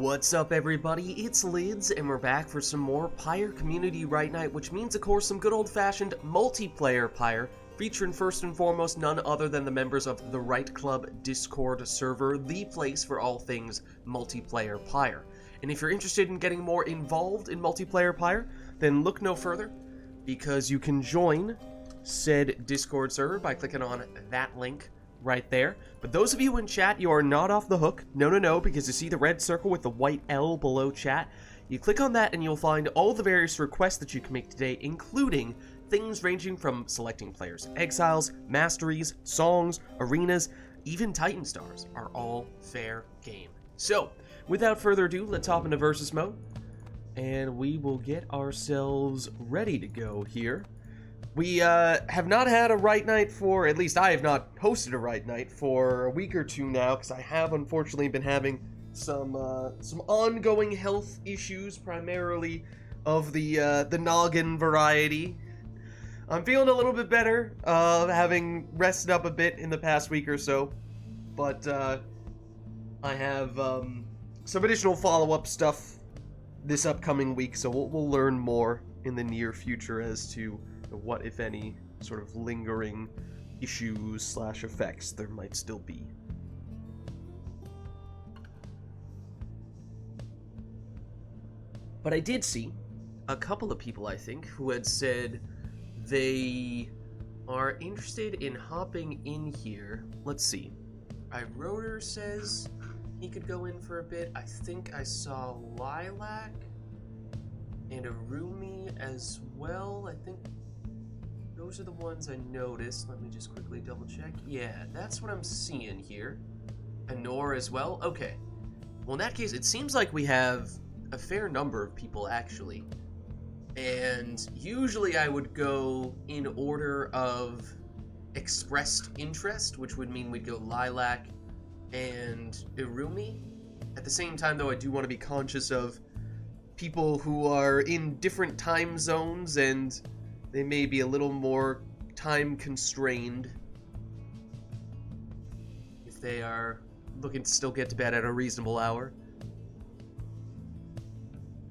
What's up, everybody? It's Lids, and we're back for some more Pyre Community RITE Night, which means, of course, some good old-fashioned multiplayer Pyre, featuring first and foremost none other than the members of the RITE Club Discord server, the place for all things multiplayer Pyre. And if you're interested in getting more involved in multiplayer Pyre, then look no further, because you can join said Discord server by clicking on that link right there. But those of you in chat, you are not off the hook. No, because you see the red circle with the white L below chat. You click on that and you'll find all the various requests that you can make today, including things ranging from selecting players' exiles, masteries, songs, arenas, even Titan Stars are all fair game. So, without further ado, let's hop into versus mode, and we will get ourselves ready to go here. We have not had a RITE Night for, at least I have not hosted a RITE Night for a week or two now, because I have unfortunately been having some ongoing health issues, primarily of the noggin variety. I'm feeling a little bit better, having rested up a bit in the past week or so, but I have some additional follow-up stuff this upcoming week, so we'll learn more in the near future as to what, if any, sort of lingering issues / effects there might still be. But I did see a couple of people, I think, who had said they are interested in hopping in here. Let's see. Rotor says he could go in for a bit. I think I saw Lilac and Arumi as well. I think those are the ones I noticed. Let me just quickly double check. Yeah, that's what I'm seeing here. Anor as well? Okay. Well, in that case, it seems like we have a fair number of people, actually. And usually I would go in order of expressed interest, which would mean we'd go Lilac and Irumi. At the same time, though, I do want to be conscious of people who are in different time zones, and they may be a little more time constrained if they are looking to still get to bed at a reasonable hour.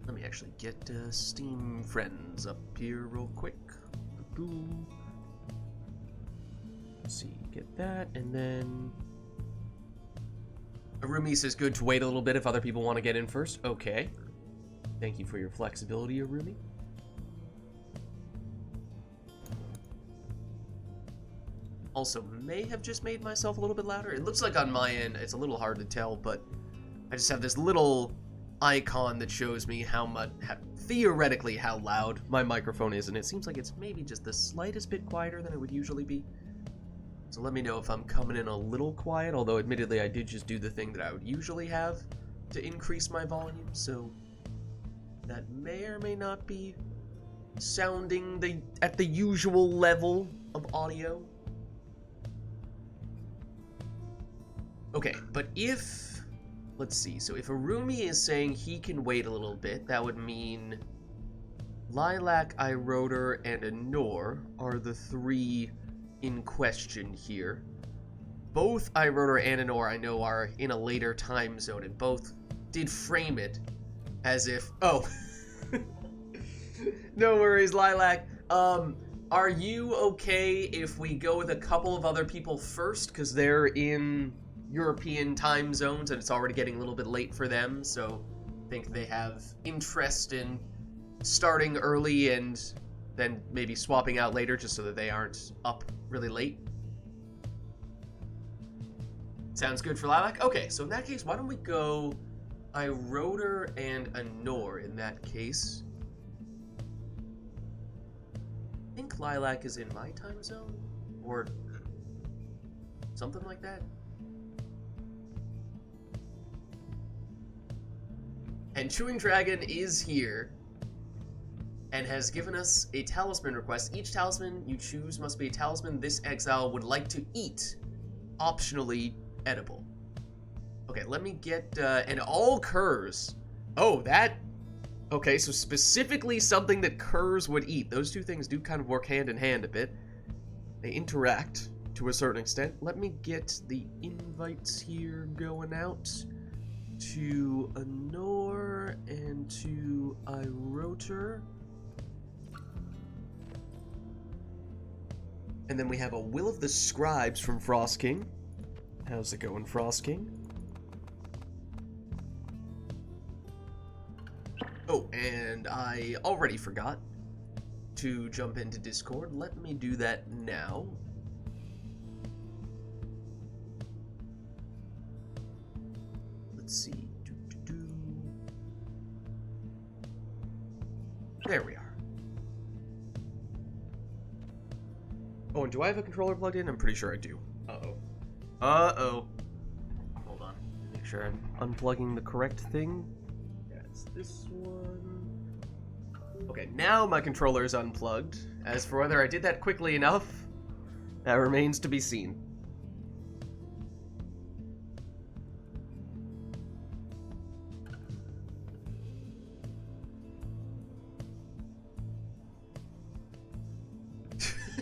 Let me actually get Steam Friends up here real quick. Boom. Let's see, get that, and then Arumi says good to wait a little bit if other people want to get in first. Okay. Thank you for your flexibility, Arumi. Also, may have just made myself a little bit louder. It looks like on my end, it's a little hard to tell, but I just have this little icon that shows me theoretically how loud my microphone is, and it seems like it's maybe just the slightest bit quieter than it would usually be. So let me know if I'm coming in a little quiet, although admittedly I did just do the thing that I would usually have to increase my volume, so that may or may not be sounding at the usual level of audio. Okay, but let's see, so if Arumi is saying he can wait a little bit, that would mean Lilac, Iroder, and Anor are the three in question here. Both Iroder and Anor, I know, are in a later time zone, and both did frame it as if, oh, no worries, Lilac. Are you okay if we go with a couple of other people first, because they're in European time zones and it's already getting a little bit late for them, so I think they have interest in starting early and then maybe swapping out later just so that they aren't up really late? Sounds good for Lilac? Okay, so in that case, why don't we go Iroder and Anor in that case? I think Lilac is in my time zone, or something like that. And Chewing Dragon is here and has given us a talisman request. Each talisman you choose must be a talisman this exile would like to eat, optionally edible. Okay, let me get, and all curs. Oh, that, okay, so specifically something that curs would eat. Those two things do kind of work hand in hand a bit. They interact to a certain extent. Let me get the invites here going out. to Anor, and to Iroter. And then we have a Will of the Scribes from Frost King. How's it going, Frost King? Oh, and I already forgot to jump into Discord. Let me do that now. Let's see. There we are. Oh, and do I have a controller plugged in? I'm pretty sure I do. Uh-oh. Uh-oh. Hold on. Make sure I'm unplugging the correct thing. That's this one. Okay, now my controller is unplugged. As for whether I did that quickly enough, that remains to be seen.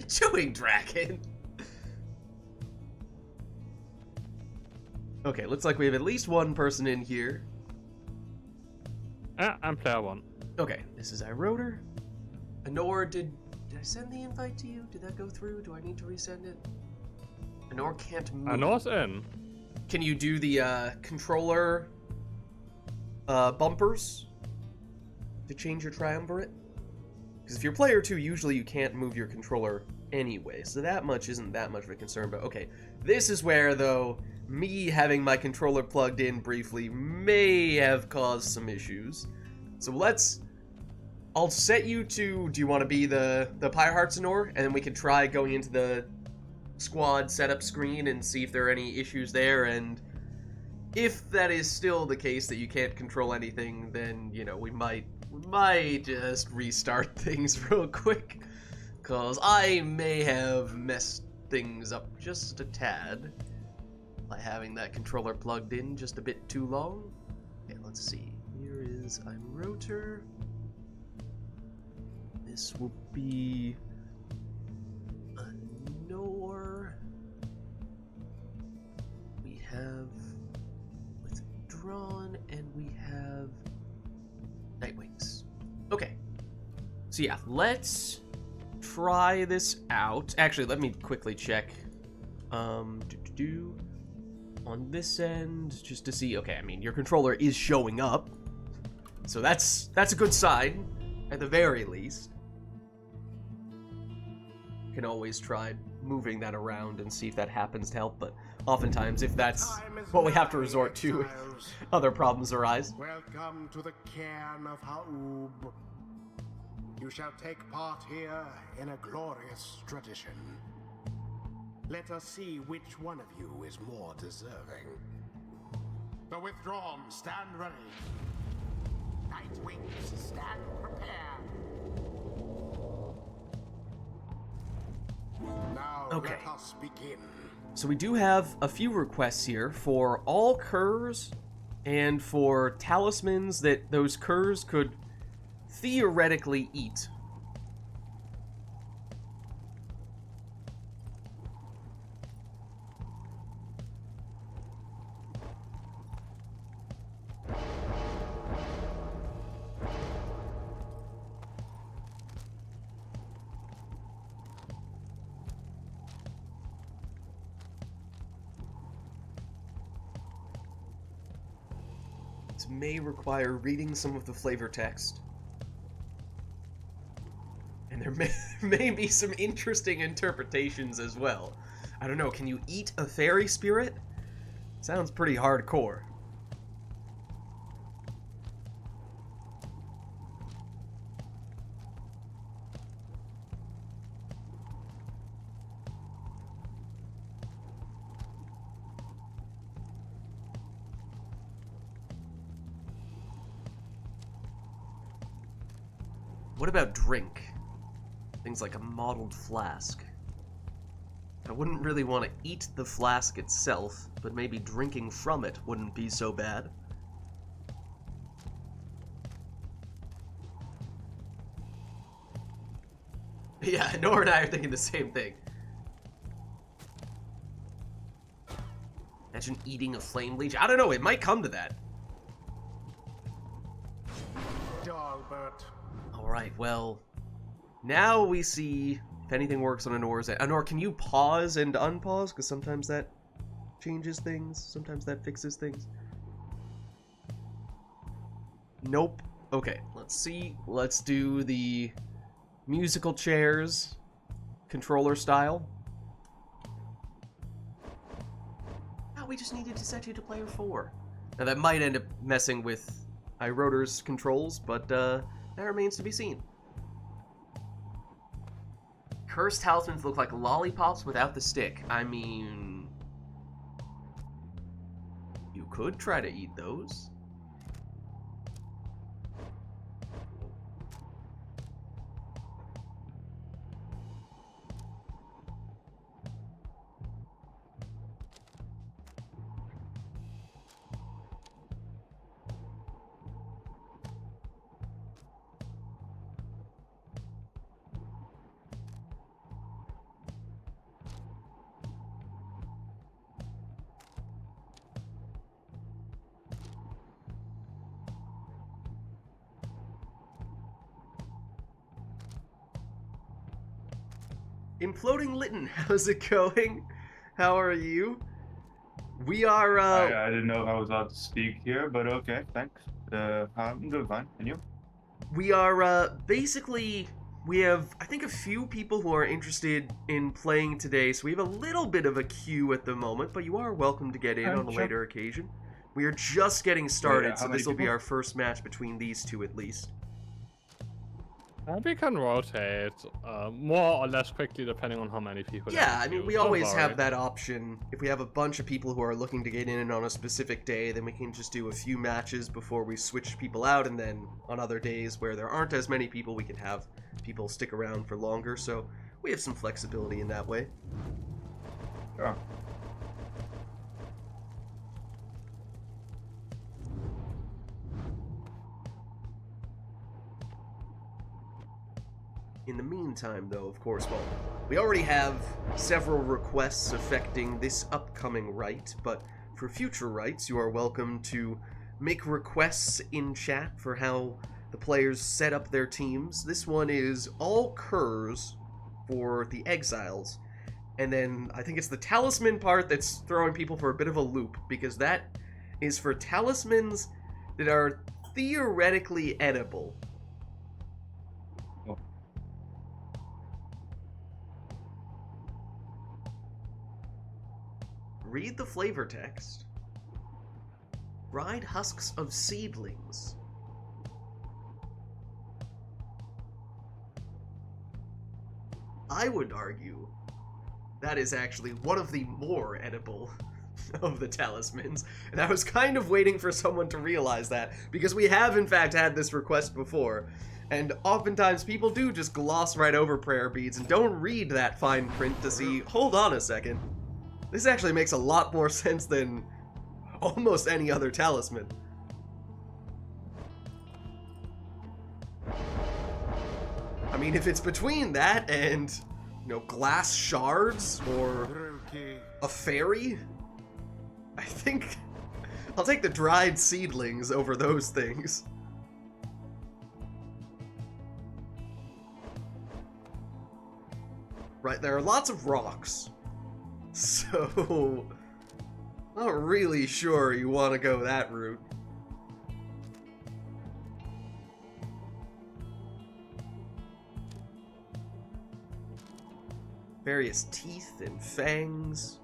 Chewing dragon. Okay, looks like we have at least one person in here. I'm player one. Okay, this is Iroter. Anor, did I send the invite to you? Did that go through? Do I need to resend it? Anor can't move. Anor's in. Can you do the controller bumpers to change your triumvirate? Because if you're player 2, usually you can't move your controller anyway, so that much isn't that much of a concern. But okay, this is where, though, me having my controller plugged in briefly may have caused some issues. So I'll set you to, do you want to be the Pyre Hearts Anor? And then we can try going into the squad setup screen and see if there are any issues there, and if that is still the case that you can't control anything, then, you know, we might just restart things real quick, because I may have messed things up just a tad by having that controller plugged in just a bit too long. Okay, let's see. Here is Iroter. This will be Anor. We have Withdrawn, and we have Nightwings. Okay. So yeah, let's try this out. Actually, let me quickly check. On this end, just to see. Okay, I mean, your controller is showing up, so that's a good sign, at the very least. You can always try moving that around and see if that happens to help, but oftentimes, if that's what we have to resort to, other problems arise. Welcome to the cairn of Ha'ub. You shall take part here in a glorious tradition. Let us see which one of you is more deserving. The Withdrawn, stand ready. Nightwings, stand prepared. Now Okay. let us begin. So we do have a few requests here for all curs and for talismans that those curs could theoretically eat. This may require reading some of the flavor text. And there may be some interesting interpretations as well. I don't know, can you eat a fairy spirit? Sounds pretty hardcore. What about drink? Things like a mottled flask. I wouldn't really want to eat the flask itself, but maybe drinking from it wouldn't be so bad. Yeah, Nora and I are thinking the same thing. Imagine eating a flame leech. I don't know, it might come to that. Dalbert. Alright, well, now we see if anything works on Anor's end. Anor, can you pause and unpause? Because sometimes that changes things. Sometimes that fixes things. Nope. Okay, let's see. Let's do the musical chairs controller style. Oh, we just needed to set you to player 4. Now that might end up messing with iRotor's controls, but that remains to be seen. Cursed talismans look like lollipops without the stick. I mean, you could try to eat those. Imploding Litten, how's it going? How are you? We are, I didn't know I was allowed to speak here, but okay, thanks. I'm doing fine. And you? We are, basically, we have, I think, a few people who are interested in playing today, so we have a little bit of a queue at the moment, but you are welcome to get in on a later occasion. We are just getting started, so this will be our first match between these two at least. We can rotate more or less quickly depending on how many people. Yeah, I mean, we always have that option. If we have a bunch of people who are looking to get in on a specific day, then we can just do a few matches before we switch people out, and then on other days where there aren't as many people, we can have people stick around for longer, so we have some flexibility in that way. Sure. In the meantime, though, of course, well, we already have several requests affecting this upcoming rite, but for future rites, you are welcome to make requests in chat for how the players set up their teams. This one is all curs for the exiles, and then I think it's the talisman part that's throwing people for a bit of a loop, because that is for talismans that are theoretically edible. Read the flavor text. Ride husks of seedlings. I would argue that is actually one of the more edible of the talismans, and I was kind of waiting for someone to realize that, because we have in fact had this request before, and oftentimes people do just gloss right over prayer beads and don't read that fine print to see, hold on a second, this actually makes a lot more sense than almost any other talisman. I mean, if it's between that and, you know, glass shards or a fairy, I think I'll take the dried seedlings over those things. Right, there are lots of rocks. So, not really sure you want to go that route. Various teeth and fangs.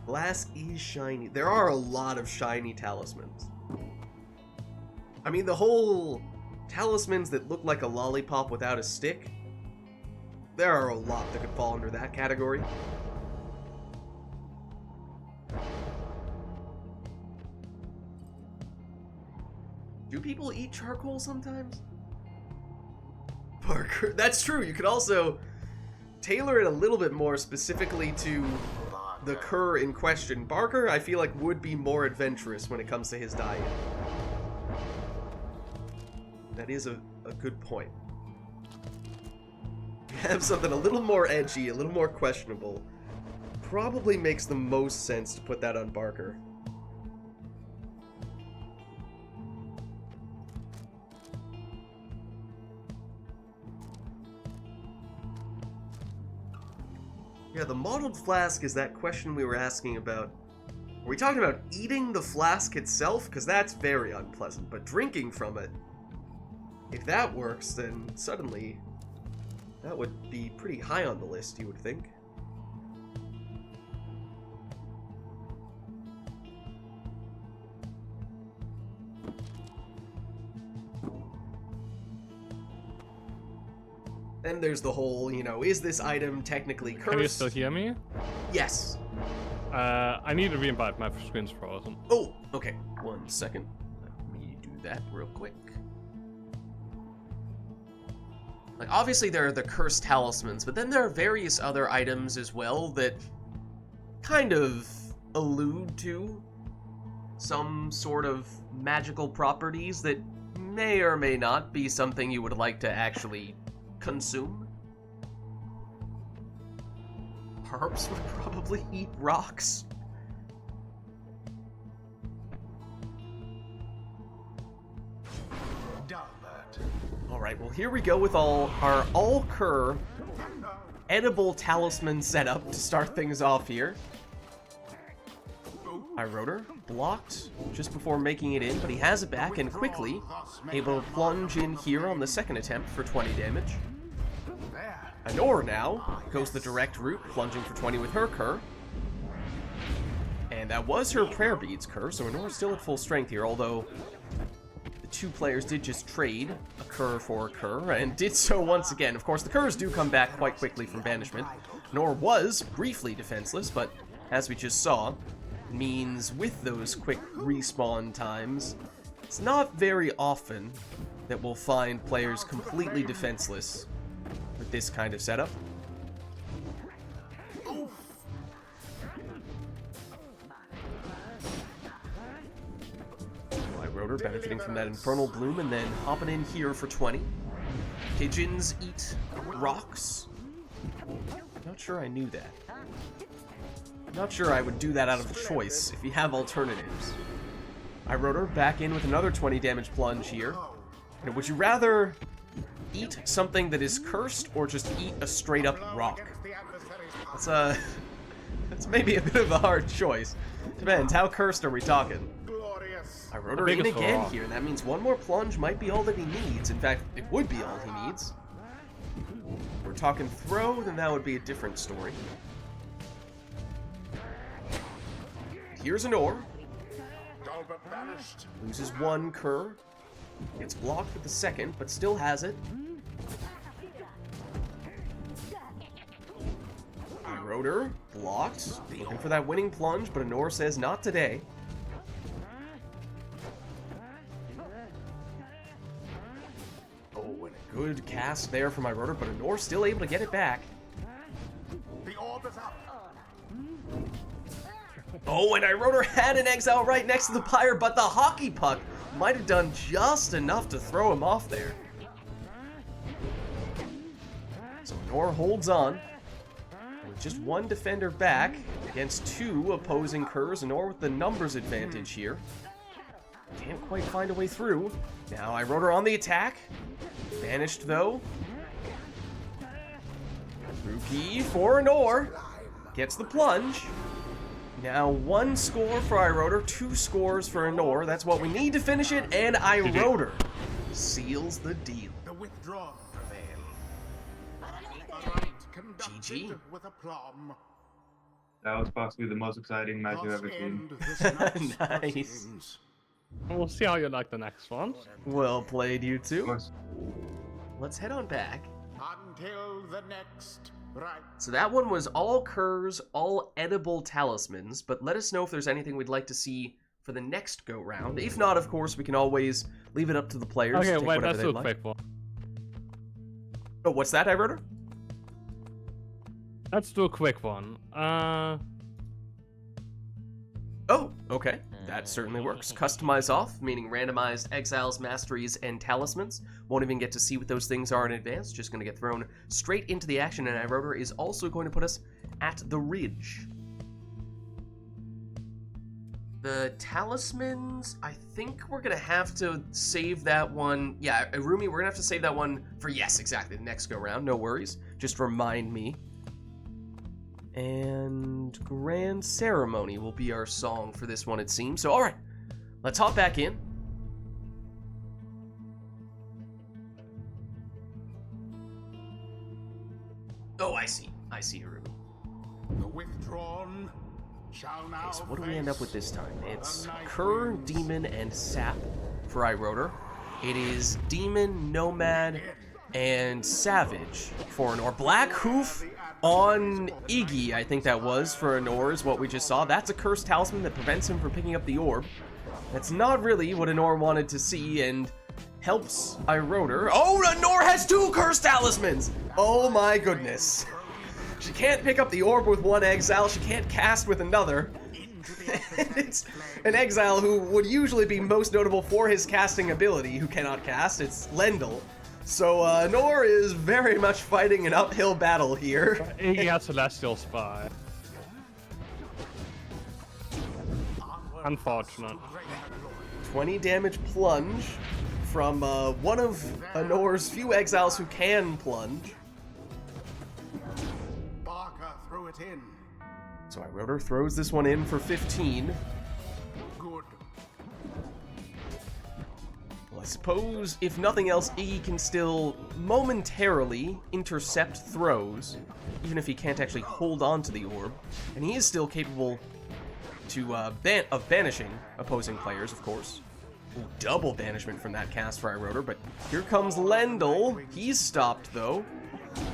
Glass is shiny. There are a lot of shiny talismans. I mean, the whole talismans that look like a lollipop without a stick, there are a lot that could fall under that category. Do people eat charcoal sometimes? Parker, that's true. You could also tailor it a little bit more specifically to the cur in question. Barker, I feel like, would be more adventurous when it comes to his diet. That is a good point. Have something a little more edgy, a little more questionable. Probably makes the most sense to put that on Barker. Yeah, the mottled flask is that question we were asking about. Are we talking about eating the flask itself? Because that's very unpleasant, but drinking from it, if that works, then suddenly that would be pretty high on the list, you would think. Then there's the whole, you know, is this item technically cursed? Can you still hear me? Yes. I need to re-invite, my screen's frozen. Oh, okay. 1 second. Let me do that real quick. Like, obviously there are the cursed talismans, but then there are various other items as well that kind of allude to some sort of magical properties that may or may not be something you would like to actually consume. Harps would probably eat rocks. Alright, well here we go with our all-cur edible talisman setup to start things off here. I wrote her, blocked just before making it in, but he has it back and quickly able to plunge in here on the second attempt for 20 damage. Anor now goes the direct route, plunging for 20 with her cur. And that was her prayer beads cur, so Anor's still at full strength here, although the two players did just trade a cur for a cur, and did so once again. Of course, the curs do come back quite quickly from banishment. Anor was briefly defenseless, but as we just saw, means with those quick respawn times, it's not very often that we'll find players completely defenseless with this kind of setup. Rotor benefiting from that Infernal Bloom and then hopping in here for 20. Pigeons eat rocks. Not sure I knew that. Not sure I would do that out of choice if you have alternatives. I Rotor back in with another 20 damage plunge here. And would you rather eat something that is cursed or just eat a straight up rock? That's maybe a bit of a hard choice. Depends, how cursed are we talking? I wrote her in again here, and that means one more plunge might be all that he needs. In fact, it would be all he needs. If we're talking throw, then that would be a different story. Here's an ore. Loses one cur. Gets blocked with the second, but still has it. I wrote her, blocked, looking for that winning plunge, but Anor says not today. Good cast there from my rotor, but Anor still able to get it back. The orb is up. Oh, and I rotor had an exile right next to the Pyre, but the hockey puck might have done just enough to throw him off there. So Anor holds on. With just one defender back against two opposing curs, Anor with the numbers advantage here. Can't quite find a way through. Now I rotor on the attack. Banished though. Rookie for Anor. Gets the plunge. Now one score for iRotor, 2 scores for Anor. That's what we need to finish it, and iRotor seals the deal. The withdrawn prevail. GG. With aplomb. That was possibly the most exciting match I've ever seen. Nice. We'll see how you like the next one. Well played, you two. Let's head on back. Until the next rite. So that one was all curs, all edible talismans, but let us know if there's anything we'd like to see for the next go round. If not, of course, we can always leave it up to the players. Okay, to take wait, whatever let's do they'd a like. quick one. Oh, what's that, iRotor? Let's do a quick one. Oh, okay. That certainly works. Customize off, meaning randomized exiles, masteries, and talismans. Won't even get to see what those things are in advance. Just going to get thrown straight into the action, and iRotor is also going to put us at the ridge. The talismans, I think we're going to have to save that one. Yeah, Rumi, we're going to have to save that one for, yes, exactly, the next go round. No worries. Just remind me. And Grand Ceremony will be our song for this one, it seems. So, alright, let's hop back in. Oh, I see, Harumi. The withdrawn shall now. Okay, so what do we end up with this time? It's Cur, Demon, and Sap for iRotor. It is Demon, Nomad, and Savage for Anor. Black Hoof on Iggy, I think that was, for Anor, is what we just saw. That's a cursed talisman that prevents him from picking up the orb. That's not really what Anor wanted to see, and helps iRotor. Oh, Anor has 2 cursed talismans! Oh my goodness. She can't pick up the orb with one exile, she can't cast with another. It's an exile who would usually be most notable for his casting ability, who cannot cast. It's Lendl. So, Nor is very much fighting an uphill battle here. Iggy has Celestial Spy. Unfortunate. 20 damage plunge from one of Anor's few exiles who can plunge. Barker threw it in. So iRotor throws this one in for 15. Good. Well, I suppose, if nothing else, Iggy can still momentarily intercept throws, even if he can't actually hold on to the orb. And he is still capable of banishing opposing players, of course. Ooh, double banishment from that cast for iRotor, but here comes Lendl. He's stopped, though.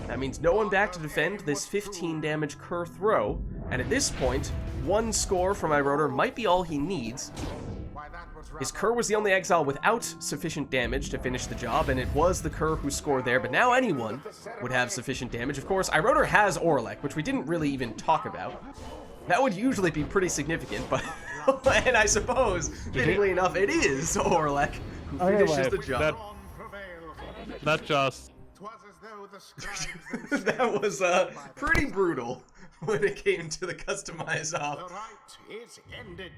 That means no one back to defend this 15 damage Cur throw, and at this point, 1 score from iRotor might be all he needs. His Cur was the only exile without sufficient damage to finish the job, and it was the Cur who scored there, but now anyone would have sufficient damage. Of course, iRotor has Orlek, which we didn't really even talk about. That would usually be pretty significant, but... and I suppose, fittingly enough, it is Orlek who finishes the job. That just... That was pretty brutal when it came to the customized op. The rite is ended.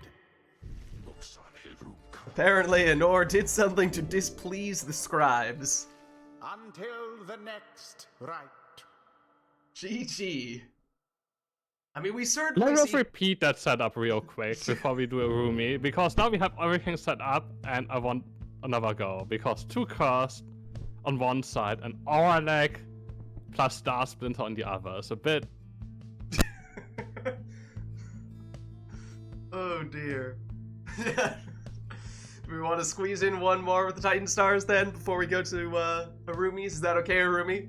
Apparently, Anor did something to displease the scribes. Until the next rite. GG. I mean, we certainly Let us see... repeat that setup real quick before we do a roomie, because now we have everything set up, and I want another go, because 2 Cursed on one side and Orlek plus Star Splinter on the other is a bit... Oh dear. Do we want to squeeze in one more with the Titan Stars then before we go to Arumis? Is that okay, Arumi?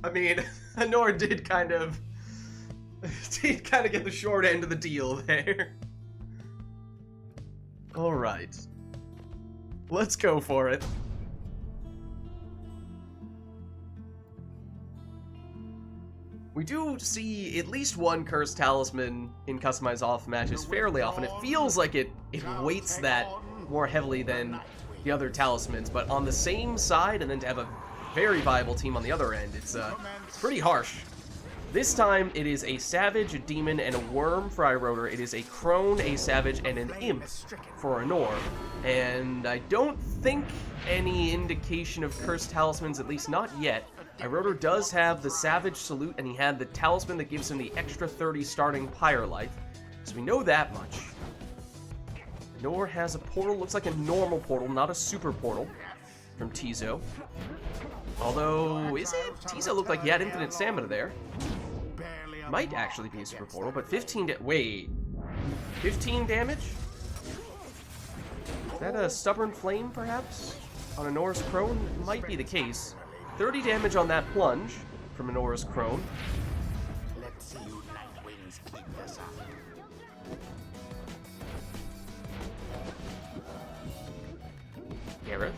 I mean, Anor did kind of get the short end of the deal there. Alright. Let's go for it. We do see at least 1 Cursed Talisman in customized off matches fairly often. It feels like it weights that more heavily than the other talismans, but on the same side, and then to have a very viable team on the other end, it's pretty harsh. This time, it is a Savage, a Demon, and a Worm for iRotor. It is a Crone, a Savage, and an Imp for Anor. And I don't think any indication of Cursed Talismans, at least not yet. iRotor does have the Savage Salute, and he had the Talisman that gives him the extra 30 starting Pyre life. So we know that much. Anor has a portal, looks like a normal portal, not a super portal, from Tizo. Although, is it? Tizo looked like he had infinite stamina there. Might actually be a super portal, but 15 wait. 15 damage? Is that a Stubborn Flame, perhaps? On Anor's Crone? Might be the case. 30 damage on that plunge from Anor's Crone. Let's see you Nightwings keep this up. Gareth.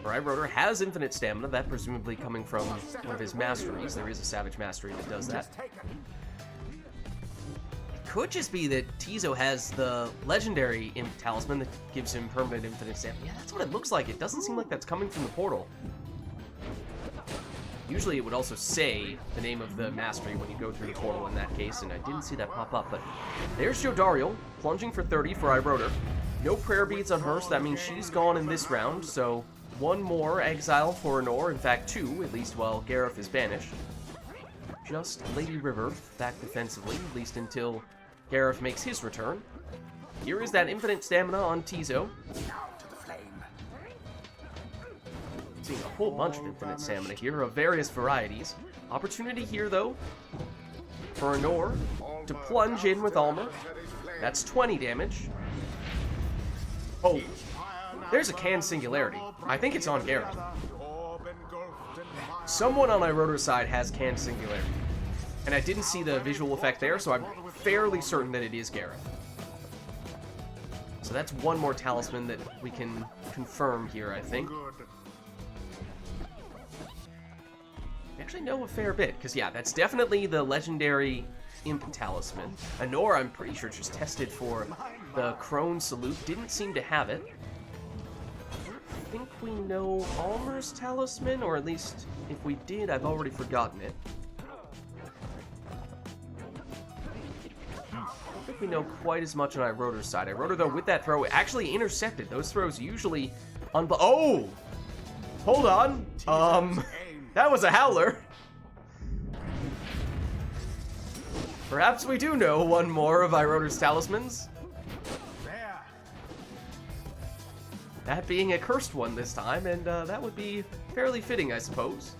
iRotor has infinite stamina, that presumably coming from one of his masteries. There is a Savage Mastery that does that. It could just be that Tizo has the legendary Imp Talisman that gives him permanent infinite stamina. Yeah, that's what it looks like. It doesn't seem like that's coming from the portal. Usually it would also say the name of the mastery when you go through the portal in that case, and I didn't see that pop up, but there's Jodariel, plunging for 30 for iRotor. No prayer beads on her, so that means she's gone in this round, so 1 more exile for Anor, in fact 2, at least while Gareth is banished. just Lady River back defensively, at least until Gareth makes his return. Here is that infinite stamina on Tizo. Seeing a whole bunch of infinite stamina here of various varieties. Opportunity here, though, for Anor to plunge in with Almer. That's 20 damage. Oh, there's a can singularity. I think it's on Gareth. Someone on Iroder's side has can singularity. And I didn't see the visual effect there, so I'm fairly certain that it is Gareth. So that's one more talisman that we can confirm here, I think. We actually know a fair bit, because yeah, that's definitely the legendary Imp Talisman. Anor, I'm pretty sure, just tested for the Crone Salute. Didn't seem to have it. I think we know Almer's Talisman, or at least if we did, I've already forgotten it. I don't think we know quite as much on Iroder's side. Iroder, though, with that throw, actually intercepted. Those throws usually oh! Hold on. That was a howler. Perhaps we do know one more of Iroder's talismans. That being a cursed one this time, and that would be fairly fitting, I suppose.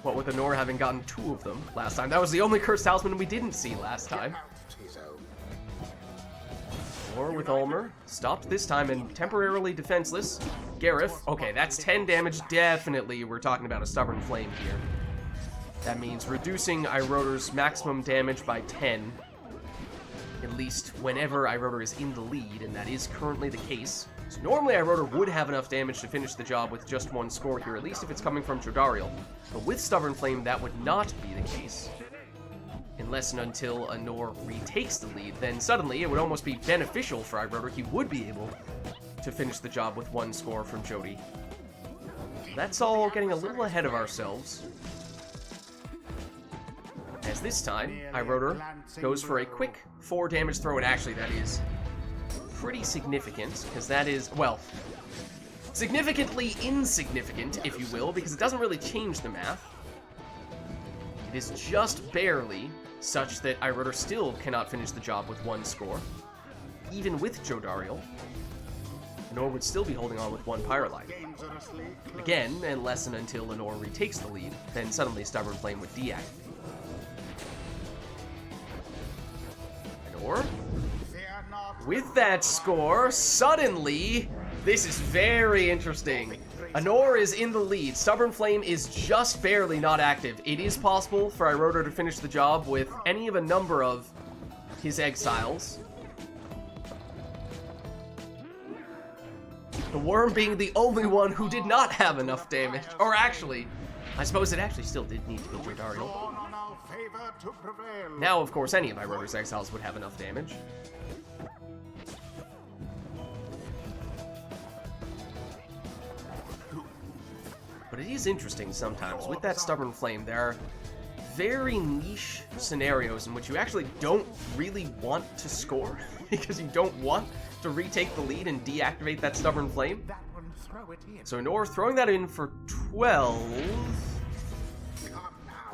What with Anor having gotten 2 of them last time. That was the only cursed talisman we didn't see last time. Or with Almer, stopped this time and temporarily defenseless. Gareth, okay, that's 10 damage, definitely we're talking about a Stubborn Flame here. That means reducing Iroder's maximum damage by 10, at least whenever Iroder is in the lead, and that is currently the case. So normally Iroder would have enough damage to finish the job with just 1 score here, at least if it's coming from Jodariel. But with Stubborn Flame, that would not be the case. Unless and until Anor retakes the lead, then suddenly it would almost be beneficial for Iroder. He would be able to finish the job with 1 score from Jody. That's all getting a little ahead of ourselves. As this time, Iroder goes for a quick 4 damage throw, and actually that is pretty significant, because that is, well, significantly insignificant, if you will, because it doesn't really change the math. It is just barely such that Iroder still cannot finish the job with 1 score, even with Jodariel. Anor would still be holding on with 1 Pyre Light. Again, unless and until Anor retakes the lead, then suddenly Stubborn Flame would deactivate. Anor, with that score, suddenly, this is very interesting. Anor is in the lead. Stubborn Flame is just barely not active. It is possible for Iroder to finish the job with any of a number of his exiles. The worm being the only one who did not have enough damage. Or actually, I suppose it actually still did need to be Jodariel. Now, of course, any of Iroder's exiles would have enough damage. But it is interesting sometimes. With that Stubborn Flame, there are very niche scenarios in which you actually don't really want to score, because you don't want to retake the lead and deactivate that Stubborn Flame. So Anor throwing that in for 12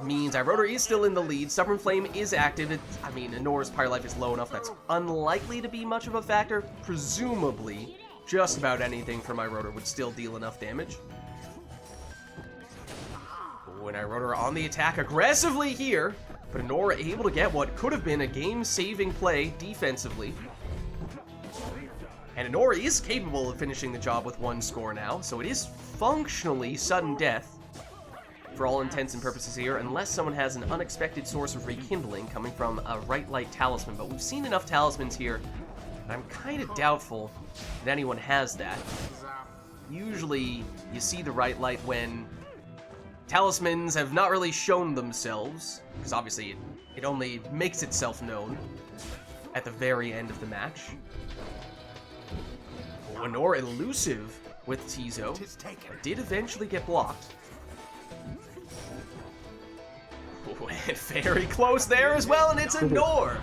means Iroder is still in the lead. Stubborn Flame is active. I mean, Anor's Pyre Life is low enough that's unlikely to be much of a factor. Presumably, just about anything from Iroder would still deal enough damage. When Iroder on the attack aggressively here, but Anor able to get what could have been a game-saving play defensively. And Anor is capable of finishing the job with 1 score now, so it is functionally sudden death for all intents and purposes here, unless someone has an unexpected source of rekindling coming from a RITE NITE talisman. But we've seen enough talismans here, and I'm kind of doubtful that anyone has that. Usually, you see the RITE NITE when talismans have not really shown themselves, because obviously it only makes itself known at the very end of the match. Anor elusive with Tizo. It did eventually get blocked. Very close there as well, and it's Anor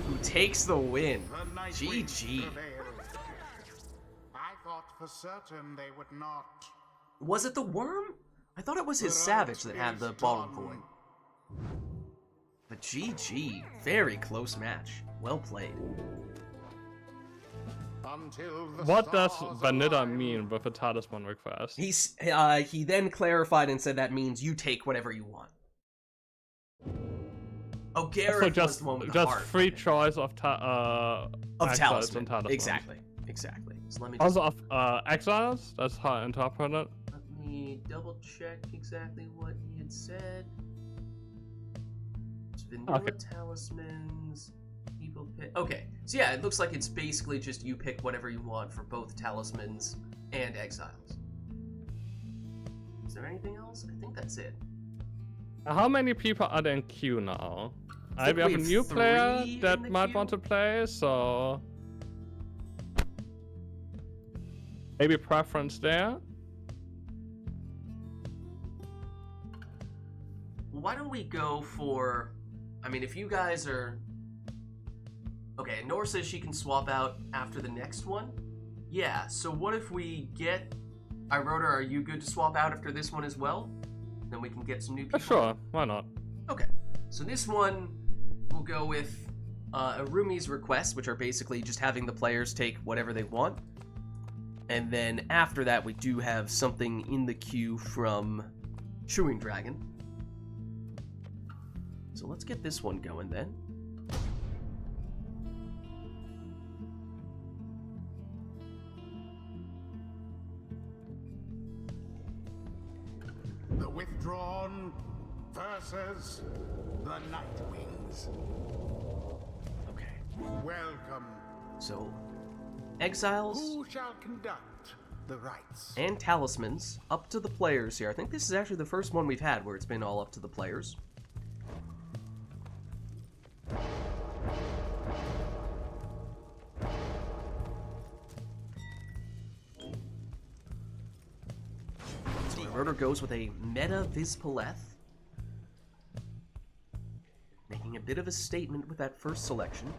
who takes the win. GG. I thought for certain they would not. Was it the worm? I thought it was his savage that had the bottom point. But GG, very close match. Well played. Until the What does stars Vanilla align. mean with a talisman request? He then clarified and said that means you take whatever you want. Oh, Gareth So was the one with the just heart. free choice of Of exiles talisman. and talismans. Exactly. So let me just Also of exiles. That's how I interpret it. let me double check exactly what he had said. It's vanilla Okay. talismans. People pick. Okay, so yeah, it looks like it's basically just you pick whatever you want for both talismans and exiles. Is there anything else? I think that's it. How many people are there in queue now? think We have we a have new player 3 that in the might queue. want to play, so maybe preference there. Why don't we go for... I mean, if you guys are... Okay, Nor says she can swap out after the next one. Yeah, so what if we get... Iroda, are you good to swap out after this one as well? Then we can get some new people. Sure, why not? Okay, so this one we'll go with Arumi's requests, which are basically just having the players take whatever they want. And then after that, we do have something in the queue from Chewing Dragon. So let's get this one going then. The withdrawn versus the Nightwings. Okay, Welcome. so exiles Who shall conduct the rites? and talismans up to the players here. I think this is actually the first one we've had where it's been all up to the players. So Rotor goes with a meta Vispaleth, making a bit of a statement with that first selection.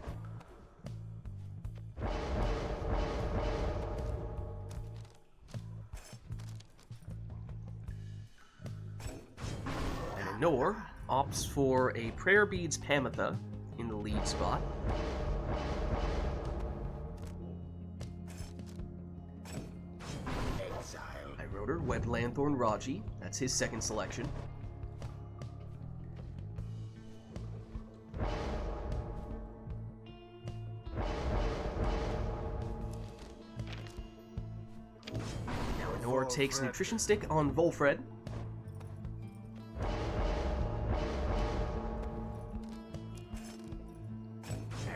And Nor opts for a Prayer Beads Pamitha in the lead spot. Exile. Rotor wed Lanthorn Raji. That's his second selection. Now Nor takes Nutrition Stick on Volfred.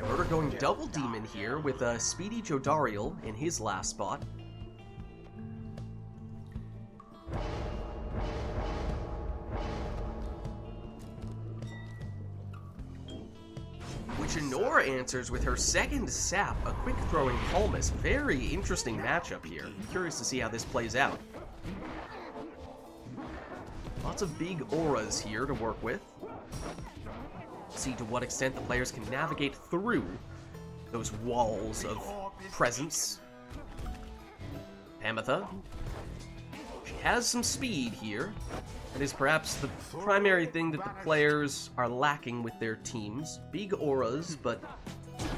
Rotor going double demon here with a Speedy Jodariel in his last spot. Which Nora answers with her second sap, a quick throwing Palmas. Very interesting matchup here. Curious to see how this plays out. Lots of big auras here to work with. See to what extent the players can navigate through those walls of presence. Pamitha. She has some speed here. That is perhaps the primary thing that the players are lacking with their teams. Big auras, but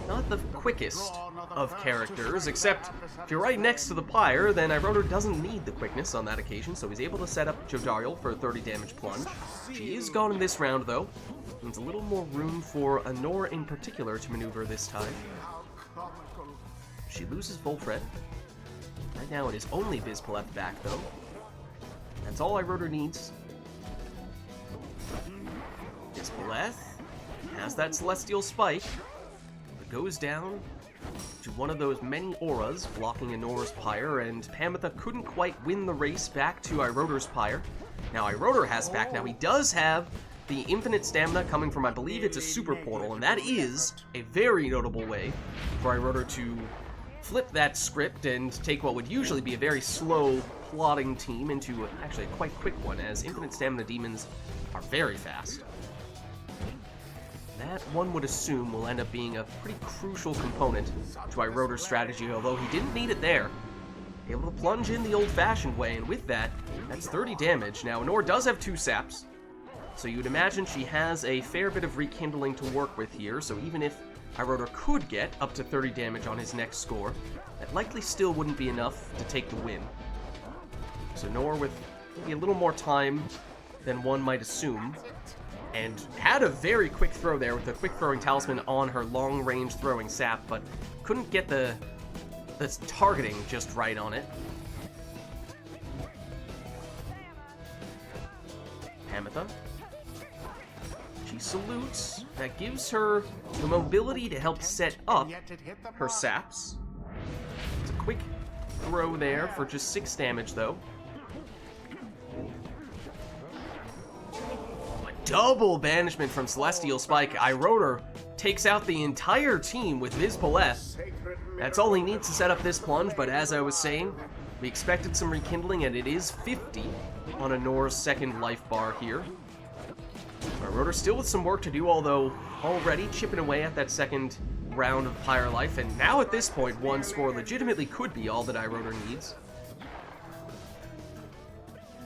not the quickest of characters, except if you're right next to the Pyre, then Rotor doesn't need the quickness on that occasion, so he's able to set up Jodariel for a 30 damage plunge. She is gone in this round, though. Means a little more room for Anor in particular to maneuver this time. How comical. She loses Volfred. Right now it is only Vispaleth back, though. That's all Rotor needs. Vispaleth has that Celestial Spike, but goes down to one of those many auras blocking Anor's Pyre, and Pamitha couldn't quite win the race back to Iroder's Pyre. Now Iroder has back. Now he does have the infinite stamina coming from, I believe it's a super portal, and that is a very notable way for Iroder to flip that script and take what would usually be a very slow plotting team into actually a quite quick one, as infinite stamina demons are very fast. That, one would assume, will end up being a pretty crucial component to Iroder's strategy, although he didn't need it there. Able to plunge in the old-fashioned way, and with that, that's 30 damage. Now, Nor does have 2 saps. So you'd imagine she has a fair bit of rekindling to work with here, so even if Iroder could get up to 30 damage on his next score, that likely still wouldn't be enough to take the win. So Nor, with maybe a little more time than one might assume, and had a very quick throw there with a quick throwing talisman on her long-range throwing sap, but couldn't get the targeting just right on it. Ametha. She salutes. That gives her the mobility to help set up her saps. It's a quick throw there for just 6 damage, though. A double banishment from Celestial Spike. Iroder takes out the entire team with Viz Paleth. That's all he needs to set up this plunge, but as I was saying, we expected some rekindling, and it is 50 on a Nor's second life bar here. Iroder still with some work to do, although already chipping away at that second round of Pyre life, and now at this point, one score legitimately could be all that Iroder needs.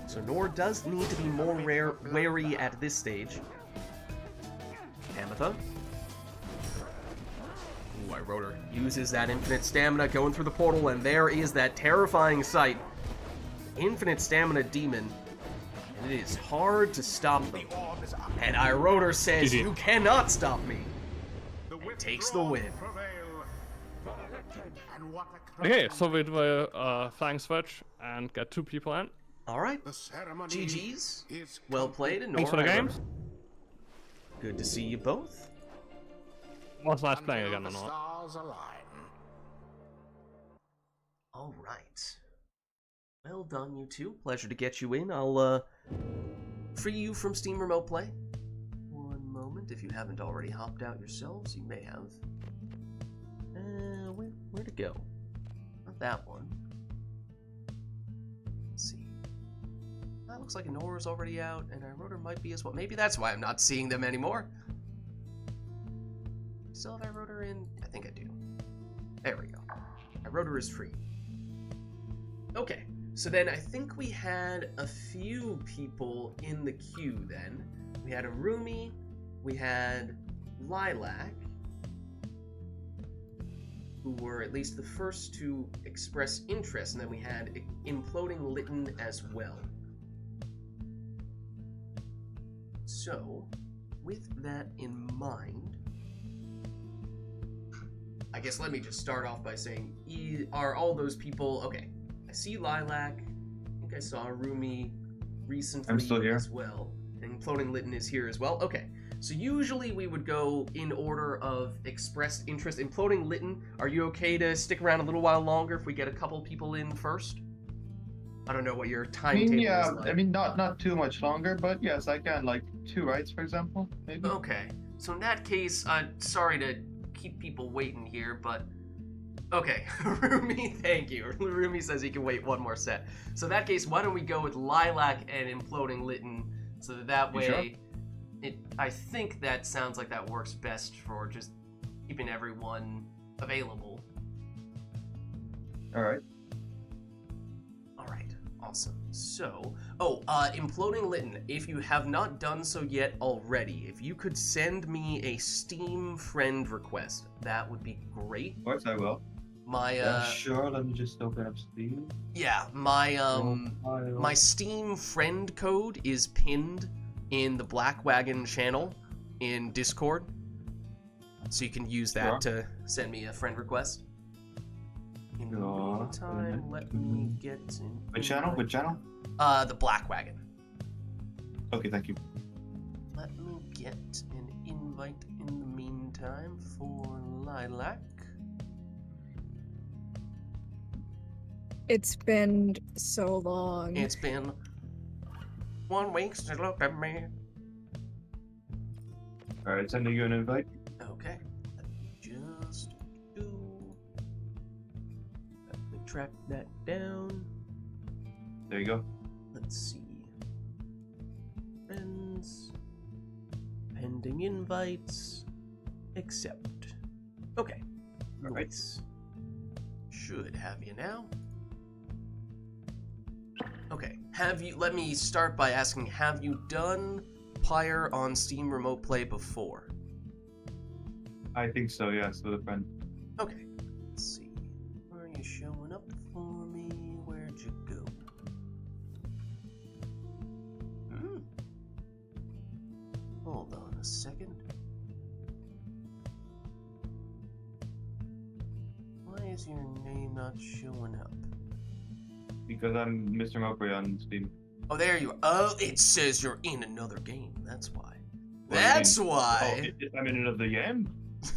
So Nor does need to be more wary at this stage. Ametha. Ooh, Iroder uses that infinite stamina going through the portal, and there is that terrifying sight. Infinite stamina demon. And it is hard to stop them. And Iroder says, "You cannot stop me." And takes the win. Okay, so we do a flying switch and get 2 people in. Alright. GG's. Well played, and Thanks for the Iroder. games. Good to see you both. Was nice playing again or not? Stars align. Alright. Well done, you two. Pleasure to get you in. I'll, free you from Steam Remote Play. One moment. If you haven't already hopped out yourselves, you may have. Where to go? Not that one. Let's see. That looks like Nora's already out, and Iroder might be as well. Maybe that's why I'm not seeing them anymore. Still have Iroder in? I think I do. There we go. Iroder is free. Okay. So then I think we had a few people in the queue then. We had Arumi, we had Lilac, who were at least the first to express interest, and then we had Imploding Litten as well. So, with that in mind, I guess let me just start off by saying, are all those people... Okay. I see Lilac. I think I saw Rumi recently I'm still here as well. And Imploding Litten is here as well. Okay, so usually we would go in order of expressed interest. Imploding Litten, are you okay to stick around a little while longer if we get a couple people in first? I don't know what your timetable is like. I mean, not too much longer, but yes, I can. Like 2 rights, for example, maybe. Okay, so in that case, I'm sorry to keep people waiting here, but... Okay, Rumi, thank you. Rumi says he can wait 1 more set. So in that case, why don't we go with Lilac and Imploding Litten, so that way, sure? I think that sounds like that works best for just keeping everyone available. Alright. Alright, awesome. So, Imploding Litten, if you have not done so yet already, if you could send me a Steam friend request, that would be great. Of course I will. My, sure, let me just open up Steam. Yeah, my Steam friend code is pinned in the Black Wagon channel in Discord, so you can use that to send me a friend request. In the meantime, let me get in. Which channel? Which channel? The Black Wagon. Okay, thank you. Let me get an invite in the meantime for Lilac. It's been so long. It's been 1 week since you looked at me. Alright, sending you an invite. Okay. Let me just let me track that down. There you go. Let's see. Friends. Pending invites. Accept. Okay. Alright. Nice. Should have you now. Okay. Let me start by asking, have you done Pyre on Steam Remote Play before? I think so, yes, with a friend. Okay. Let's see. Where are you showing up for me? Where'd you go? Hold on a second. Why is your name not showing up? Because I'm Mr. Mopri on Steam. Oh, there you are. Oh, it says you're in another game. That's why. What do you That's mean? why. Oh, I'm in another game?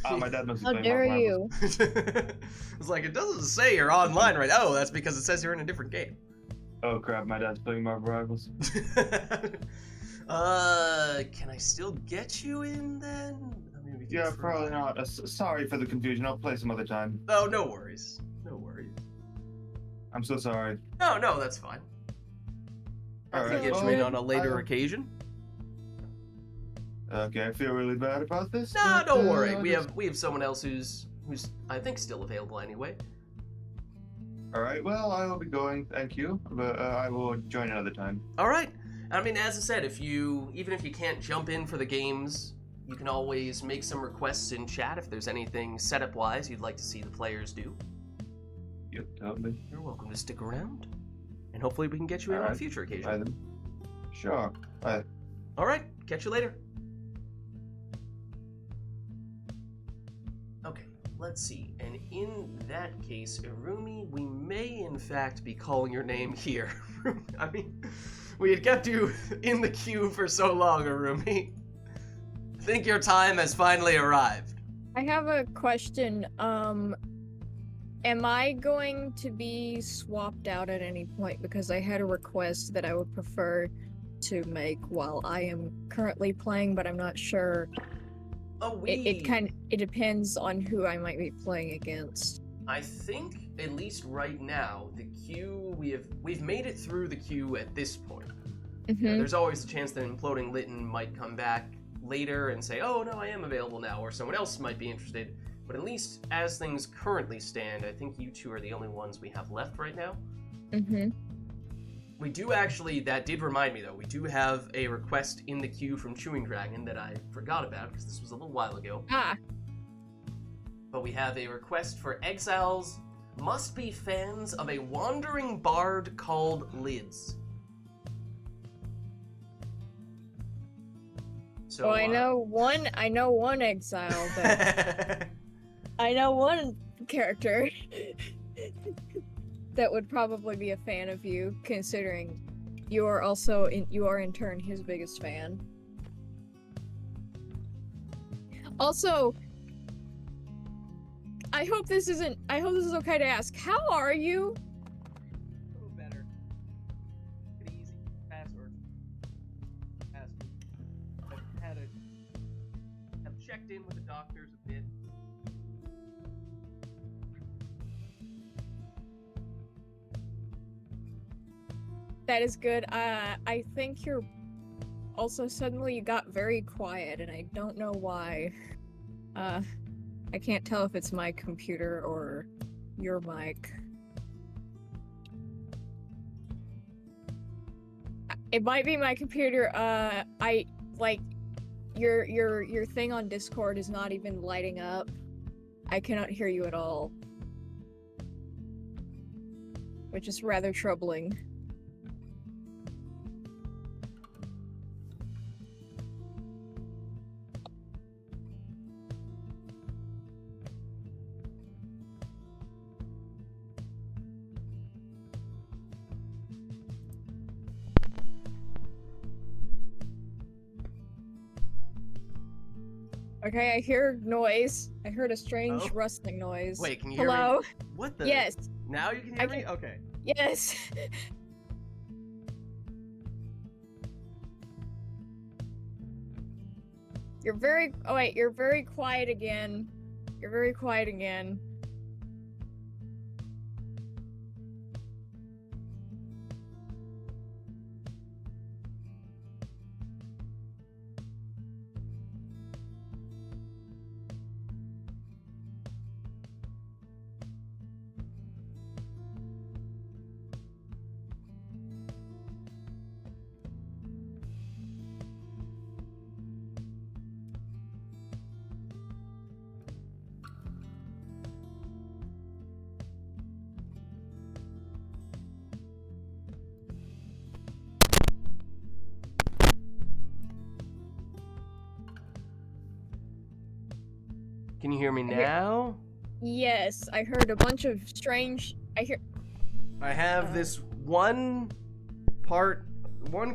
My dad must be How playing dare Marvel's. you? It's like, it doesn't say you're online right now. Oh, that's because it says you're in a different game. Oh crap, my dad's playing Marvel Rivals. Can I still get you in then? I mean, we can Yeah, try. probably not. Sorry for the confusion. I'll play some other time. Oh, no worries. No worries. I'm so sorry. No, that's fine. I can Alright, get you well, in on a later I- occasion. Okay, I feel really bad about this. Nah, but, don't worry. I'll We just- have someone else who's I think still available anyway. Alright, well, I will be going, thank you. But I will join another time. All right. I mean, as I said, even if you can't jump in for the games, you can always make some requests in chat if there's anything setup-wise you'd like to see the players do. Yep, totally. You're welcome to stick around, and hopefully we can get you in on a Alright. future occasion. Bye then. Sure. Bye. All right. Catch you later. Okay. Let's see. And in that case, Irumi, we may in fact be calling your name here. I mean, we had kept you in the queue for so long, Irumi. I think your time has finally arrived. I have a question. Am I going to be swapped out at any point? Because I had a request that I would prefer to make while I am currently playing, but I'm not sure. Oh, It depends on who I might be playing against. I think at least right now the queue we've made it through the queue at this point. Mm-hmm. There's always a chance that Imploding Lytton might come back later and say, "Oh no, I am available now," or someone else might be interested. But at least as things currently stand, I think you two are the only ones we have left right now. Mm-hmm. We do actually, that did remind me though, we do have a request in the queue from Chewing Dragon that I forgot about because this was a little while ago. Ah, But we have a request for exiles must be fans of a wandering bard called Lids. So well, I know one exile, but I know one character that would probably be a fan of you, considering you are in turn his biggest fan. Also, I hope this is okay to ask. How are you? A little better. Get it easy. Password. I've checked in with the doctors a bit. That is good. I think you're also suddenly you got very quiet, and I don't know why. I can't tell if it's my computer or your mic. It might be my computer. I like your thing on Discord is not even lighting up. I cannot hear you at all, which is rather troubling. Okay, I hear noise. I heard a strange Oh. rustling noise. Wait, can you hear me? Hello? What the? Yes. Now you can I hear me? can- Okay. Yes. You're very quiet again. You're very quiet again. Can you hear me now? Yes, I heard a bunch of strange. I have this one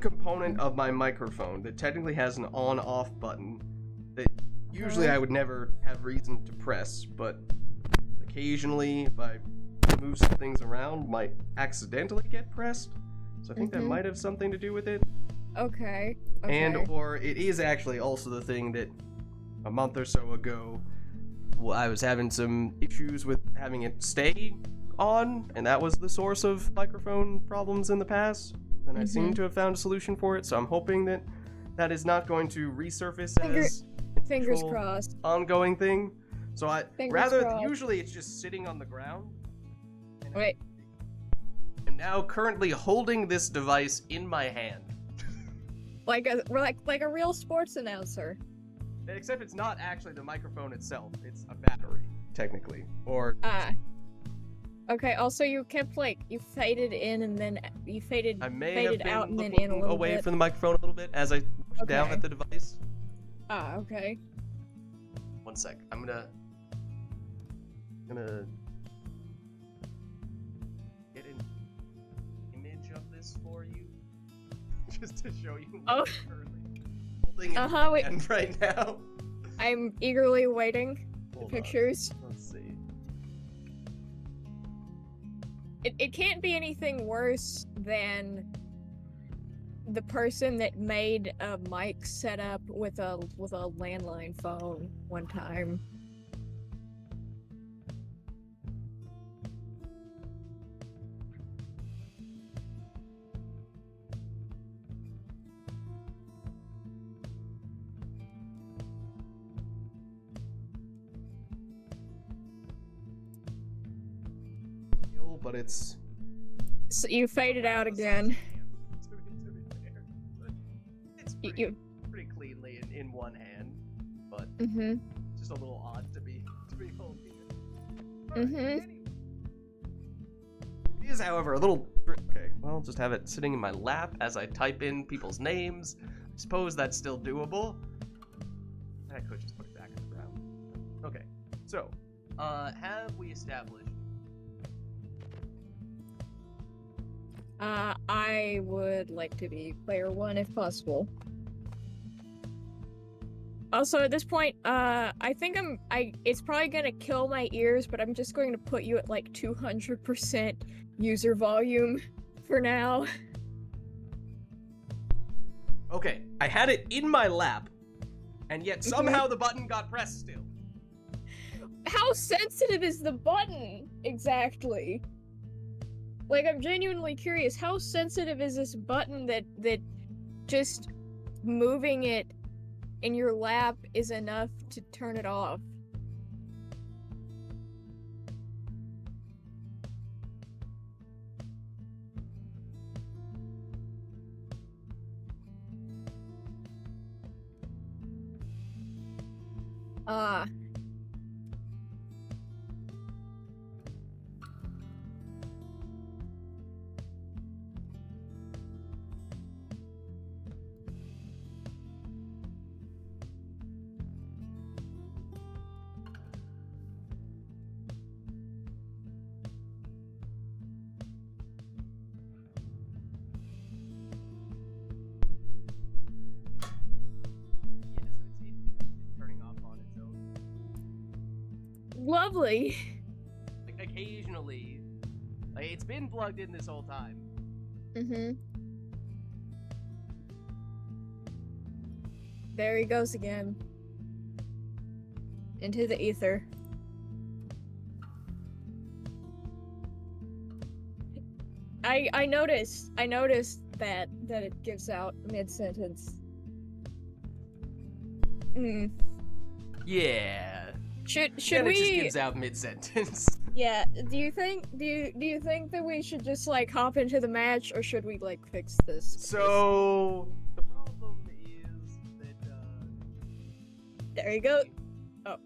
component of my microphone that technically has an on-off button that usually I would never have reason to press, but occasionally if I move some things around, might accidentally get pressed. So I think that might have something to do with it. Okay. And or it is actually also the thing that a month or so ago, I was having some issues with having it stay on, and that was the source of microphone problems in the past. And I seem to have found a solution for it, so I'm hoping that that is not going to resurface as Fingers an crossed. ongoing thing. So Fingers crossed. usually it's just sitting on the ground. Wait. I'm now currently holding this device in my hand. Like a real sports announcer. Except it's not actually the microphone itself, it's a battery, technically. Or Okay, also you kept you faded in and then you faded out and then in a little away bit. from the microphone a little bit as I looked down at the device. Okay. One sec. I'm gonna get an image of this for you. Just to show you what I'm currently holding in my hand right now. I'm eagerly awaiting the pictures. Let's see. It can't be anything worse than the person that made a mic setup with a landline phone one time. But it's So you faded out again. It's pretty cleanly in one hand, but just a little odd to be holding it. It is, however, a little okay. Well, I'll just have it sitting in my lap as I type in people's names. I suppose that's still doable. I could just put it back on the ground. Okay, so have we established? I would like to be player 1 if possible. Also, at this point, I think it's probably gonna kill my ears, but I'm just going to put you at 200% user volume for now. Okay, I had it in my lap, and yet somehow the button got pressed still. How sensitive is the button, exactly? I'm genuinely curious, how sensitive is this button that just moving it in your lap is enough to turn it off? Lovely. Occasionally, it's been plugged in this whole time. There he goes again. Into the ether. I noticed that it gives out mid-sentence. Yeah. Should we? It just gives out mid-sentence. Yeah. Do you think that we should just hop into the match, or should we fix this? So the problem is that there you go. Oh.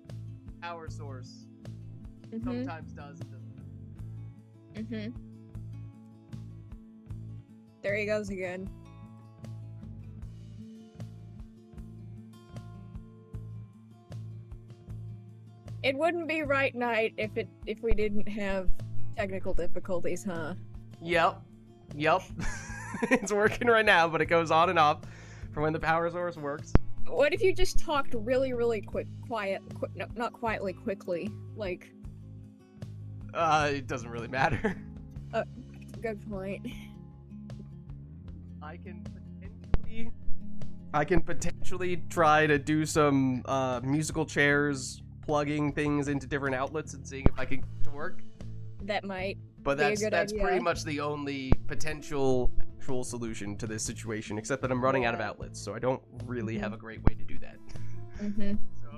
Power source sometimes does and doesn't. There he goes again. It wouldn't be Right Night if we didn't have technical difficulties, huh? Yep. It's working right now, but it goes on and off for when the power source works. What if you just talked really, really no, not quietly, quickly, like... It doesn't really matter. Good point. I can potentially try to do some musical chairs, plugging things into different outlets and seeing if I can get it to work. That might But be a that's good pretty idea. much the only potential actual solution to this situation, except that I'm running out of outlets, so I don't really have a great way to do that. Mm-hmm. So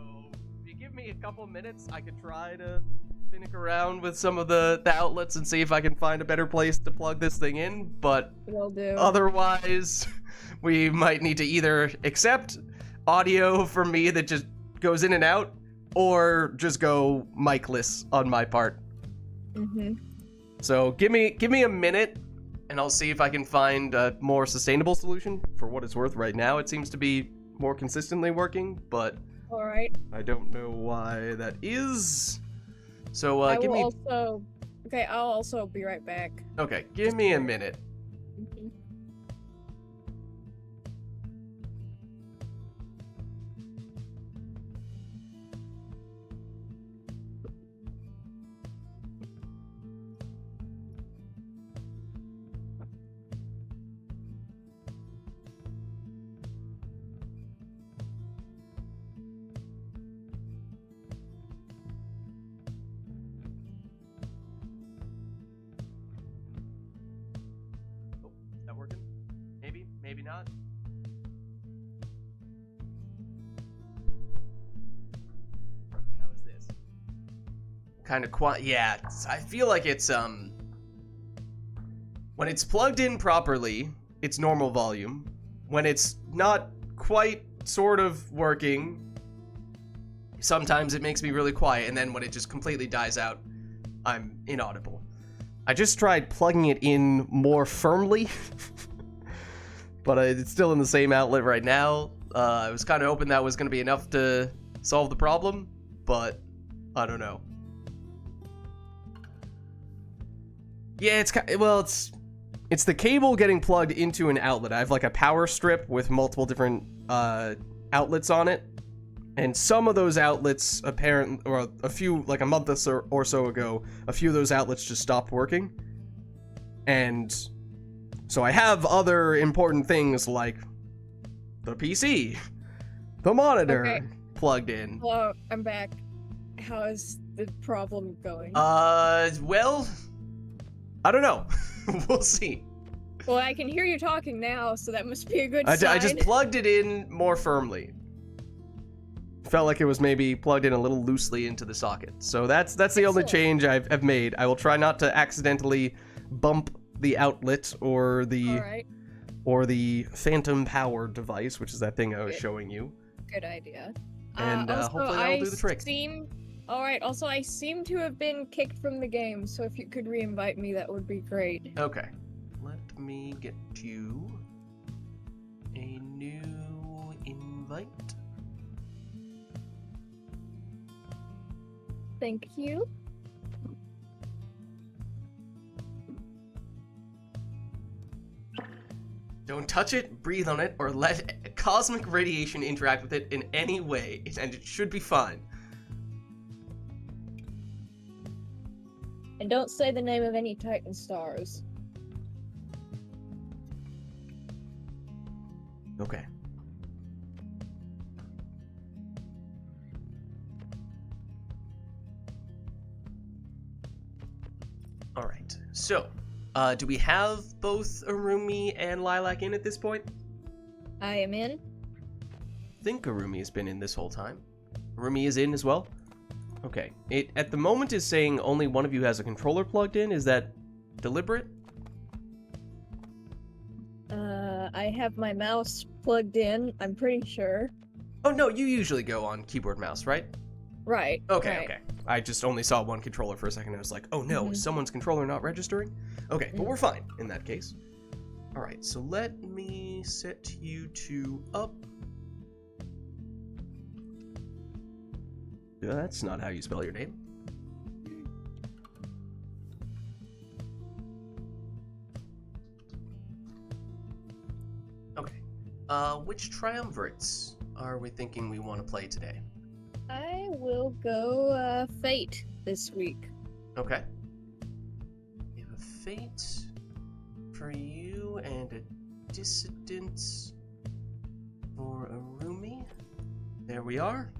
if you give me a couple minutes, I could try to finick around with some of the outlets and see if I can find a better place to plug this thing in, but Will do. otherwise we might need to either accept audio from me that just goes in and out, or just go mic-less on my part. Mm-hmm. So give me a minute, and I'll see if I can find a more sustainable solution. For what it's worth, right now it seems to be more consistently working, but Alright. I don't know why that is. So I give will me. also... Okay, I'll also be right back. Okay, give me a minute. Mhm. Oh, is that working? Maybe not. How is this? Kind of quiet. Yeah, I feel like it's when it's plugged in properly, it's normal volume. When it's not quite sort of working, sometimes it makes me really quiet, and then when it just completely dies out, I'm inaudible. I just tried plugging it in more firmly, but it's still in the same outlet right now. I was kind of hoping that was going to be enough to solve the problem, but I don't know. Yeah, it's the cable getting plugged into an outlet. I have like a power strip with multiple different outlets on it, and some of those outlets apparently, or a few, like a month or so ago, a few of those outlets just stopped working. And so I have other important things like the PC, the monitor Okay. plugged in. Hello, I'm back. How is the problem going? Well, I don't know. We'll see. Well, I can hear you talking now, so that must be a good I sign. just plugged it in more firmly. Felt like it was maybe plugged in a little loosely into the socket. So that's the only Excellent. change I've made. I will try not to accidentally bump the outlet or the phantom power device, which is that thing I was Good. showing you. Good idea. And Also, hopefully that'll do the trick. Alright, also I seem to have been kicked from the game, so if you could re-invite me, that would be great. Okay. Let me get you a new invite. Thank you. Don't touch it, breathe on it, or let cosmic radiation interact with it in any way, and it should be fine. And don't say the name of any Titan stars. Okay. Alright, so, do we have both Arumi and Lilac in at this point? I am in. I think Arumi has been in this whole time. Arumi is in as well? Okay. It, at the moment, is saying only one of you has a controller plugged in. Is that deliberate? I have my mouse plugged in, I'm pretty sure. Oh, no, you usually go on keyboard mouse, right? Right. Okay, right. okay. I just only saw one controller for a second. I was like, oh no, is someone's controller not registering? Okay, but we're fine in that case. Alright, so let me set you two up. That's not how you spell your name. Okay. Which triumvirates are we thinking we want to play today? I will go Fate this week. Okay. We have a Fate for you and a Dissident for Arumi. There we are.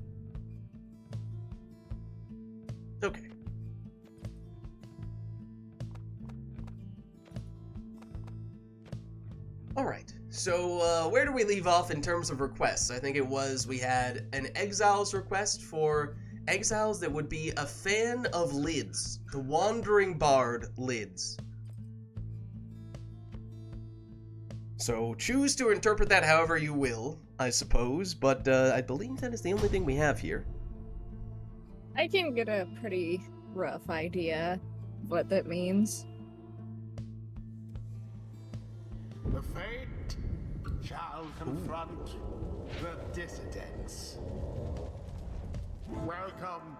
Okay. Alright, so where do we leave off in terms of requests? I think it was we had an Exiles request for Exiles that would be a fan of Lids, the Wandering Bard Lids. So choose to interpret that however you will, I suppose, but I believe that is the only thing we have here. I can get a pretty rough idea what that means. The fate shall confront the dissidents. Welcome.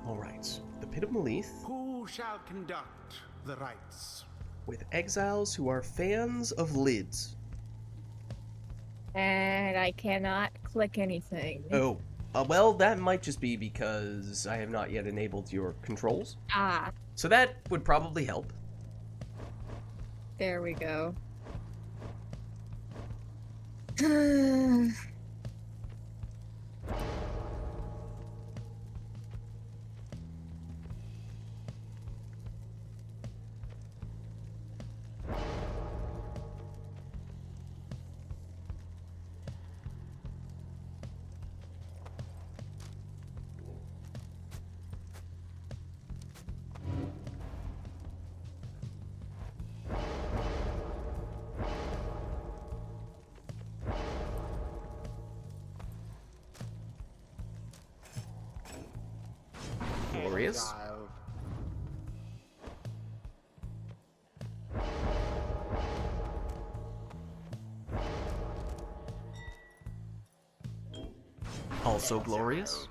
Alright, the Pit of Malith, Who shall conduct the rites? with Exiles who are fans of Lids. And I cannot click anything. Oh, well, that might just be because I have not yet enabled your controls. Ah, So that would probably help. there we go. Glorious. Exile. Also glorious.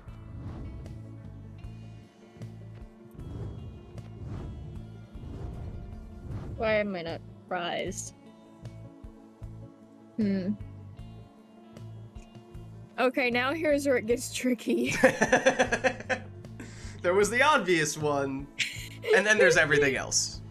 Why am I not surprised? Okay, now here's where it gets tricky. There was the obvious one, and then there's everything else.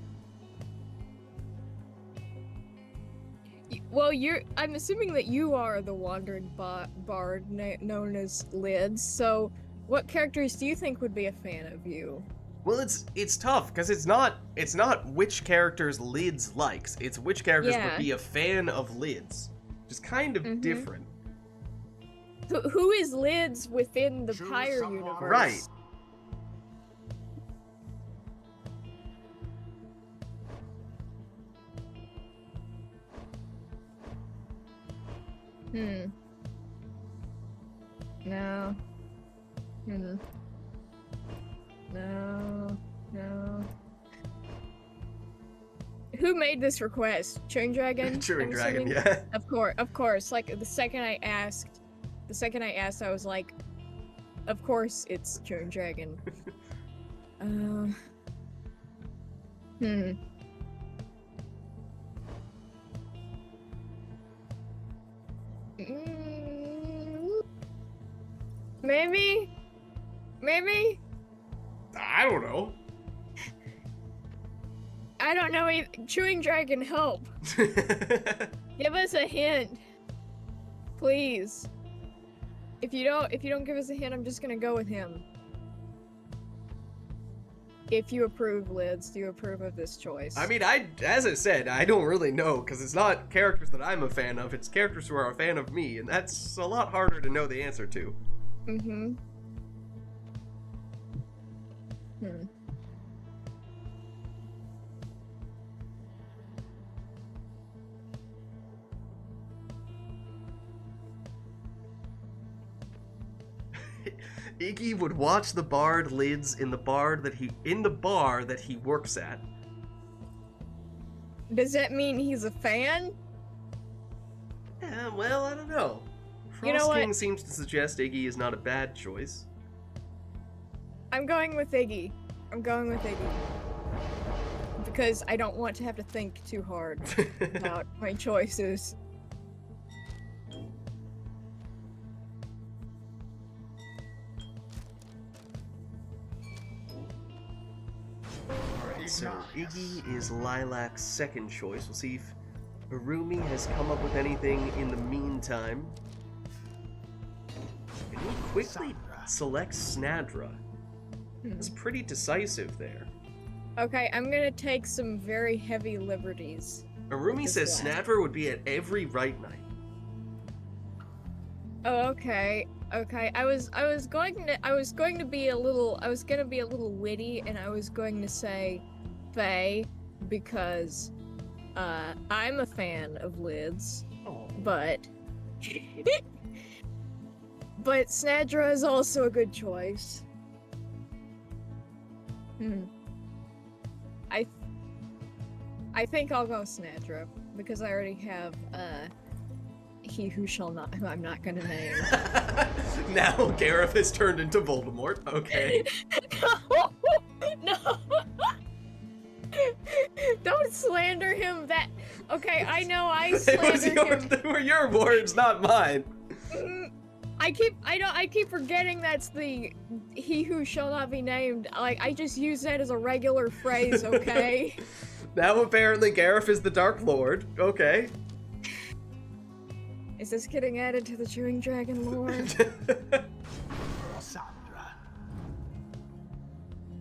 Well, I'm assuming that you are the wandering bard known as Lids, so what characters do you think would be a fan of you? Well, it's tough because it's not which characters Lids likes. It's which characters Yeah. would be a fan of Lids, which is kind of different. Who is Lids within the Choose Pyre someone. universe? Right. No. No. Who made this request? Chewing Dragon? Chewing I'm Dragon, assuming? yeah. Of course. Like the second I asked, I was like, of course it's Chewing Dragon. Maybe? I don't know. I don't know. Chewing Dragon, help! Give us a hint, please. If you don't give us a hint, I'm just gonna go with him. If you approve, Lids, do you approve of this choice? I mean, as I said, I don't really know, because it's not characters that I'm a fan of, it's characters who are a fan of me, and that's a lot harder to know the answer to. Iggy would watch the bard Lids in the bar that he works at. Does that mean he's a fan? Yeah, well, I don't know. You know Frost what? King seems to suggest Iggy is not a bad choice. I'm going with Iggy. I'm going with Iggy. Because I don't want to have to think too hard about my choices. Alright, so Iggy is Lilac's second choice. We'll see if Arumi has come up with anything in the meantime. And he quickly selects Snadra. It's pretty decisive there. Okay, I'm gonna take some very heavy liberties. Arumi This says one. Snadra would be at every Rite Night. Oh, okay. Okay. I was gonna be a little witty, and I was going to say Faye because I'm a fan of lids, Oh. but but Snadra is also a good choice. I think I'll go Snadra because I already have he who shall not, who I'm not gonna name. Now Gareth has turned into Voldemort. Okay. No. Don't slander him. That. Okay, I know I slander him. They were your words, not mine. I keep forgetting that's the he who shall not be named. Like, I just use that as a regular phrase, okay? Now apparently Gareth is the Dark Lord. Okay. Is this getting added to the Chewing Dragon lore?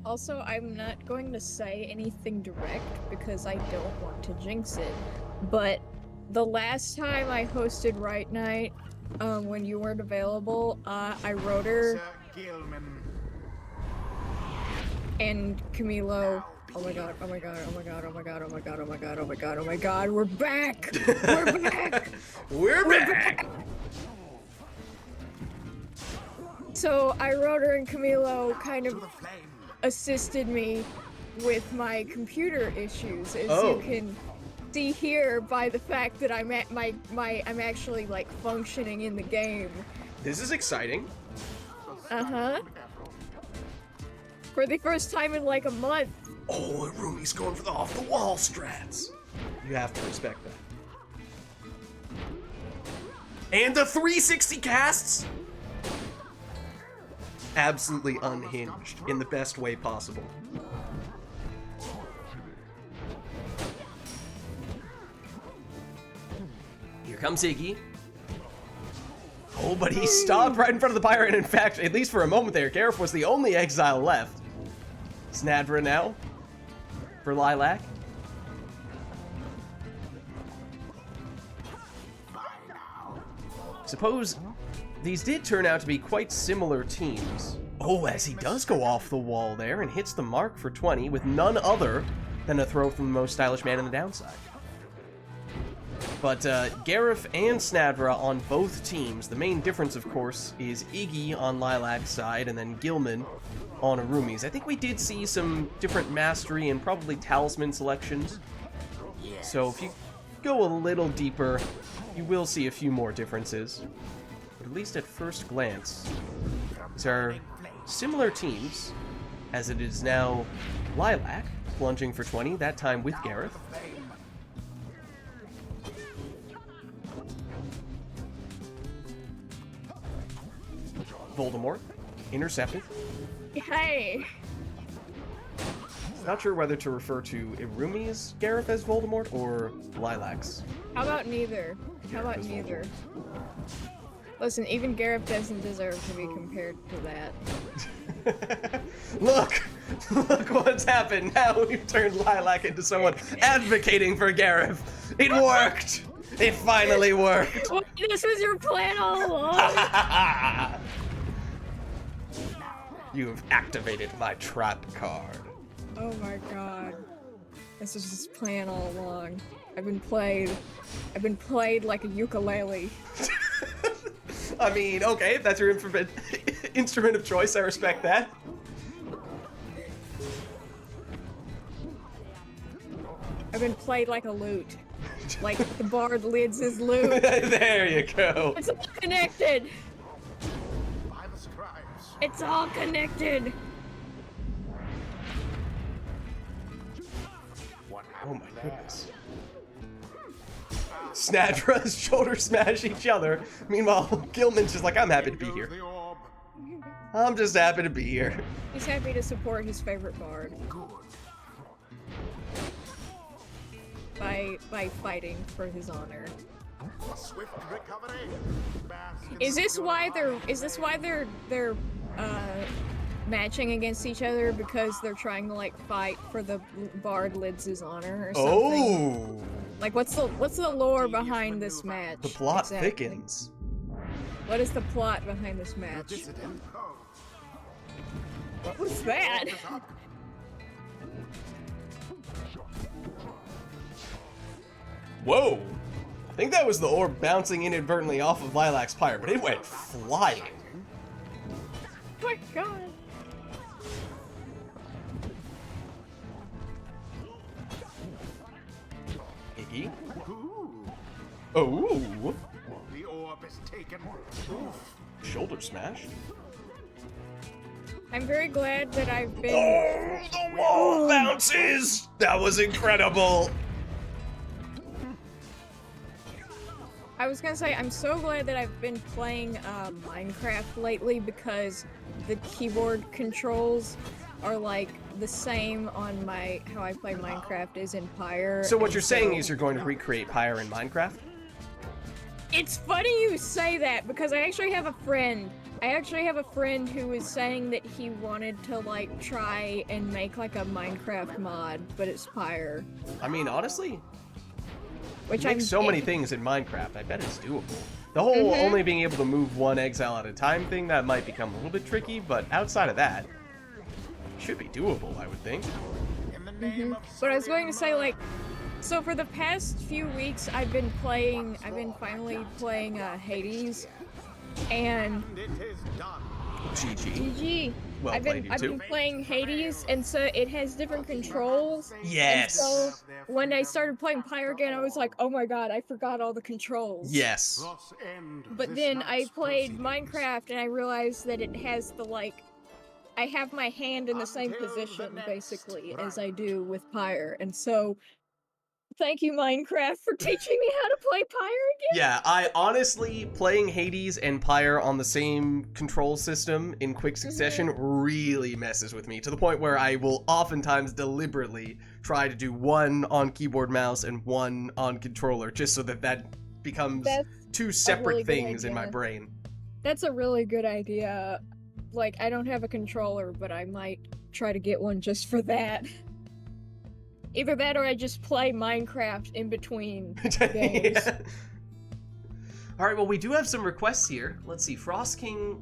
Also, I'm not going to say anything direct because I don't want to jinx it. But the last time I hosted Rite Night, when you weren't available, I wrote her Sir Gilman. and Camilo. Oh my god, oh my god, oh my god, oh my god, oh my god, oh my god, oh my god, oh my god, we're back! We're back! We're back! So I wrote her and Camilo kind of To the flame. assisted me with my computer issues, as Oh. you can see here by the fact that I'm at I'm actually like functioning in the game. This is exciting. Uh-huh. For the first time in like a month. Oh, Arumi's going for the off-the-wall strats. You have to respect that. And the 360 casts? Absolutely unhinged in the best way possible. Here comes Iggy. Oh, but he stopped right in front of the Pyre, and in fact, at least for a moment there, Gareth was the only exile left. Snadra now for Lilac. Suppose these did turn out to be quite similar teams. Oh, as he does go off the wall there and hits the mark for 20 with none other than a throw from the most stylish man in the downside. But Gareth and Snadra on both teams. The main difference, of course, is Iggy on Lilac's side and then Gilman on Arumi's. I think we did see some different mastery and probably talisman selections. So if you go a little deeper, you will see a few more differences. But at least at first glance, these are similar teams, as it is now Lilac plunging for 20, that time with Gareth. Voldemort, intercepted. Hey! Not sure whether to refer to Irumi's Gareth as Voldemort or Lilac's. How about neither? How about Gareth as neither? Listen, even Gareth doesn't deserve to be compared to that. Look! Look what's happened! Now we've turned Lilac into someone advocating for Gareth! It worked! It finally worked! This was your plan all along! You have activated my trap card. Oh my god. This was his plan all along. I've been played like a ukulele. I mean, okay, if that's your instrument of choice, I respect that. I've been played like a lute. Like the bard lids his lute. There you go. It's all connected! By the scribes. It's all connected! Oh my goodness. Snadras shoulder smash each other. Meanwhile, Gilman's just like, I'm happy to be here. The orb. I'm just happy to be here. He's happy to support his favorite bard by fighting for his honor. Swift recovery. Bask in Is the this pure why light. they're matching against each other, because they're trying to like fight for the bard Lids' honor or something? Oh, Like what's the lore behind this match? the plot exactly? thickens. What is the plot behind this The match? dissident. What was that? Whoa. I think that was the orb bouncing inadvertently off of Lilac's pyre, but it went flying. Oh my god. Iggy. Ooh. Oh. The orb is taken. Oof. Shoulder smash. I'm very glad that I've been. Oh, the wall bounces! That was incredible. I was gonna say, I'm so glad that I've been playing Minecraft lately, because the keyboard controls are like the same on how I play Minecraft is in Pyre. So what and you're saying is you're going to recreate Pyre in Minecraft? It's funny you say that, because I actually have a friend. Who was saying that he wanted to like try and make like a Minecraft mod, but it's Pyre. I mean, honestly, Which you make I'm so many things in Minecraft. I bet it's doable. The whole only being able to move one exile at a time thing, that might become a little bit tricky, but outside of that, it should be doable, I would think. In the name of But I was going to say, like, so for the past few weeks, I've been finally playing Hades, and it is done. GG. GG. Well I've played, you been too. playing Hades, and so it has different controls. Yes. And so when I started playing Pyre again, I was like, oh my god, I forgot all the controls. Yes. Thus end But this then I night's played proceedings. Minecraft, and I realized that it has the, like, I have my hand in the same Until the position, next basically, as round. I do with Pyre, and so thank you, Minecraft, for teaching me how to play Pyre again. Yeah, I honestly, playing Hades and Pyre on the same control system in quick succession really messes with me, to the point where I will oftentimes deliberately try to do one on keyboard mouse and one on controller, just so that becomes That's two separate really good things in my idea. brain. That's a really good idea. Like, I don't have a controller, but I might try to get one just for that. Either that or I just play Minecraft in between games. Yeah. Alright, well, we do have some requests here. Let's see, Frost King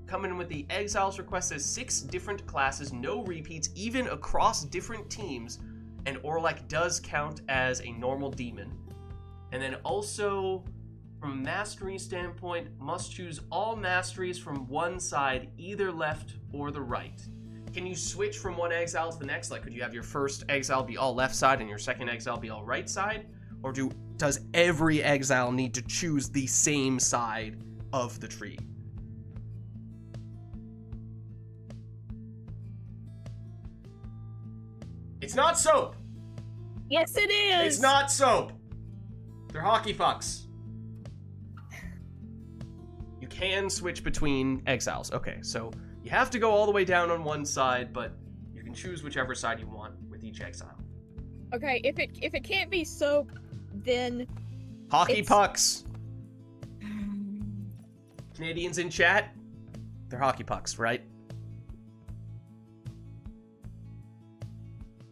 coming in with the Exiles request says 6 different classes, no repeats, even across different teams, and Orlek does count as a normal demon. And then also, from a mastery standpoint, must choose all masteries from one side, either left or the right. Can you switch from one exile to the next? Like, could you have your first exile be all left side and your second exile be all right side? Or does every exile need to choose the same side of the tree? It's not soap! Yes, it is! It's not soap! They're hockey pucks. You can switch between exiles. Okay, so you have to go all the way down on one side, but you can choose whichever side you want with each exile. Okay, if it can't be soap, then Hockey It's- pucks. Canadians in chat, they're hockey pucks, right?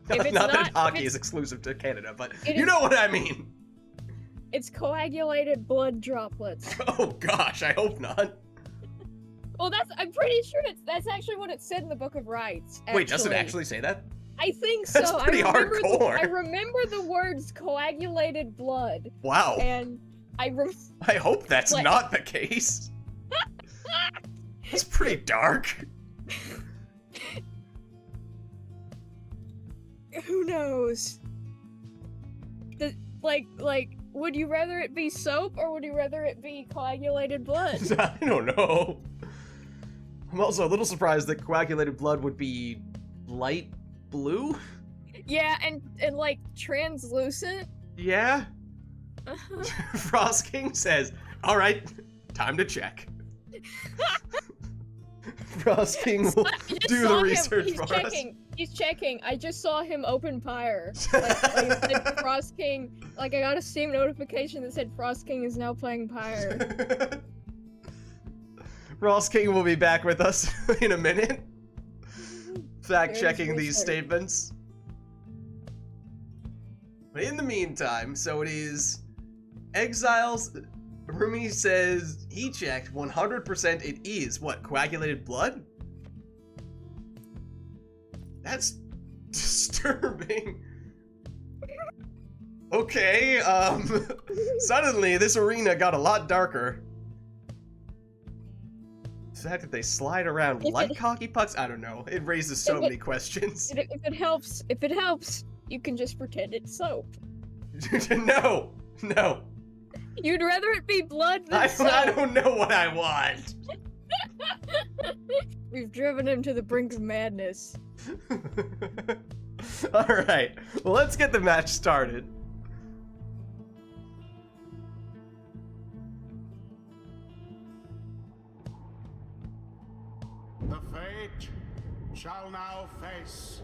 If it's not that not- if hockey it's- is exclusive to Canada, but It you is- know what I mean. it's coagulated blood droplets. Oh gosh, I hope not. Well, I'm pretty sure that's actually what it said in the Book of Rites. Wait, does it actually say that? I think That's so. pretty hardcore. I remember the words coagulated blood, Wow. and I hope that's Like- not the case. That's pretty dark. who knows? Would you rather it be soap or would you rather it be coagulated blood? I don't know. I'm also a little surprised that coagulated blood would be light blue. Yeah, and like translucent. Yeah? Uh-huh. Frost King says, all right, time to check. Frost King will do the research for us. He's checking. I just saw him open Pyre. Like it said Frost King. Like I got a Steam notification that said Frost King is now playing Pyre. Frost King will be back with us in a minute. Fact checking There's these research. statements. But in the meantime, so it is Exiles. Rumi says he checked 100% it is what, coagulated blood? That's disturbing. Okay, suddenly this arena got a lot darker. The fact that they slide around like hockey pucks, I don't know. It raises so many questions. If it helps, you can just pretend it's soap. No. You'd rather it be blood than I soap. don't know what I want. We've driven him to the brink of madness. Alright, well, let's get the match started. The fate shall now face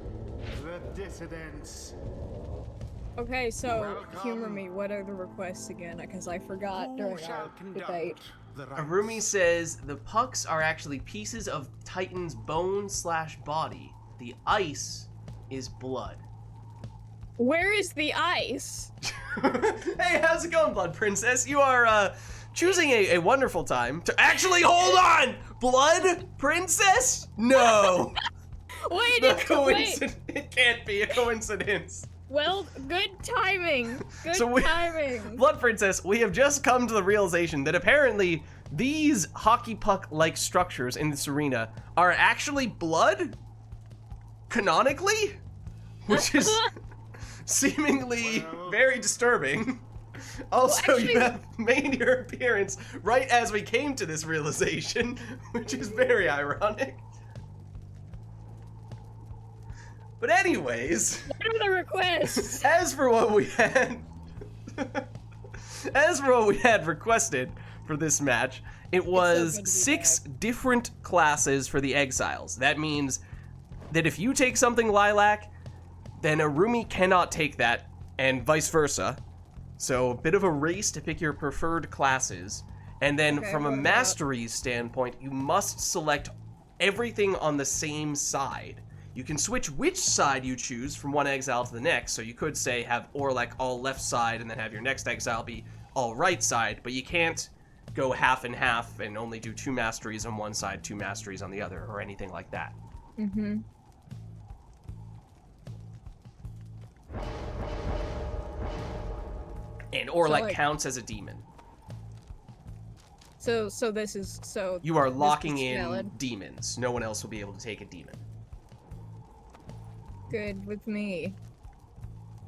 the dissidents. Okay, so Welcome. humor me. What are the requests again? Because I forgot Who during shall our conduct debate. the Arumi rites? says the pucks are actually pieces of Titan's bone/body. The ice is blood. Where is the ice? Hey, how's it going, Blood Princess? You are choosing a wonderful time to actually hold on! Blood Princess? No! Wait, The wait. coincidence. It can't be a coincidence. Well, good timing. Good So timing. Blood Princess, we have just come to the realization that apparently these hockey puck-like structures in this arena are actually blood? Canonically? Which is seemingly Well- very disturbing. Also, actually- you have made your appearance right as we came to this realization, which is very ironic. But anyways, What are the requests? as for what we had requested for this match, it was good to be 6 different classes for the Exiles. That means that if you take something Lilac, then Arumi cannot take that, and vice versa. So a bit of a race to pick your preferred classes. And then Okay, from a what about- masteries standpoint, you must select everything on the same side. You can switch which side you choose from one exile to the next. So you could say have Orlek all left side and then have your next exile be all right side, but you can't go half and half and only do 2 masteries on one side, 2 masteries on the other, or anything like that. Mm-hmm. And Orlek like- counts as a demon. So this is so. You are this locking is in valid. demons. No one else will be able to take a demon. Good with me.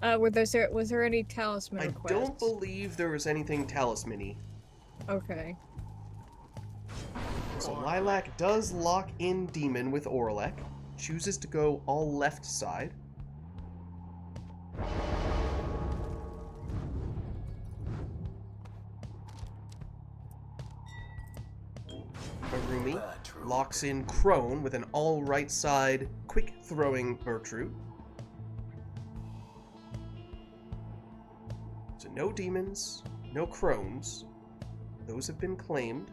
Was there any talisman I requests? don't believe there was anything talisman-y. Okay. So Lilac does lock in demon with Orlek. Chooses to go all left side. Arumi locks in Crone with an all right side quick throwing Bertrude. So no demons, no Crones. Those have been claimed.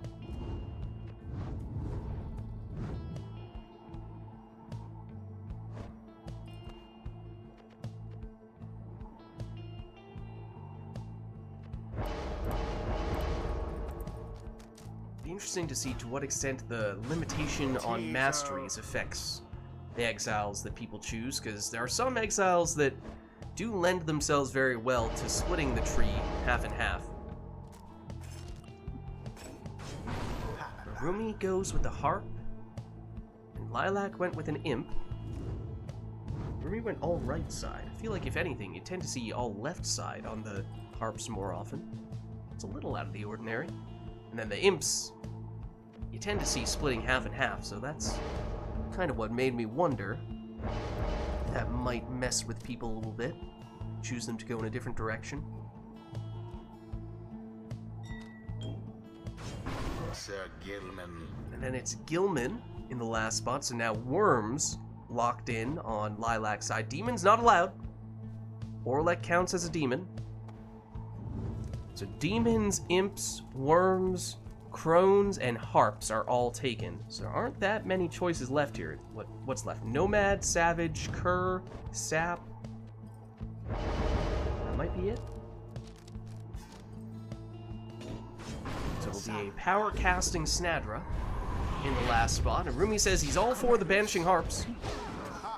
Be interesting to see to what extent the limitation on masteries affects the exiles that people choose, because there are some exiles that do lend themselves very well to splitting the tree half and half. Rumi goes with the harp, and Lilac went with an imp. Rumi went all right side. I feel like if anything, you tend to see all left side on the harps more often. It's a little out of the ordinary. And then the imps, you tend to see splitting half and half, so that's kind of what made me wonder if that might mess with people a little bit, choose them to go in a different direction. Sir Gilman. And then it's Gilman in the last spot, so now Worms locked in on Lilac's side. Demon's not allowed. Orlek counts as a demon. So demons, imps, worms, crones, and harps are all taken. So there aren't that many choices left here. What's left? Nomad, savage, cur, sap. That might be it. So it'll be a power casting Snadra in the last spot. And Rumi says he's all for the banishing harps.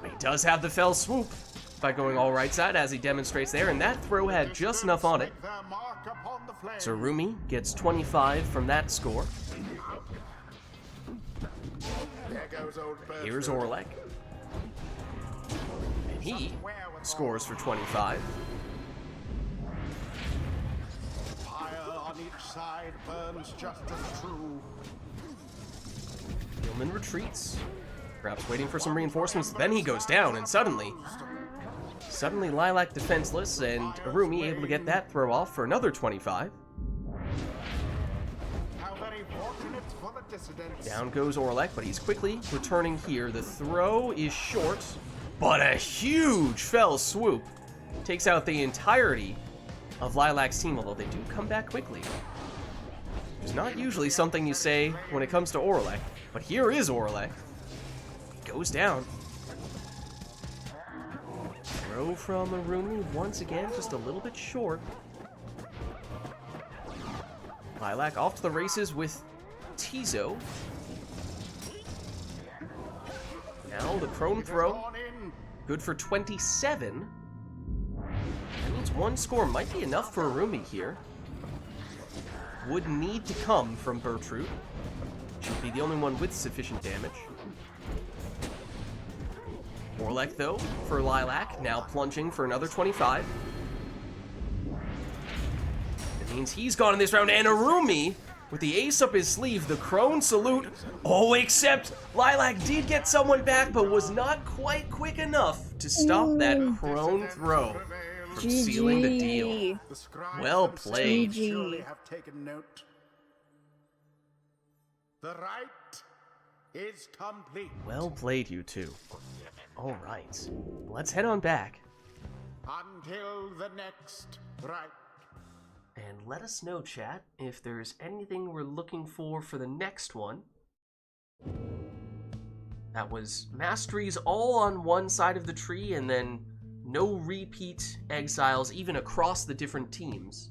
But he does have the fell swoop by going all right side, as he demonstrates there, and that throw had just enough on it. So Rumi gets 25 from that score. Here's Orlek. And he scores for 25. Fire on each side burns just as true. Gilman retreats, perhaps waiting for some reinforcements. Then he goes down, and suddenly Lilac defenseless, and Arumi able to get that throw off for another 25. How very fortunate for the dissidents. Down goes Orlek, but he's quickly returning here. The throw is short, but a huge fell swoop takes out the entirety of Lilac's team, although they do come back quickly. Which is not usually something you say when it comes to Orlek, but here is Orlek. He goes down. Throw from Arumi once again, just a little bit short. Lilac off to the races with Tizo. Now the prone throw, good for 27. That means one score might be enough for Arumi here. Would need to come from Bertrude. Should be the only one with sufficient damage. Orlek, though, for Lilac, now plunging for another 25. It means he's gone in this round, and Arumi, with the ace up his sleeve, the crone salute. Oh, except Lilac did get someone back, but was not quite quick enough to stop that crone throw from sealing the deal. Well played. Surely have taken note. The rite is complete. Well played, you two. All right, let's head on back. Until the next rite. And let us know, chat, if there's anything we're looking for the next one. That was masteries all on one side of the tree, and then no repeat exiles even across the different teams.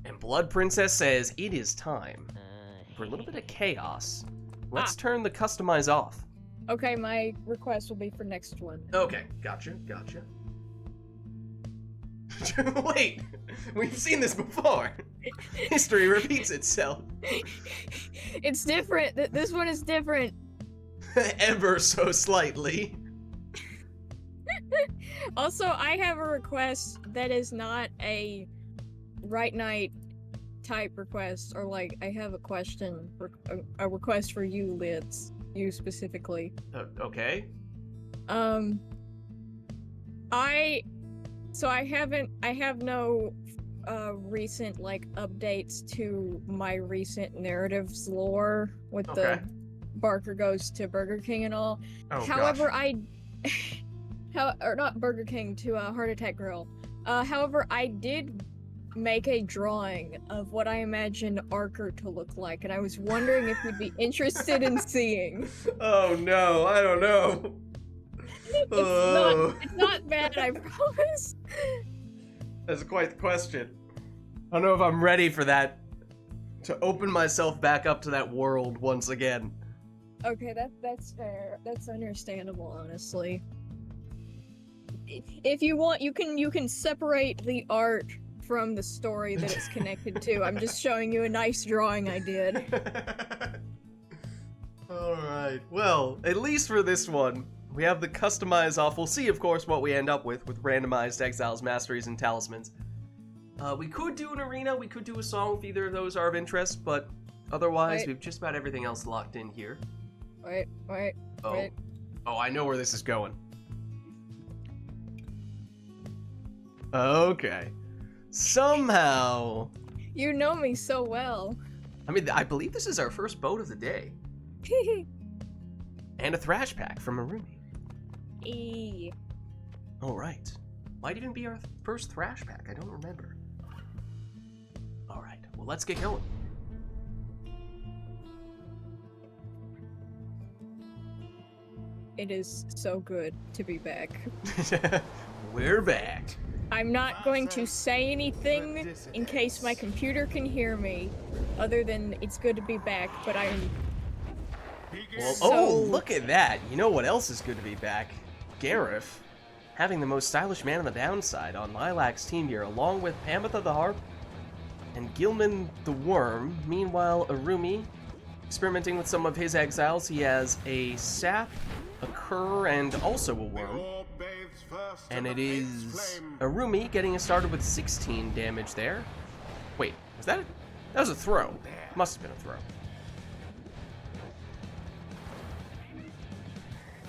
And Blood Princess says it is time for a little bit of chaos. Let's turn the customize off. Okay, my request will be for next one. Okay, gotcha. Wait, we've seen this before. History repeats itself. It's different. This one is different. Ever so slightly. Also, I have a request that is not a RITE NITE type request, or like, I have a question, a request for you, Lids. You specifically. Okay. I have no recent like updates to my recent narratives lore with the Barker goes to Burger King and all. Oh, however, gosh. not Burger King, to Heart Attack Grill. However, I did make a drawing of what I imagined Arker to look like, and I was wondering if you'd be interested in seeing. Oh no, I don't know. It's not bad, I promise. That's quite the question. I don't know if I'm ready for that. To open myself back up to that world once again. Okay, that's fair. That's understandable, honestly. If you want, you can separate the art from the story that it's connected to. I'm just showing you a nice drawing I did. Alright, well, at least for this one, we have the customize off. We'll see, of course, what we end up with randomized exiles, masteries, and talismans. We could do an arena, we could do a song if either of those are of interest, but Otherwise, Wait. we've just about everything else locked in here. Wait. Oh. Wait. Oh, I know where this is going. Okay. Somehow. You know me so well. I mean, I believe this is our first boat of the day. And a thrash pack from Arumi. E. Alright. Might even be our first thrash pack, I don't remember. Alright, well let's get going. It is so good to be back. We're back. I'm not going to say anything in case my computer can hear me, other than it's good to be back, but I'm... Well, So- oh, look at that. You know what else is good to be back? Gareth, having the most stylish man on the downside on Lilac's team here, along with Pamitha the Harp and Gilman the Worm. Meanwhile, Arumi, experimenting with some of his exiles, he has a sap, a cur, and also a worm. And it is Arumi getting us started with 16 damage there. Wait, was that that was a throw. Must have been a throw.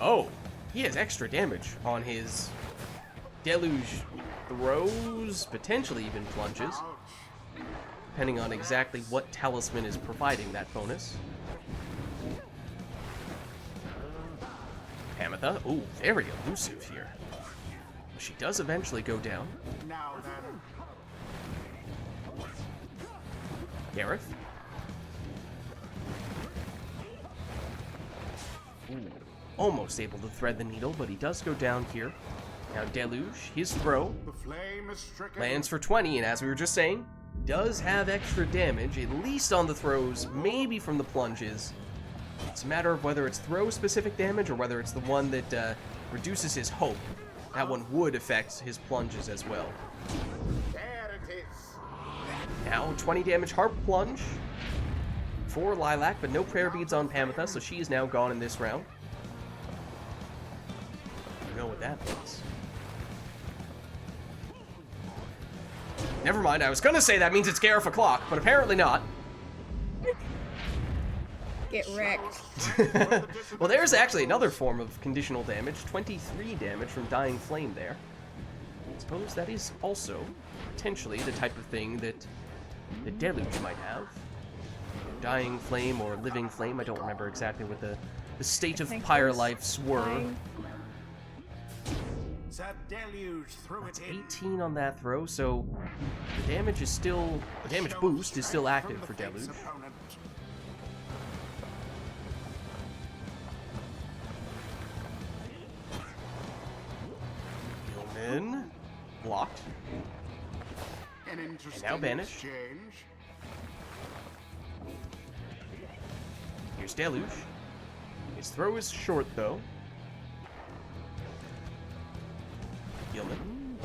Oh, he has extra damage on his deluge throws, potentially even plunges, depending on exactly what talisman is providing that bonus. Pamitha, ooh, very elusive here. She does eventually go down. Now then. Gareth. Ooh, almost able to thread the needle, but he does go down here. Now Deluge, his throw, The flame is stricken. lands for 20, and as we were just saying, does have extra damage, at least on the throws, maybe from the plunges. It's a matter of whether it's throw-specific damage or whether it's the one that reduces his hope. That one would affect his plunges as well. There it is. Now, 20 damage Harp Plunge for Lilac, but no prayer beads on Pamitha, so she is now gone in this round. I don't know what that means. Never mind, I was gonna say that means it's Gareth o'clock, but apparently not. Get wrecked. Well, there's actually another form of conditional damage, 23 damage from Dying Flame there. I suppose that is also potentially the type of thing that the Deluge might have. Dying Flame or Living Flame, I don't remember exactly what the state of think Pyre there's lives were. fine. That deluge threw That's it in. 18 on that throw, so the damage is still, the damage boost is still active for From the Deluge. fate's opponent. Gilman, blocked. An interesting now banish. exchange. Here's Deluge. His throw is short, though. Gilman.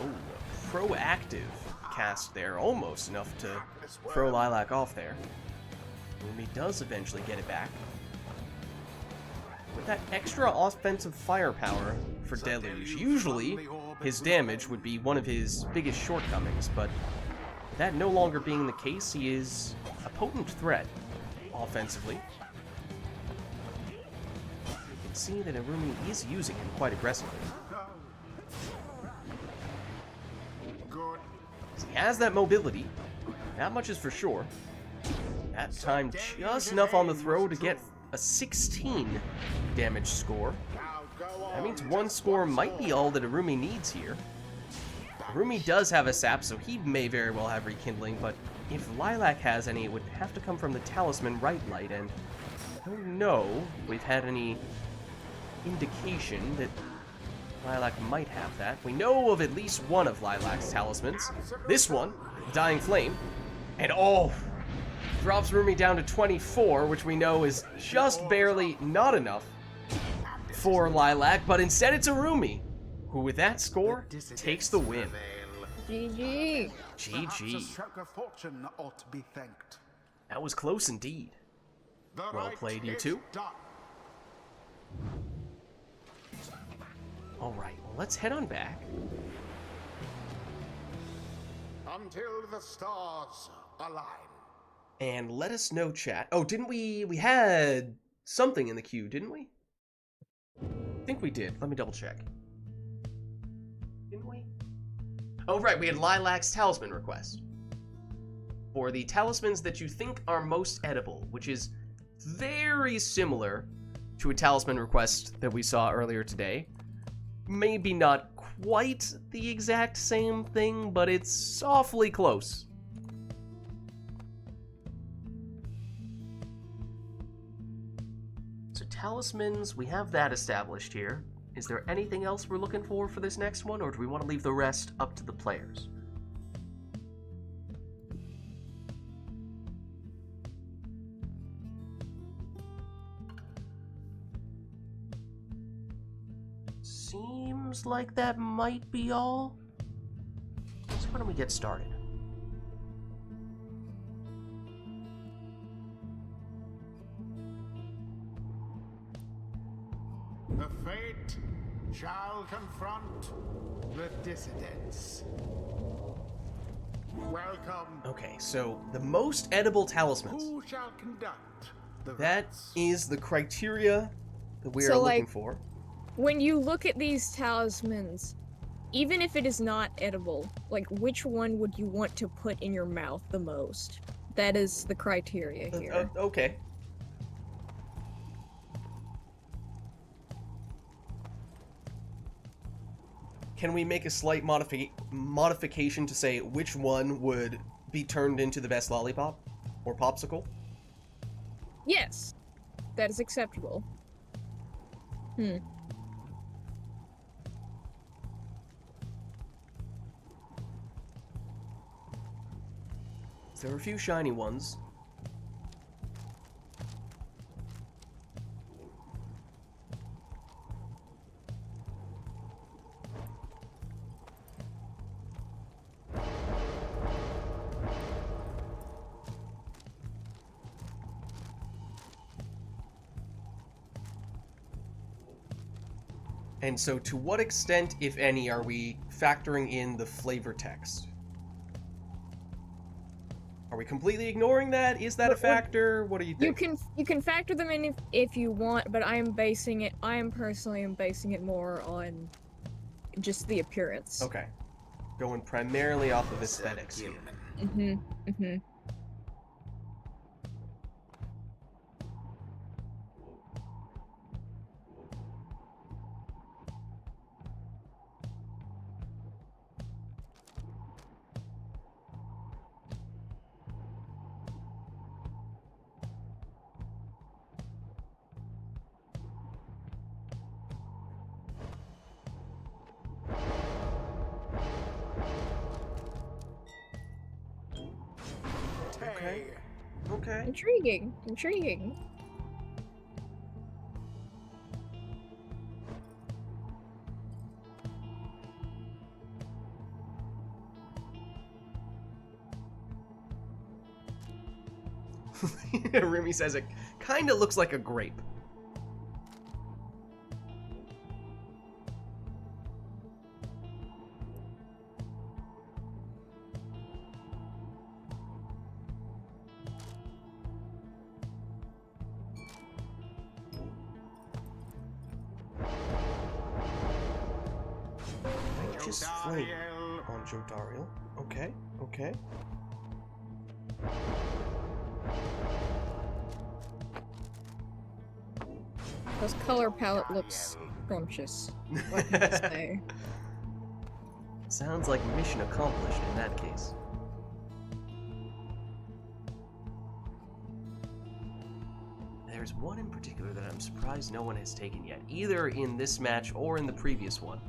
Oh, proactive cast there. Almost enough to throw Lilac off there. Rumi does eventually get it back. With that extra offensive firepower for Deluge, usually his damage would be one of his biggest shortcomings, but that no longer being the case, he is a potent threat offensively. You can see that Arumi is using him quite aggressively. Good. He has that mobility, that much is for sure. That time just enough on the throw to get a 16 damage score. Now go on. That means one score might be all that Arumi needs here. Arumi does have a sap, so he may very well have rekindling, but if Lilac has any, it would have to come from the talisman Right Light, and I don't know if we've had any indication that Lilac might have that. We know of at least one of Lilac's talismans. This one, Dying Flame, and oh, drops Rumi down to 24, which we know is just barely not enough for Lilac, but instead it's Arumi, who with that score takes the win. GG. Perhaps a GG. stroke of fortune ought to be thanked. That was close indeed. The Well rite played, you is two. done. Alright, well let's head on back. Until the stars align. And let us know, chat. Oh, didn't we? We had something in the queue, didn't we? I think we did. Let me double check. Didn't we? Oh, right. We had Lilac's talisman request. For the talismans that you think are most edible, which is very similar to a talisman request that we saw earlier today. Maybe not quite the exact same thing, but it's awfully close. So talismans, we have that established here. Is there anything else we're looking for this next one, or do we want to leave the rest up to the players? Seems like that might be all. So why don't we get started? The fate shall confront the dissidents. Welcome. Okay, so the most edible talismans. Who shall conduct the That rites? is the criteria that we are So, looking like, for. When you look at these talismans, even if it is not edible, like which one would you want to put in your mouth the most? That is the criteria here. Okay. Can we make a slight modification to say which one would be turned into the best lollipop or popsicle? Yes, that is acceptable. There are a few shiny ones. And so to what extent, if any, are we factoring in the flavor text? Are we completely ignoring that? Is that a factor? What do you think? You can factor them in if you want, but I am personally basing it more on just the appearance. Okay. Going primarily off of aesthetics here. Okay. Intriguing. Rumi says it kind of looks like a grape. Righteous flame on Jodariel. Okay. This color palette looks scrumptious. What can I say? Sounds like mission accomplished in that case. There's one in particular that I'm surprised no one has taken yet, either in this match or in the previous one.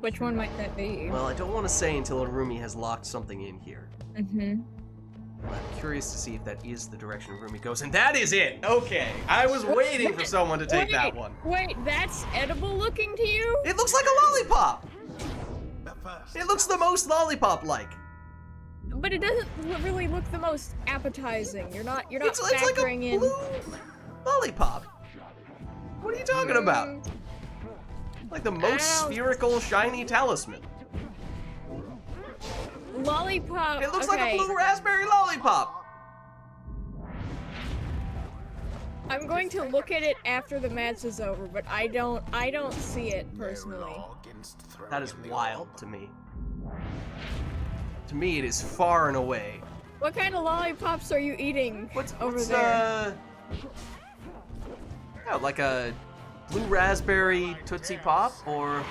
Which one might that be? Well, I don't want to say until Arumi has locked something in here. But I'm curious to see if that is the direction Arumi goes, and that is it! Okay, I was waiting for someone to take that one. Wait, that's edible looking to you? It looks like a lollipop! It looks the most lollipop-like. But it doesn't really look the most appetizing. You're not It's like a factoring in. blue lollipop. What are you talking about? Like the most spherical, shiny talisman. Lollipop. It looks okay. like a blue raspberry lollipop. I'm going to look at it after the match is over, but I don't see it personally. That is wild to me. To me, it is far and away. What kind of lollipops are you eating What's there? Yeah, like a blue raspberry Tootsie Pop, or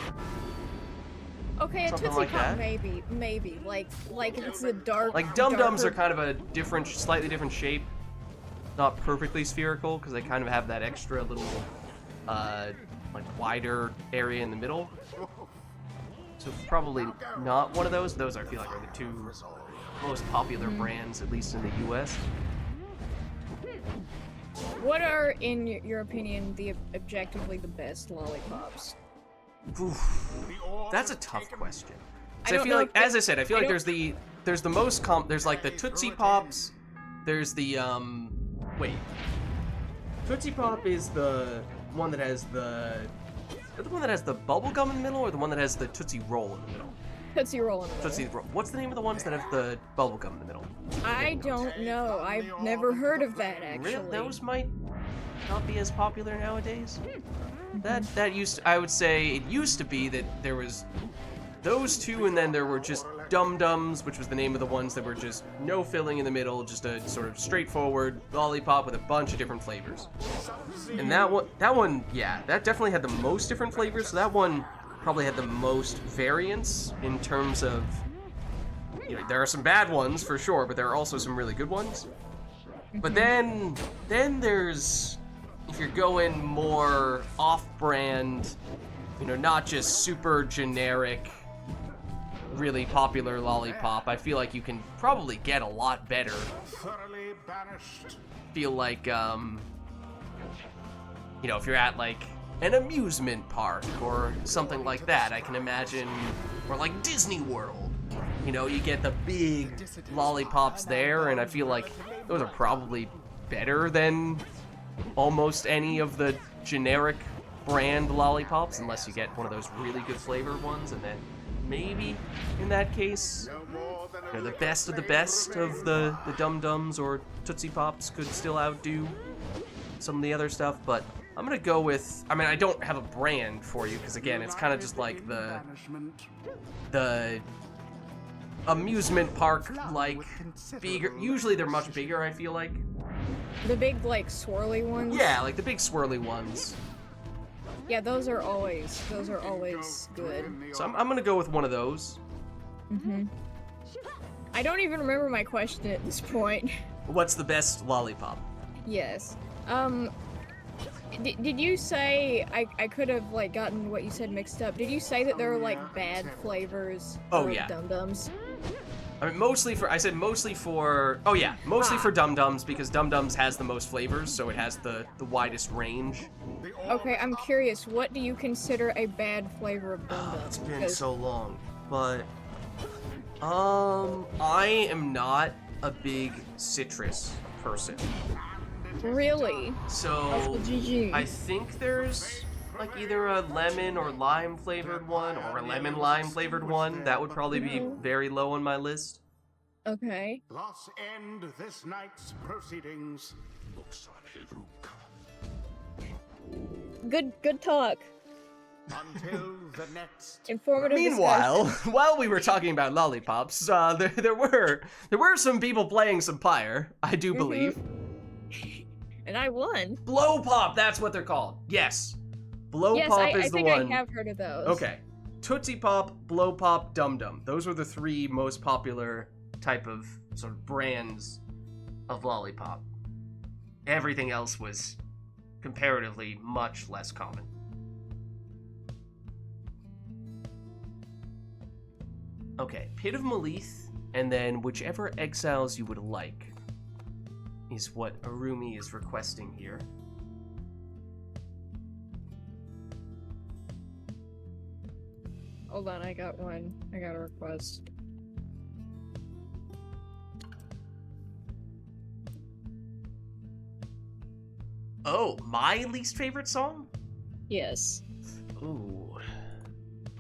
Okay, a something Tootsie like Pop, that. maybe. Like if it's a dark. like Dum Dums darker- are kind of a different, slightly different shape. Not perfectly spherical because they kind of have that extra little, like wider area in the middle. So probably not one of those. Those I feel like are the two most popular brands, at least in the U.S. What are, in your opinion, the objectively the best lollipops? Oof. That's a tough question. I So I don't feel know like, if as I said, I feel like don't- there's the most there's like the Tootsie Pops. There's the wait. Tootsie Pop is the one that has the one that has the bubble gum in the middle, or the one that has the Tootsie Roll in the middle? Tootsie Roll in the middle. Tootsie Roll. What's the name of the ones that have the bubble gum in the middle? I don't know. I've never heard of that actually. Really? Those might not be as popular nowadays. That used I would say it used to be that there was those two, and then there were just Dum Dums, which was the name of the ones that were just no filling in the middle, just a sort of straightforward lollipop with a bunch of different flavors. And that one, yeah, that definitely had the most different flavors. So that one probably had the most variance in terms of, you know, there are some bad ones for sure, but there are also some really good ones. But then there's, if you're going more off-brand, you know, not just super generic, really popular lollipop, I feel like you can probably get a lot better. Thoroughly banished. Feel like, you know, if you're at like an amusement park or something like that, I can imagine, or like Disney World, you know, you get the big lollipops there, and I feel like those are probably better than almost any of the generic brand lollipops, unless you get one of those really good flavored ones, and then maybe in that case, you know, the best of the Dum Dums or Tootsie Pops could still outdo some of the other stuff. But I'm gonna go with, I mean, I don't have a brand for you because again, it's kind of just like the amusement park, like bigger. Usually they're much bigger, I feel like. The big like swirly ones. Yeah, like the big swirly ones. Yeah, those are always good. So I'm gonna go with one of those. I don't even remember my question at this point. What's the best lollipop? Yes. Did you say I could have like gotten what you said mixed up? Did you say that there are like bad flavors Oh, of yeah. Dum Dums? I mean, mostly for Dum Dums, because Dum Dums has the most flavors, so it has the widest range. Okay, I'm curious. What do you consider a bad flavor of Dum Dums? It's been so long, but I am not a big citrus person, Really? so GG. I think there's like either a lemon or lime flavored one, or a lemon lime flavored one. That would probably be very low on my list. Okay. Thus end this night's proceedings. Good talk. Until the next. Informative Meanwhile, discussion. while we were talking about lollipops, there were some people playing some Pyre, I do believe. And I won. Blow Pop, that's what they're called. Yes. Blow Yes, Pop I is the think one. I have heard of those. Okay. Tootsie Pop, Blow Pop, Dum Dum. Those were the three most popular type of sort of brands of lollipop. Everything else was comparatively much less common. Okay, Pit of Malith, and then whichever exiles you would like is what Arumi is requesting here. Hold on, I got one. I got a request. Oh, my least favorite song? Yes. Ooh.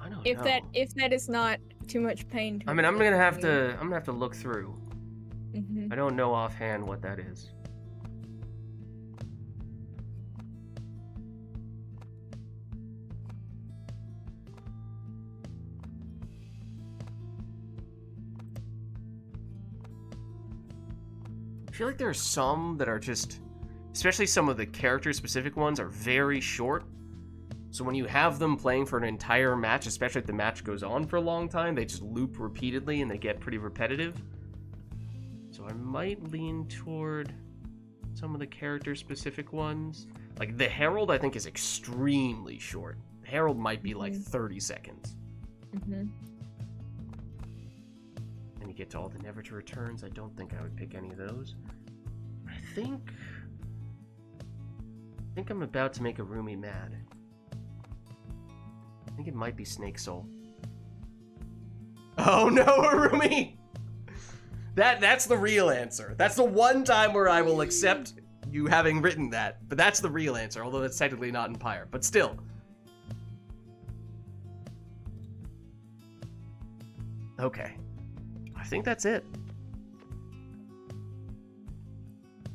I don't If know. that is not too much pain to I mean, I'm inflict gonna on have you. to. I'm gonna have to look through. Mhm. I don't know offhand what that is. I feel like there are some that are just, especially some of the character-specific ones, are very short. So when you have them playing for an entire match, especially if the match goes on for a long time, they just loop repeatedly and they get pretty repetitive. So I might lean toward some of the character-specific ones. Like the Herald, I think, is extremely short. The Herald might be like 30 seconds. Mhm. And you get to all the Never to Returns. I don't think I would pick any of those. I think I'm about to make a roomie mad. I think it might be Snake Soul. Oh no, Arumi! That's the real answer. That's the one time where I will accept you having written that. But that's the real answer, although that's technically not in Pyre. But still. Okay. I think that's it.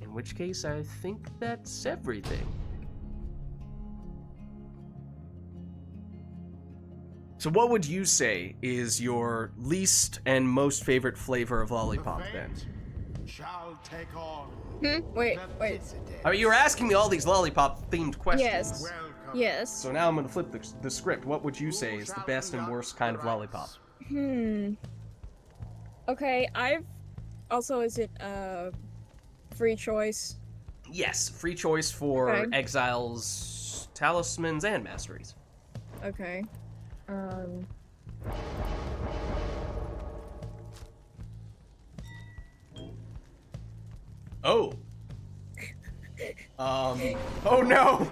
In which case, I think that's everything. So what would you say is your least and most favorite flavor of lollipop, then? Shall take on Wait. I mean, you were asking me all these lollipop-themed questions. Yes. Welcome. Yes. So now I'm gonna flip the script. What would you say is the best and worst kind of lollipop? Okay, is it free choice? Yes, free choice for Okay. exiles, talismans, and masteries. Okay. Oh. Oh no!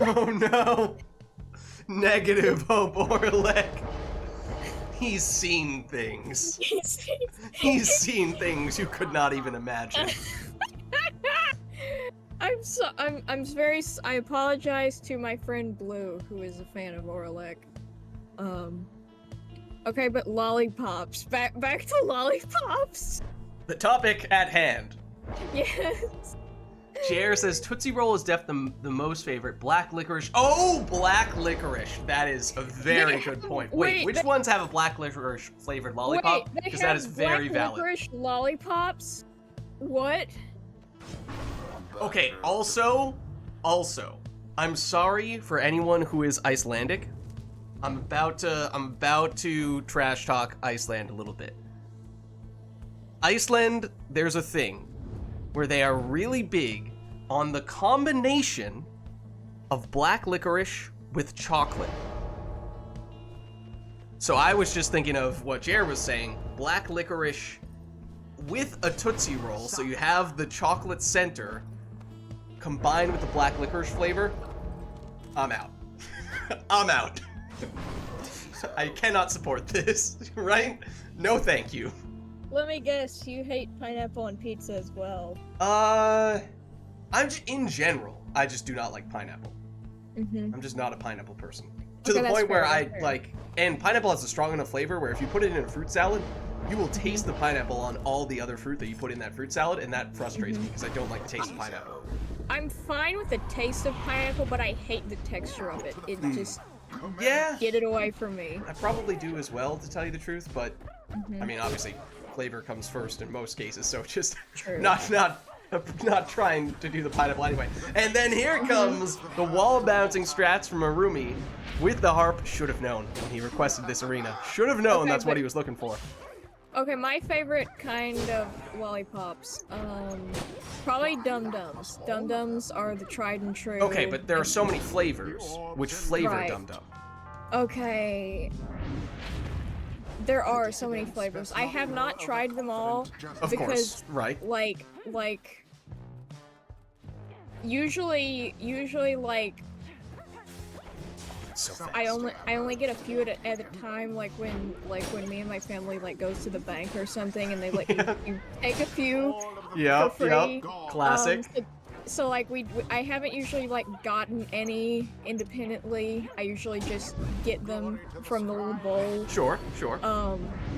Oh no! Negative Hope Orlek. He's seen things. He's seen things you could not even imagine. I apologize to my friend Blue, who is a fan of Orlek. Okay, but lollipops. Back to lollipops. The topic at hand. Yes. Jer says Tootsie Roll is definitely the most favorite. Black licorice. Oh, black licorice. That is a very good point. Wait, which ones have a black licorice flavored lollipop? Wait, Because that is very black valid. licorice lollipops? What? Okay, also, I'm sorry for anyone who is Icelandic. I'm about to trash talk Iceland a little bit. Iceland, there's a thing where they are really big on the combination of black licorice with chocolate. So I was just thinking of what Jer was saying, black licorice with a Tootsie Roll, so you have the chocolate center combined with the black licorice flavor. I'm out. I'm out. I cannot support this, right? No thank you. Let me guess, you hate pineapple on pizza as well. In general, I just do not like pineapple. Mm-hmm. I'm just not a pineapple person. To Okay, the that's point where fair, I that's fair. like, and pineapple has a strong enough flavor where if you put it in a fruit salad, you will taste the pineapple on all the other fruit that you put in that fruit salad, and that frustrates me because I don't like the taste of pineapple. I'm fine with the taste of pineapple, but I hate the texture of it. It just Yeah, get it away from me. I probably do as well, to tell you the truth, but I mean, obviously, flavor comes first in most cases, so just True. not trying to do the pineapple anyway. And then here comes the wall bouncing strats from Arumi with the harp. Should have known when he requested this arena. Should have known Okay, that's what but- he was looking for. Okay, my favorite kind of lollipops, probably Dum-Dums. Dum-Dums are the tried and true. Okay, but there are so many flavors. Which flavor Right. Dum Dum? Okay. There are so many flavors. I have not tried them all Of because, course, right. like, usually, like, So fast. I only get a few at a time, like when me and my family like goes to the bank or something, and they let you take a few Yep, for yep. free. Classic. So like I haven't usually like gotten any independently. I usually just get them from the little bowl. Sure, sure.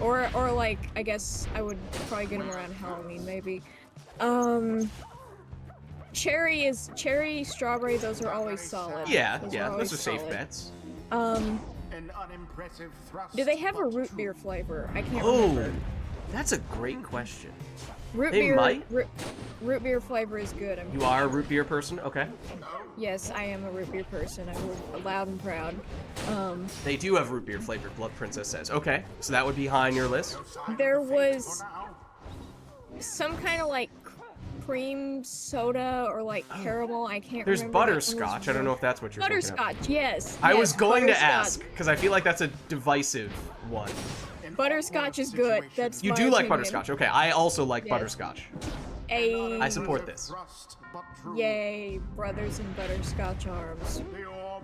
Or like I guess I would probably get them around Halloween maybe. Cherry, strawberry, those are always solid. Yeah, those yeah, are those are always safe solid. bets. An unimpressive thrust, Do they have a but root true. beer flavor? I can't Oh, remember. that's a great question. Root They beer, might. root beer flavor is good. You are a root beer person? Okay. Yes, I am a root beer person. I will loud and proud. They do have root beer flavored, Blood Princess says. Okay, so that would be high on your list. There was some kind of like cream soda or like caramel. I can't There's remember. That one was butterscotch. I don't know if that's what you're thinking of. Butterscotch, yes. I yes, was going to butterscotch. ask, because I feel like that's a divisive one. Butterscotch is good. That's You my do like opinion. butterscotch. Okay, I also like Yes. butterscotch. I support this. Thrust, but true. Yay, brothers in butterscotch arms. The orb.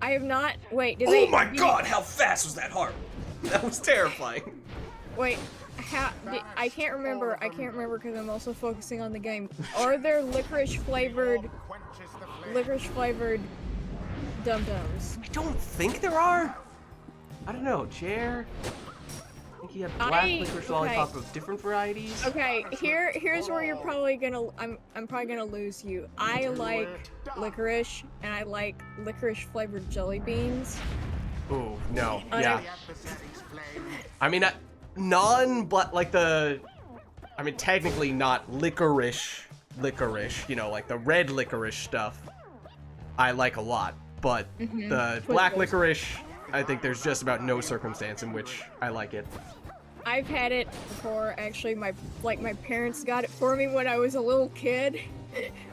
I have not. Wait, did Oh they? my god, how fast was that harp? That was terrifying. Wait, I can't remember. I can't remember because I'm also focusing on the game. Are there licorice flavored dum-dums? I don't think there are. I don't know, Chair. I think he had black licorice lollipop of different varieties. Okay, here's where you're probably gonna. I'm probably gonna lose you. I like licorice, and I like licorice flavored jelly beans. Ooh, no, I- yeah. I mean, none but like the. I mean, technically not licorice, you know, like the red licorice stuff. I like a lot, but the black Twizzlers. licorice, I think there's just about no circumstance in which I like it. I've had it before. Actually, my parents got it for me when I was a little kid.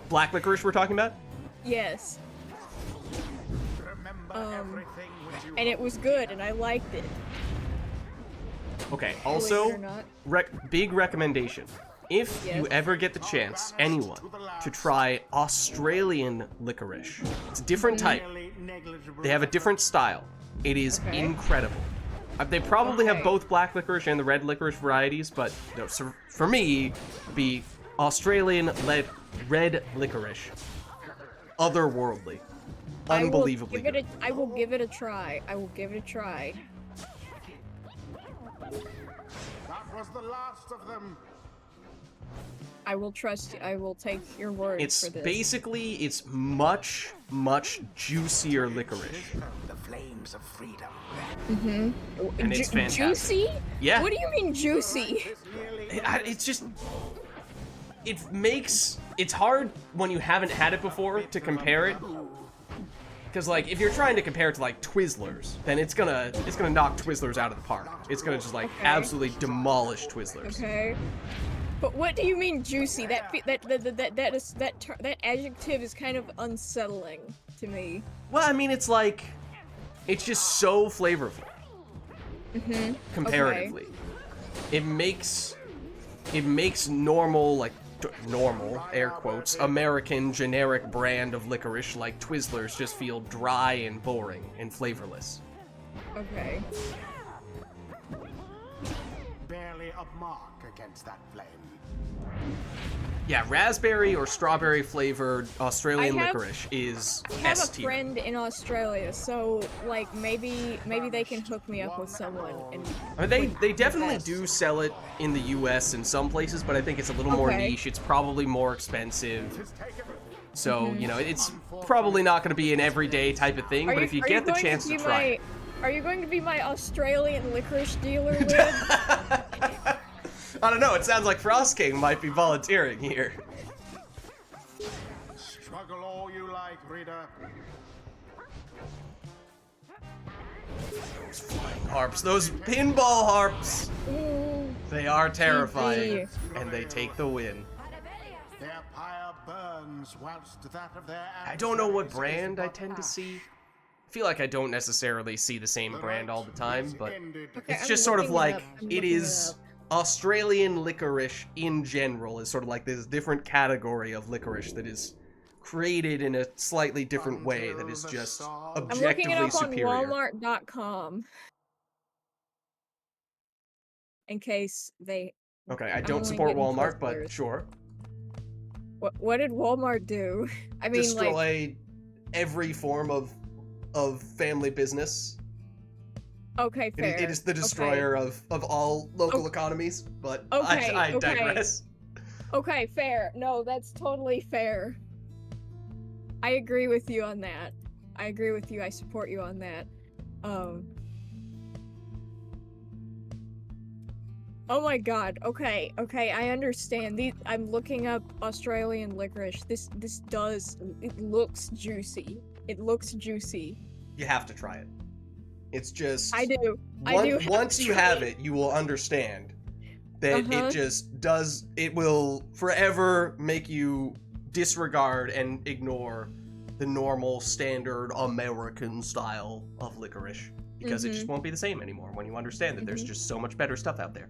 Black licorice we're talking about? Yes, Remember everything which you and it was good, and I liked it. Okay, Believe it or also, not. big recommendation. If you Yes. ever get the chance, anyone, to try Australian licorice, it's a different type. really negligible. They have a different style. It is Okay. incredible. They probably have Okay. both black licorice and the red licorice varieties, but no, so for me, be Australian red licorice. Otherworldly. Unbelievably good. I will give it a try. I will give it a try. That was the last of them. I will trust you. I will take your word It's for this. basically, it's much, much juicier licorice. The flames of freedom. And it's fantastic. Juicy? Yeah. What do you mean juicy? It's just, it's hard when you haven't had it before to compare it. Because like, if you're trying to compare it to like Twizzlers, then it's gonna knock Twizzlers out of the park. It's gonna just like Okay. absolutely demolish Twizzlers. Okay. But what do you mean juicy? That adjective is kind of unsettling to me. Well, I mean, it's like, it's just so flavorful. Comparatively, it makes normal, like normal air quotes American generic brand of licorice like Twizzlers just feel dry and boring and flavorless. Okay. Barely a mark against that flame. Yeah, raspberry or strawberry flavored Australian I have- licorice is I have S a tier. friend in Australia, so like maybe they can hook me up with someone. And I mean, they with definitely this. do sell it in the U.S. in some places, but I think it's a little more Okay. niche. It's probably more expensive. So, Mm-hmm. you know, it's probably not going to be an everyday type of thing, but if you get the going chance to be try it. Are you going to be my Australian licorice dealer, Lid? I don't know, it sounds like Frost King might be volunteering here. Struggle all you like, reader. Those flying harps, those pinball harps! Ooh. They are terrifying, GG. and they take the win. Their pyre burns whilst that of their I don't know what adversaries is brand I but tend to ash. see. I feel like I don't necessarily see the same brand all the time, but Ended. Okay, it's I'm just sort of looking it like, up. I'm it looking is up. Australian licorice in general is sort of like this different category of licorice that is created in a slightly different way that is just I'm looking objectively it up superior. on Walmart.com. In case they Okay, I I'm don't only support getting Walmart, but cosplayers. sure. What did Walmart do? I mean, like, Destroy every form of family business. okay, fair. It is the destroyer of all local Okay. economies, but Okay, I okay. digress. Okay, fair. No, that's totally fair. I agree with you on that. I agree with you. I support you on that. Oh my god. Okay, I understand. I'm looking up Australian licorice. This does. It looks juicy. It looks juicy. You have to try it. It's just I do. I do. Once you have it, you will understand that it just does. It will forever make you disregard and ignore the normal, standard American style of licorice because it just won't be the same anymore when you understand that there's just so much better stuff out there.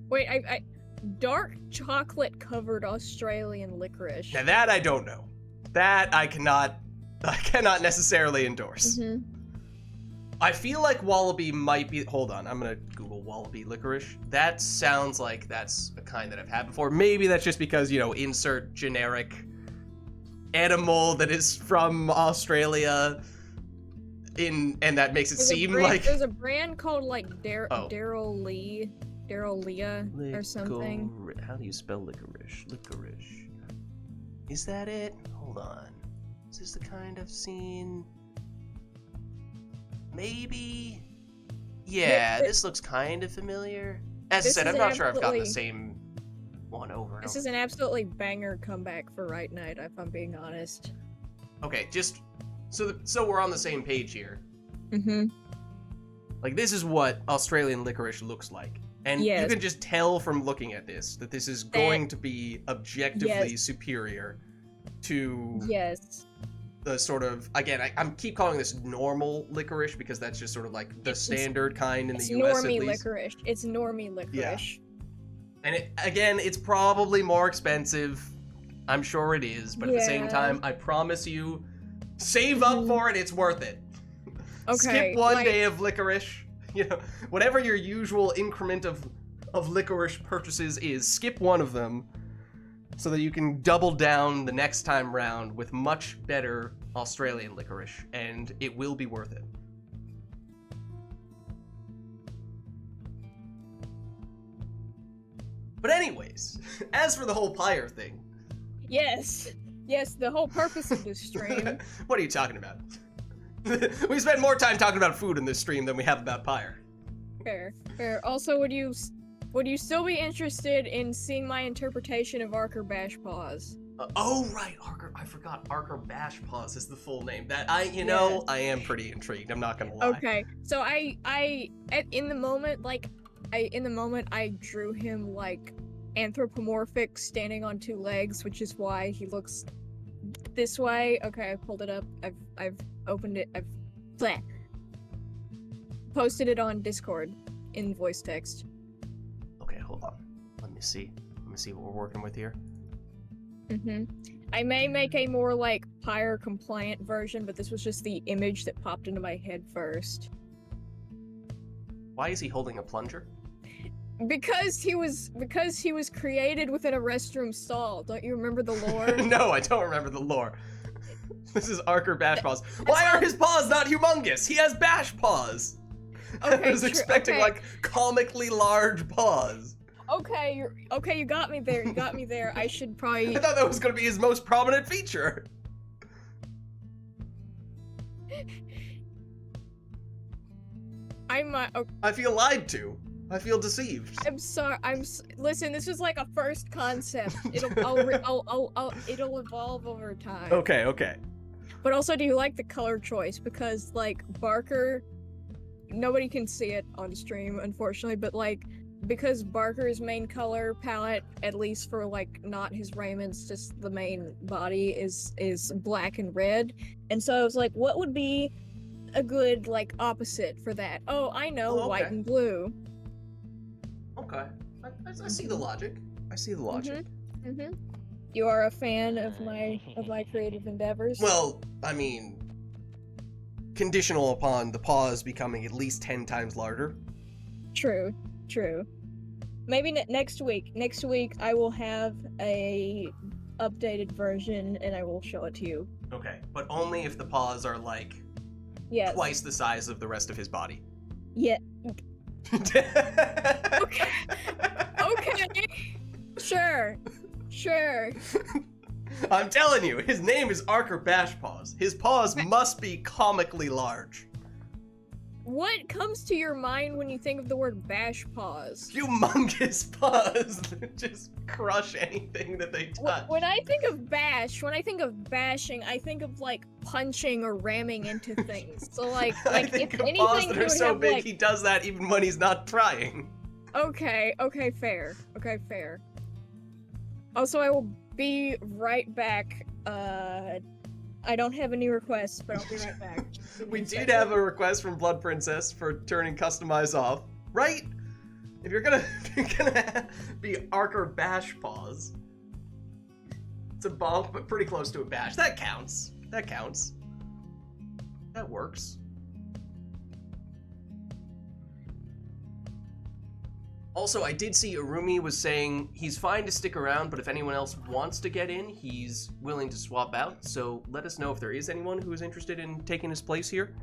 Wait, I dark chocolate covered Australian licorice. Now that I don't know. That I cannot necessarily endorse. I feel like wallaby might be. Hold on, I'm gonna Google wallaby licorice. That sounds like that's a kind that I've had before. Maybe that's just because, you know, insert generic animal that is from Australia and that makes it seem like there's a brand called like Daryl Leah or something. How do you spell licorice? Licorice. Is that it? Hold on. Is this the kind I've seen? Maybe. Yeah, this looks kind of familiar. As I said, I'm not sure I've gotten the same one over and This over. is an absolutely banger comeback for RITE NITE, if I'm being honest. Okay, just so we're on the same page here. Like, this is what Australian licorice looks like. And you can just tell from looking at this that this is going to be objectively superior to the sort of, again, I keep calling this normal licorice because that's just sort of like the standard kind in the US at least. Licorice. It's normie licorice. Yeah. And it's probably more expensive. I'm sure it is, but at the same time, I promise you, save up for it, it's worth it. Skip one day of licorice. You know, whatever your usual increment of licorice purchases is, skip one of them so that you can double down the next time round with much better Australian licorice, and it will be worth it. But anyways, as for the whole Pyre thing. Yes, the whole purpose of this stream. What are you talking about? We spend more time talking about food in this stream than we have about Pyre. Fair. Also, would you still be interested in seeing my interpretation of Arker Bash Paws? Oh right, I forgot. Arker Bash Paws is the full name. That I am pretty intrigued. I'm not gonna lie. Okay, so in the moment I drew him like anthropomorphic, standing on two legs, which is why he looks this way. Okay, I pulled it up. I've opened it. I've posted it on Discord in voice text. Okay, hold on. Let me see what we're working with here. I may make a more like Pyre compliant version, but this was just the image that popped into my head first. Why is he holding a plunger? Because he was created within a restroom stall. Don't you remember the lore? No, I don't remember the lore. This is Arker Bash Paws. Why are his paws not humongous? He has bash paws. Okay, I was expecting like comically large paws. Okay, you got me there. I should probably. I thought that was going to be his most prominent feature. I feel lied to. I feel deceived. I'm sorry. Listen. This was like a first concept. It'll evolve over time. Okay. But also, do you like the color choice? Because like Barker, nobody can see it on stream, unfortunately. But like, because Barker's main color palette, at least for like not his raiments, just the main body is black and red. And so I was like, what would be a good like opposite for that? Oh, I know, white and blue. Okay, I see the logic. You are a fan of my creative endeavors? Well, I mean, conditional upon the paws becoming at least 10 times larger. True. maybe next week. Next week I will have a updated version and I will show it to you. Okay, but only if the paws are like Yes. twice the size of the rest of his body. Yeah. Okay. Okay. Sure. I'm telling you, his name is Archer Bashpaws. His paws must be comically large. What comes to your mind when you think of the word bash paws? Humongous paws that just crush anything that they touch. When I think of bashing, I think of like punching or ramming into things. So like I think if of anything, paws that he are would so have, big like... he does that even when he's not trying. Okay, fair. Also, I will be right back. I don't have any requests, but I'll be right back. We did have a request from Blood Princess for turning customize off, right? If you're gonna be Archer Bashpaws, it's a bonk, but pretty close to a bash. That counts. That works. Also, I did see Arumi was saying he's fine to stick around, but if anyone else wants to get in, he's willing to swap out. So let us know if there is anyone who is interested in taking his place here.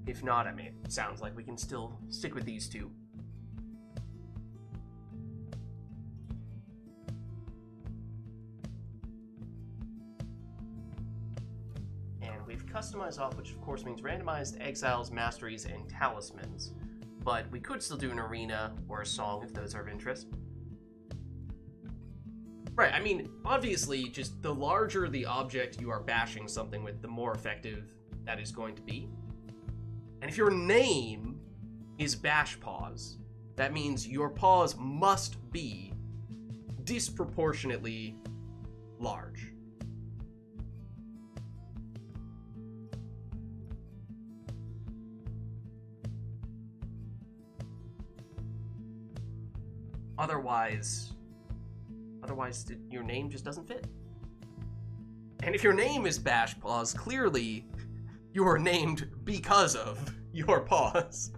If not, I mean, it sounds like we can still stick with these two. We've customized off, which of course means randomized exiles, masteries, and talismans. But we could still do an arena or a song if those are of interest. Right, I mean, obviously, just the larger the object you are bashing something with, the more effective that is going to be. And if your name is Bash Paws, that means your paws must be disproportionately large. Otherwise, your name just doesn't fit. And if your name is Bash Paws, clearly you are named because of your paws.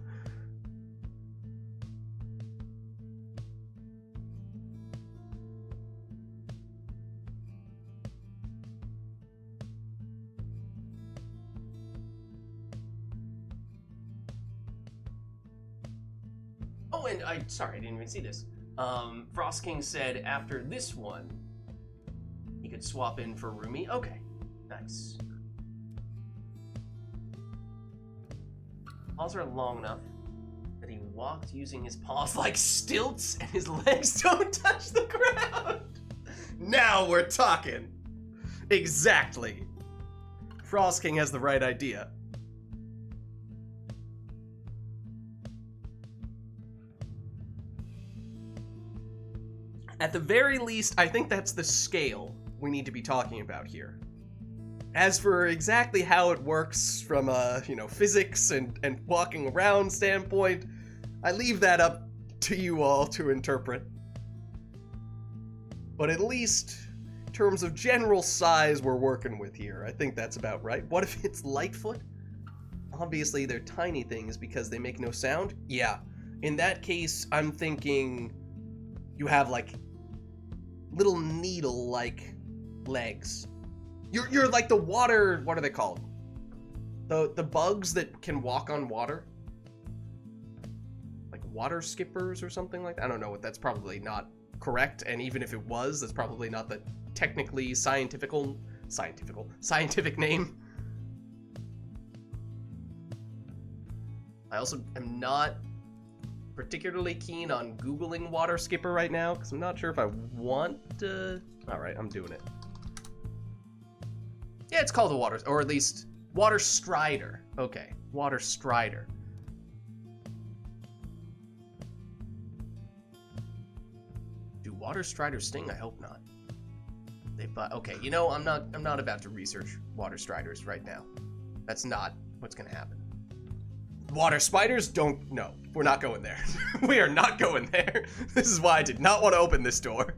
Oh, and sorry, I didn't even see this. Frost King said after this one, he could swap in for Rumi. Okay, nice. Paws are long enough that he walked using his paws like stilts and his legs don't touch the ground. Now we're talking. Exactly. Frost King has the right idea. At the very least, I think that's the scale we need to be talking about here. As for exactly how it works from a, physics and walking around standpoint, I leave that up to you all to interpret. But at least, in terms of general size we're working with here, I think that's about right. What if it's Lightfoot? Obviously, they're tiny things because they make no sound. Yeah, in that case, I'm thinking you have, little needle-like legs. You're like the water, what are they called? The bugs that can walk on water? Like water skippers or something like that? I don't know, that's probably not correct, and even if it was, that's probably not the technically scientific name. I also am not particularly keen on Googling water skipper right now, because I'm not sure if I want to... Alright, I'm doing it. Yeah, it's called a water... or at least, water strider. Okay, water strider. Do water striders sting? I hope not. Okay, I'm not about to research water striders right now. That's not what's gonna happen. Water spiders? No, we're not going there. We are not going there. This is why I did not want to open this door.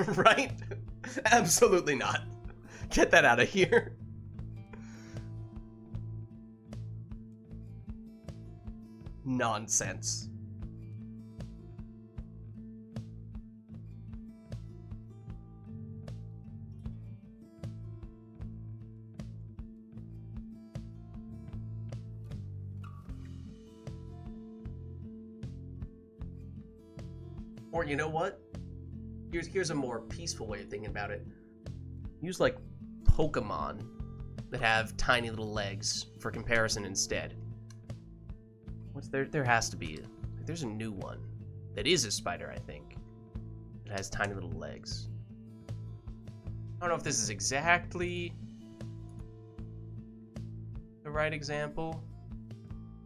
Right? Absolutely not. Get that out of here. Nonsense. Or you know what? Here's a more peaceful way of thinking about it. Use like Pokemon that have tiny little legs for comparison instead. What's there? There has to be. There's a new one that is a spider, I think. It has tiny little legs. I don't know if this is exactly the right example.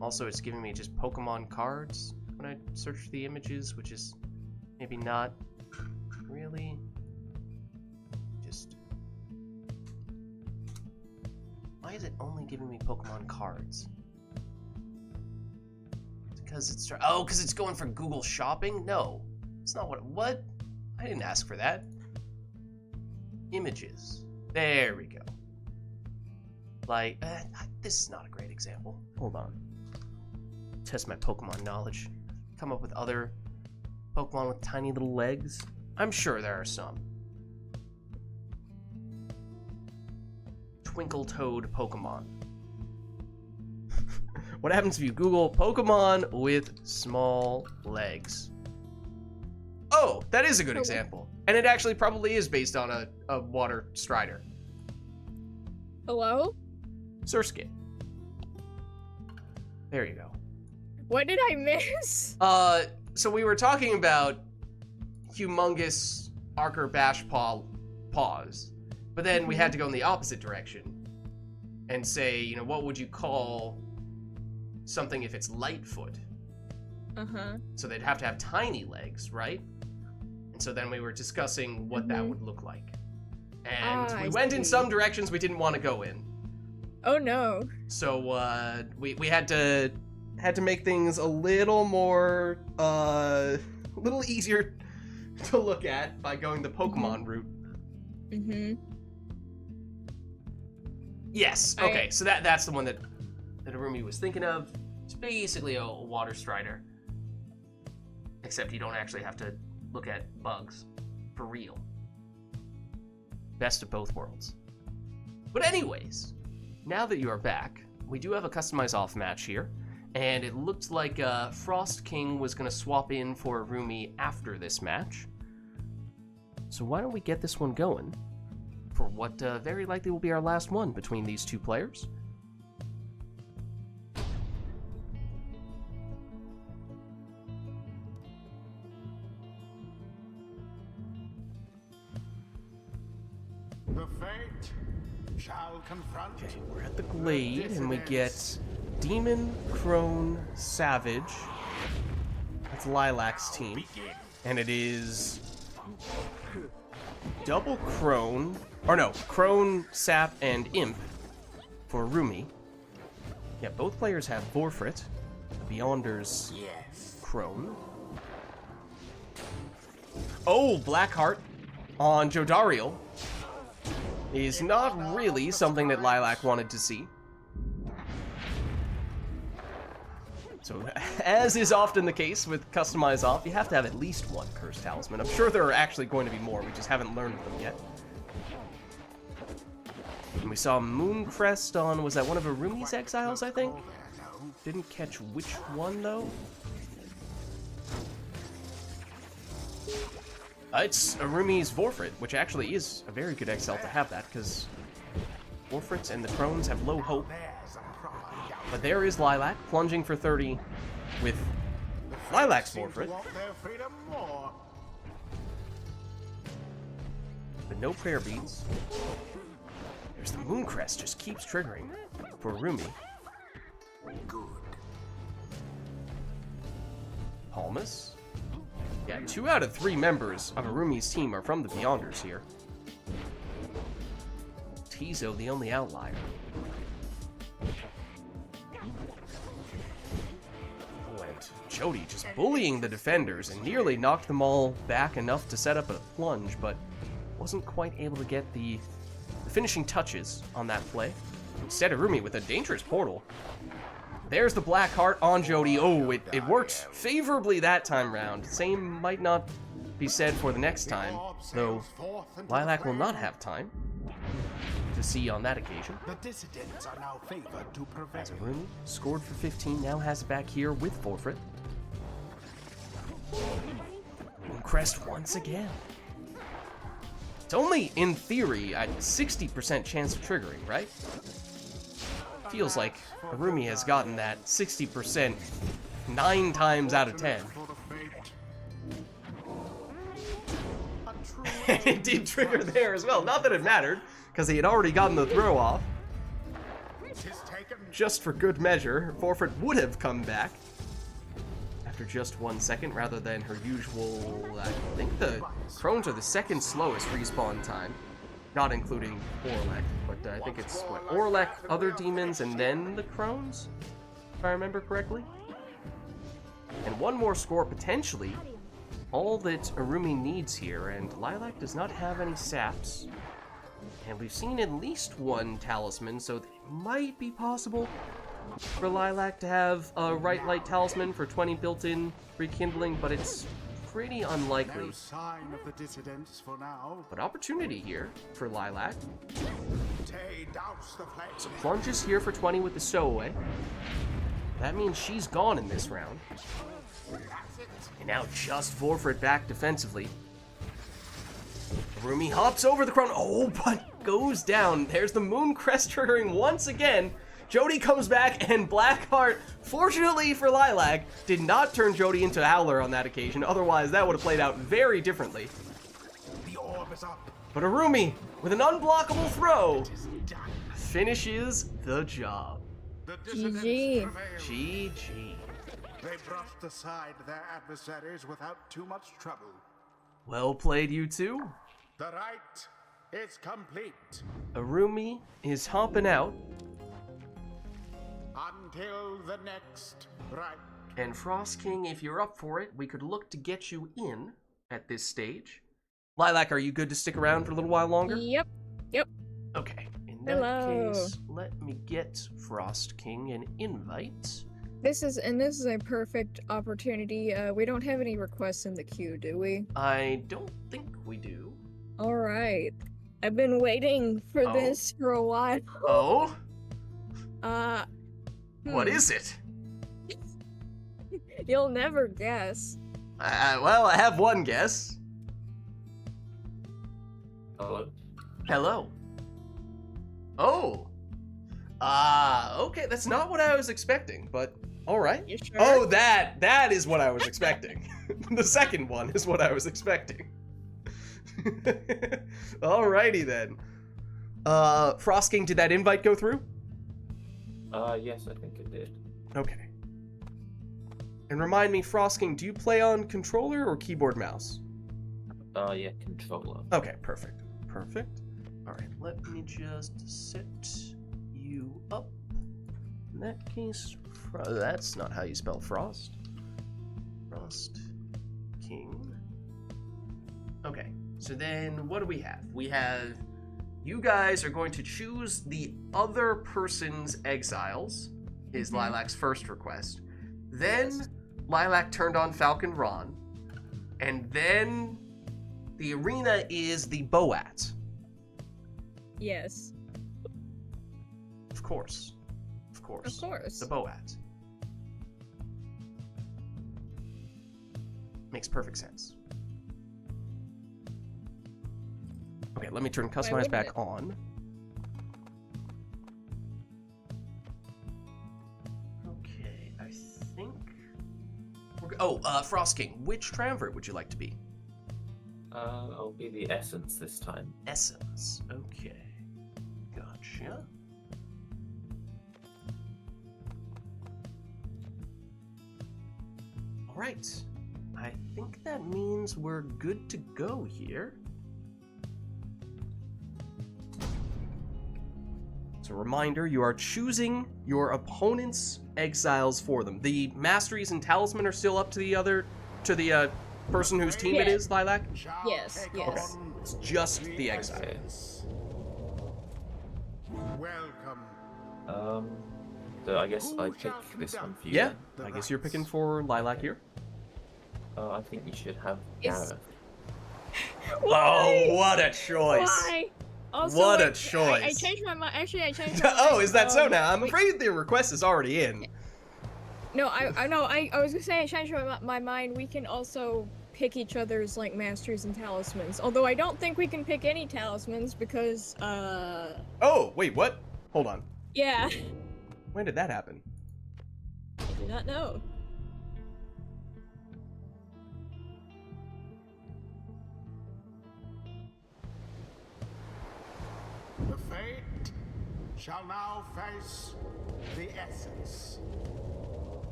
Also, it's giving me just Pokemon cards when I search the images, which is maybe not really. Just why is it only giving me Pokemon cards? Because it's because it's going for Google Shopping? No, it's not what? I didn't ask for that. Images. There we go. Like, this is not a great example. Hold on. Test my Pokemon knowledge. Come up with other Pokemon with tiny little legs. I'm sure there are some. Twinkle Toad Pokemon. What happens if you Google Pokemon with small legs? Oh, that is a good example. And it actually probably is based on a water strider. Hello? Surskit. There you go. What did I miss? So we were talking about humongous Archer Bash paws, but then we had to go in the opposite direction and say, you know, what would you call something if it's Lightfoot? Uh-huh. So they'd have to have tiny legs, right? And so then we were discussing what that would look like. And we went in some directions we didn't want to go in. Oh no. So we had to make things a little more a little easier to look at by going the Pokemon route. Mm-hmm. Yes. Okay. So that's the one that Arumi was thinking of. It's basically a water strider, except you don't actually have to look at bugs for real. Best of both worlds. But anyways, now that you are back, we do have a customize off match here, and it looked like Frost King was going to swap in for Arumi after this match. So why don't we get this one going for what very likely will be our last one between these two players. The fate shall confront. Okay, we're at the Glade, and we get Demon, Crone, Savage. That's Lilac's team. And it is double Crone, or no, Crone, Sap, and Imp for Arumi. Yeah, both players have Vorfrit, Beyonder's Crone. Oh, Blackheart on Jodariel is not really something that Lilac wanted to see. So, as is often the case with Customize Off, you have to have at least one Cursed Talisman. I'm sure there are actually going to be more, we just haven't learned them yet. And we saw Mooncrest on, was that one of Arumi's exiles, I think? Didn't catch which one, though. It's Arumi's Vorfrit, which actually is a very good exile to have that, because Vorfrits and the Crones have low hope. But there is Lilac, plunging for 30 with Lilac's Vorfrit. But no prayer beads. There's the Mooncrest, just keeps triggering for Arumi. Good. Palmas. Yeah, 2 out of 3 members of Arumi's team are from the Beyonders here. Tizo, the only outlier. Oh, and Jody just bullying the defenders and nearly knocked them all back enough to set up a plunge, but wasn't quite able to get the finishing touches on that play. Instead, Arumi with a dangerous portal. There's the Black Heart on Jody. Oh, it worked favorably that time round. Same might not be said for the next time, though Lilac will not have time to see on that occasion. The dissidents are now favored to prevail. As Arumi scored for 15, now has it back here with Forfeit. Crest once again. It's only, in theory, a 60% chance of triggering, right? Feels like Arumi has gotten that 60% 9 times out of 10. And it did trigger there as well. Not that it mattered, because he had already gotten the throw off. Just for good measure, Forfeit would have come back after just 1 second rather than her usual. I think the Crones are the second slowest respawn time, not including Orlek, but I think it's what, Orlek, other demons, and then the Crones, if I remember correctly. And one more score potentially. All that Arumi needs here, and Lilac does not have any saps. And we've seen at least one talisman, so it might be possible for Lilac to have a RITE Light talisman for 20 built-in rekindling, but it's pretty unlikely. No sign of the dissidents for now. But opportunity here for Lilac. Douse the flame. So plunges here for 20 with the stowaway. That means she's gone in this round. And now just Forfeit back defensively. Arumi hops over the crown. Oh, but goes down. There's the Moon Crest triggering once again. Jody comes back, and Blackheart, fortunately for Lilac, did not turn Jody into Howler on that occasion. Otherwise, that would have played out very differently. The orb is up. But Arumi, with an unblockable throw, finishes the job. The dissidents GG. prevail. GG. They brushed aside their adversaries without too much trouble. Well played, you two. The rite is complete. Arumi is hopping out, Until the next rite. and Frost King, if you're up for it, we could look to get you in at this stage. Lilac, are you good to stick around for a little while longer? Yep. Okay, in that Hello. case, let me get Frost King an invite. This is a perfect opportunity. We don't have any requests in the queue, do we? I don't think we do. All right. I've been waiting for Oh. this for a while. Oh? What Hmm. is it? You'll never guess. Well, I have one guess. Hello. Hello. Oh. Okay, that's not what I was expecting, but all right. You sure? Oh, that is what I was expecting. The second one is what I was expecting. Alrighty then. Frost King, did that invite go through? Yes, I think it did. Okay. And remind me, Frost King, do you play on controller or keyboard mouse? Yeah, controller. Okay, perfect. Perfect. Alright, let me just set you up. In that case, that's not how you spell Frost. Frost King. Okay, so then what do we have? We have you guys are going to choose the other person's exiles, is Mhm. Lilac's first request. Then Lilac turned on Falcon Ron, and then the arena is the Boat. Yes. Of course. Of course. Of course. The Boat. Makes perfect sense. Okay, let me turn customize wouldn't back it? on. Okay, I think... Frost King, which triumvirate would you like to be? I'll be the essence this time. Essence. Okay. Gotcha. Alright. I think that means we're good to go here. So a reminder, you are choosing your opponent's exiles for them. The masteries and talisman are still up to the person whose team it Yeah. is, Lilac. Shall Yes, take yes. on It's just the exile. Okay. Welcome. So I guess I Who pick shall this one conduct for you. Yeah, then. I guess you're picking for Lilac here. I think you should have Is- Gareth. Oh, what a choice! Why? Also, What a wait, I choice. changed my mind. Actually, I changed my mind. Oh, is that so now? I'm wait, afraid the request is already in. No, I know. I was gonna say I changed my mind. We can also pick each other's like masteries and talismans. Although I don't think we can pick any talismans because Oh, wait, what? Hold on. yeah, When did that happen? I do not know. The fate shall now face the essence.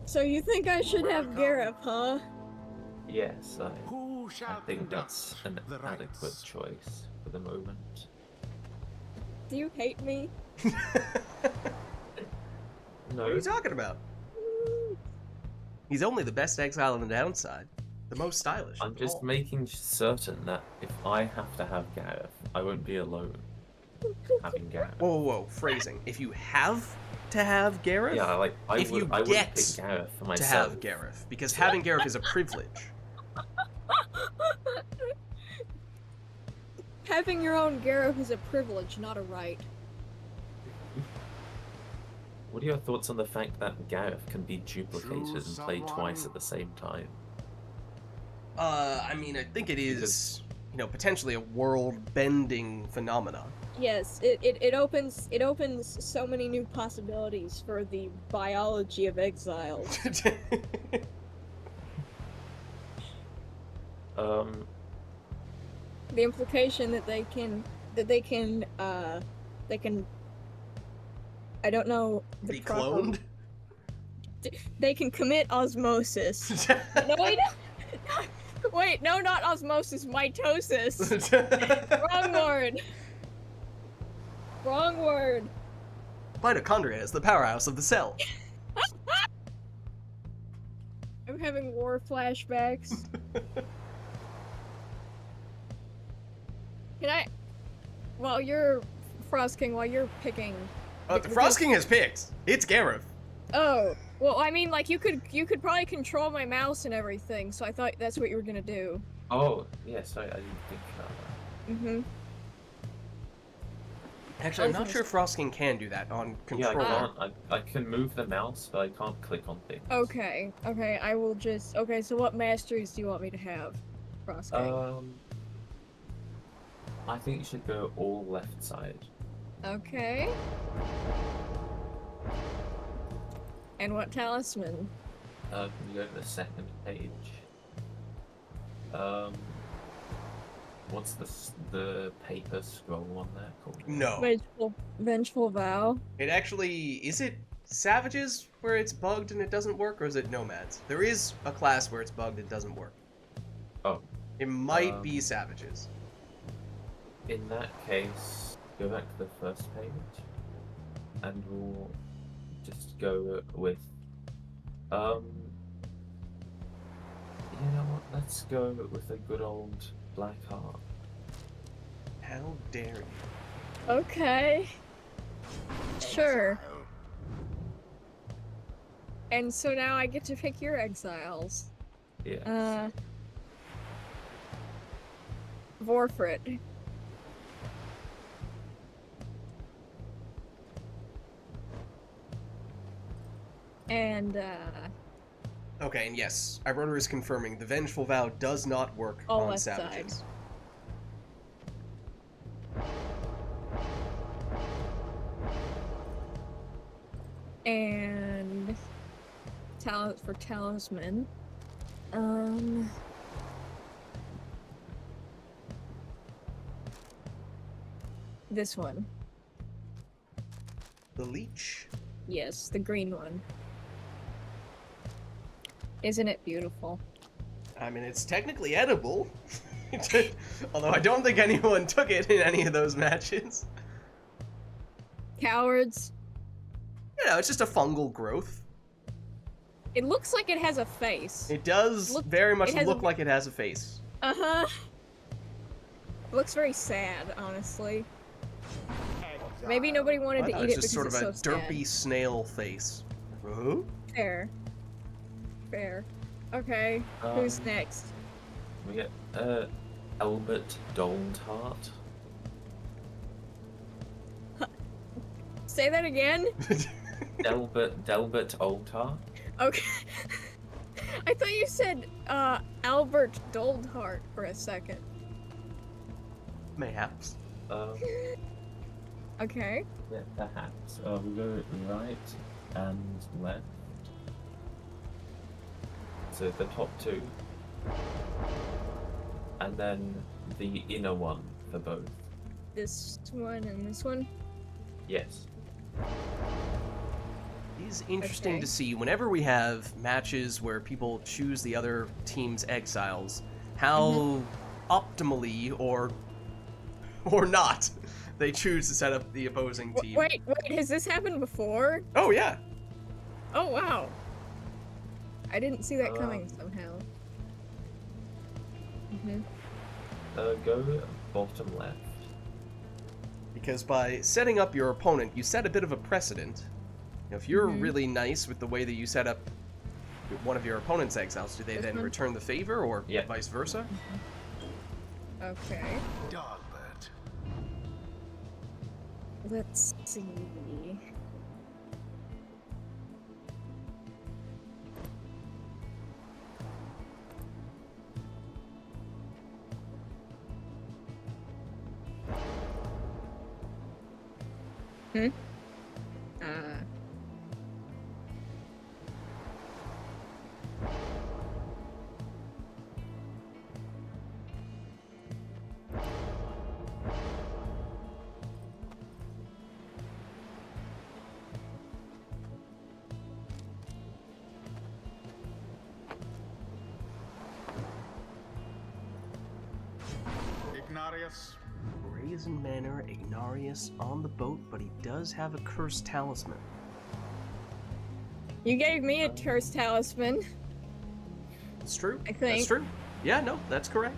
So you think I should have Gareth, huh? Yes, Who I shall think that's an conduct the adequate rites? choice for the moment. Do you hate me? No, What are you talking about? He's only the best exile on the downside. The most stylish. I'm of just all. making certain that if I have to have Gareth, I won't be alone having Gareth. Whoa, whoa, whoa, phrasing. If you have to have Gareth, Yeah, like I If you would get pick Gareth for to myself. have Gareth, because having Gareth is a privilege. Having your own Gareth is a privilege, not a right. What are your thoughts on the fact that Gareth can be duplicated Choose and played twice someone. at the same time? I mean, I think it is, potentially a world-bending phenomenon. Yes, it opens so many new possibilities for the biology of exiles. The implication that they can I don't know the Be proper- cloned? They can commit osmosis. No, wait, no. Wait, no, not osmosis, mitosis. Wrong word. Wrong word. Mitochondria is the powerhouse of the cell. I'm having war flashbacks. Can I? While you're while you're picking. Oh, the Frost King has picked. It's Gareth. Oh, well, I mean, like you could probably control my mouse and everything, so I thought that's what you were gonna do. Oh, yes, I didn't think about that. Mm-hmm. Actually, I'm not sure if Frost King can do that on Yeah, control. I can't. I can move the mouse, but I can't click on things. Okay, I will just. Okay, so what masteries do you want me to have, Frostking? I think you should go all left side. Okay. And what talisman? Can you go to the second page? What's the paper scroll one there called? No. Vengeful vow. It actually... Is it Savages where it's bugged and it doesn't work, or is it Nomads? There is a class where it's bugged and doesn't work. Oh. It might be Savages. In that case, go back to the first page, and we'll just go with, you know what, let's go with a good old black heart. How dare you? Okay. Sure. And so now I get to pick your exiles. Yes. Vorfrit. And, Okay, and yes, Ironer is confirming the Vengeful Vow does not work all on left Savages. side. And talent for talisman. This one. The Leech? Yes, the green one. Isn't it beautiful? I mean, it's technically edible. Although I don't think anyone took it in any of those matches. Cowards. You know, it's just a fungal growth. It looks like it has a face. It does Look- very much it has look a- like it has a face. Uh-huh. Looks very sad, honestly. Maybe nobody wanted I to thought eat it's it just because sort of it's a so derpy sad. snail face. Huh? Fair. Fair. Okay, who's next? We get Albert Doldhart. Say that again? Delbert Oldhart. Okay. I thought you said, Albert Doldhart for a second. Mayhaps. Okay. Yeah, perhaps. We go right and left. So the top two. And then the inner one for both. This one and this one? Yes. It is interesting Okay. to see whenever we have matches where people choose the other team's exiles, how optimally or not they choose to set up the opposing team. Wait, has this happened before? Oh yeah. Oh, wow. I didn't see that coming somehow. Go bottom left. Because by setting up your opponent, you set a bit of a precedent. If you're really nice with the way that you set up one of your opponent's exiles, do they This then one? return the favor, or Yeah. vice versa? Okay. Dogbert. Let's see. Hmm? Ignatius. Brazen Manor, Ignarius on the boat, but he does have a cursed talisman. You gave me a cursed talisman. It's true. I That's think. true. Yeah, no, that's correct.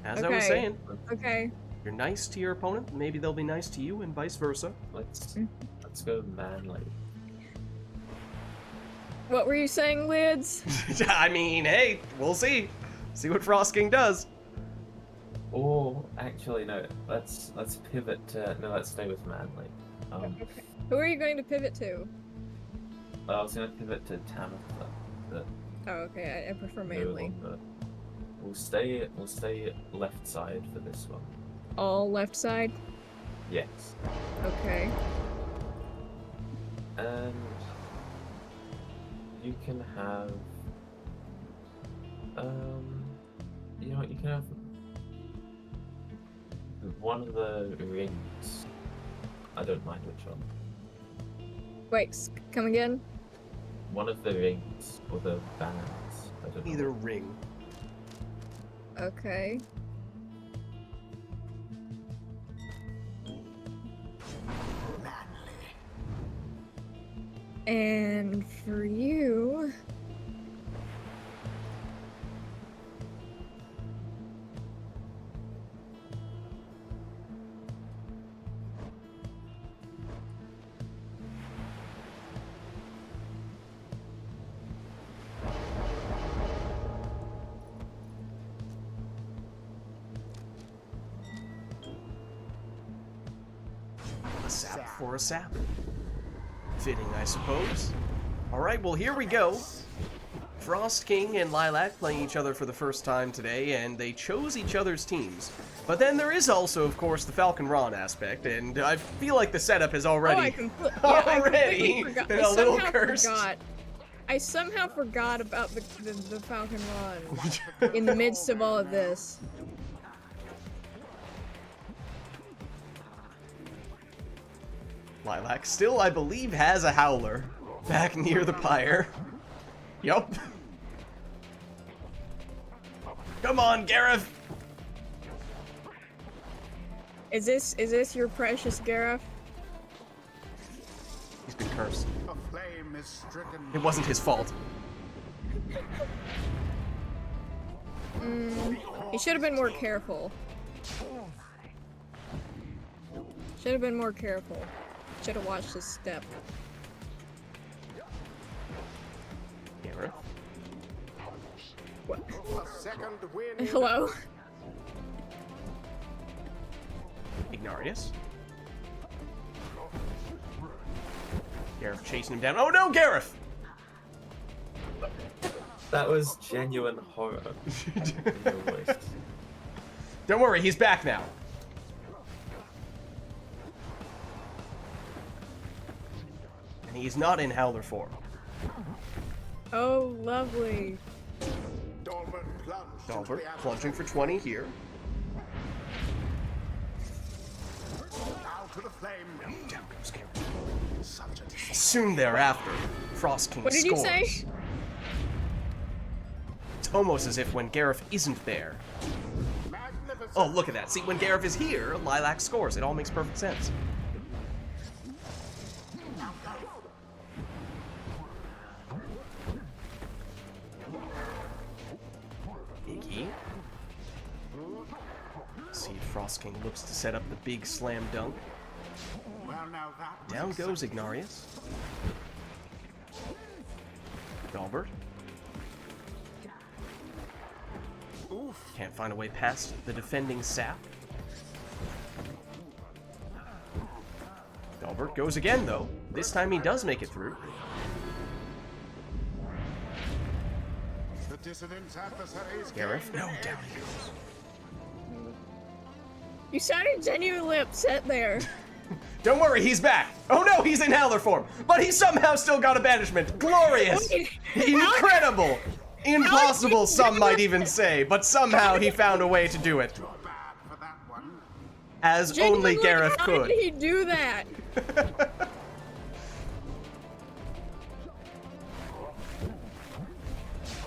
As I was Okay. saying, Okay. you're nice to your opponent, maybe they'll be nice to you, and vice versa. Let's go manly. What were you saying, Lids? I mean, hey, we'll see. See what Frost King does. Or actually no, let's pivot to let's stay with manly. Okay. Who are you going to pivot to? I was gonna pivot to Tamitha, but Oh, okay. I prefer no manly. longer. We'll stay left side for this one. All left side? Yes. Okay. And you can have you know what, you can have one of the rings. I don't mind which one. Wait, come again? One of the rings or the bands. I don't know. Either ring. Okay. Manly. And for you... A sap for a sap. Fitting, I suppose. Alright, well, here we go. Frost King and Lilac playing each other for the first time today, and they chose each other's teams. But then there is also, of course, the Falcon Ron aspect, and I feel like the setup is already... Oh, I already completely forgot. been I a little somehow cursed. forgot. I somehow forgot about the Falcon Run in the midst of all of this. Lilac still, I believe, has a Howler back near the Pyre. Yup. Come on, Gareth! Is this your precious Gareth? cursed. The flame is stricken. It wasn't his fault. He should have been more careful. Should have been more careful. Should have watched his step. Gareth. A second wind. Hello? Ignarius. Gareth chasing him down. Oh no, Gareth! That was genuine horror. in your voice. Don't worry, he's back now. And he's not in Howler form. Oh, lovely. Dalbert plunged. Dalbert into the plunging for 20 here. Now to the flame. Down goes Gareth. Such a Soon thereafter, Frost King What did scores. you say? It's almost as if when Gareth isn't there. magnificent. Oh, look at that. See, when Gareth is here, Lilac scores. It all makes perfect sense. Iggy. See if Frost King looks to set up the big slam dunk. Well, now that was Down goes exciting. Ignarius. Dalbert. Oof. Can't find a way past the defending sap. Dalbert goes again, though. This time he does make it through. The dissonance adversaries. Gareth. gained No, the down edge. he goes. You sounded genuinely upset there. Don't worry, he's back. Oh no, he's in Howler form. But he somehow still got a banishment. Glorious. Wait, Incredible. Impossible, some might even say. But somehow he found a way to do it. Bad for that one. As only Genuinely, Gareth how could. did he do that?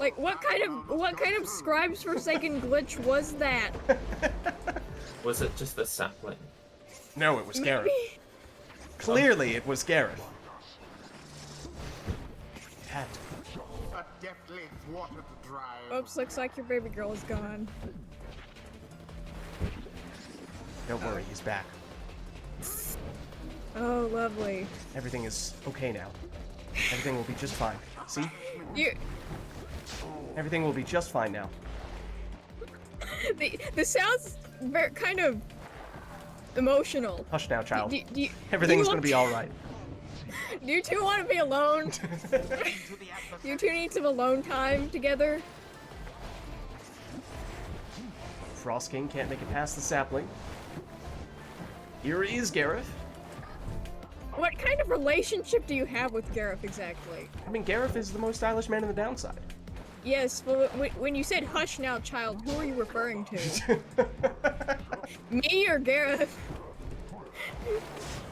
Like, what kind of Scribe's Forsaken glitch was that? Was it just the sapling? No, it was Gareth. Maybe. Clearly it was Gareth. It had to be. A deftly thwarted drive. Oops, looks like your baby girl is gone. Don't worry, he's back. Oh, lovely. Everything is okay now. Everything will be just fine. See? You, Everything will be just fine now. the sounds very kind of emotional. Hush now, child. Do Everything's you gonna be alright. Do you two want to be alone? You two need some alone time together? Frost King can't make it past the sapling. Here is Gareth. What kind of relationship do you have with Gareth exactly? I mean, Gareth is the most stylish man in the downside. Yes, well, when you said hush now, child, who are you referring to? Me or Gareth?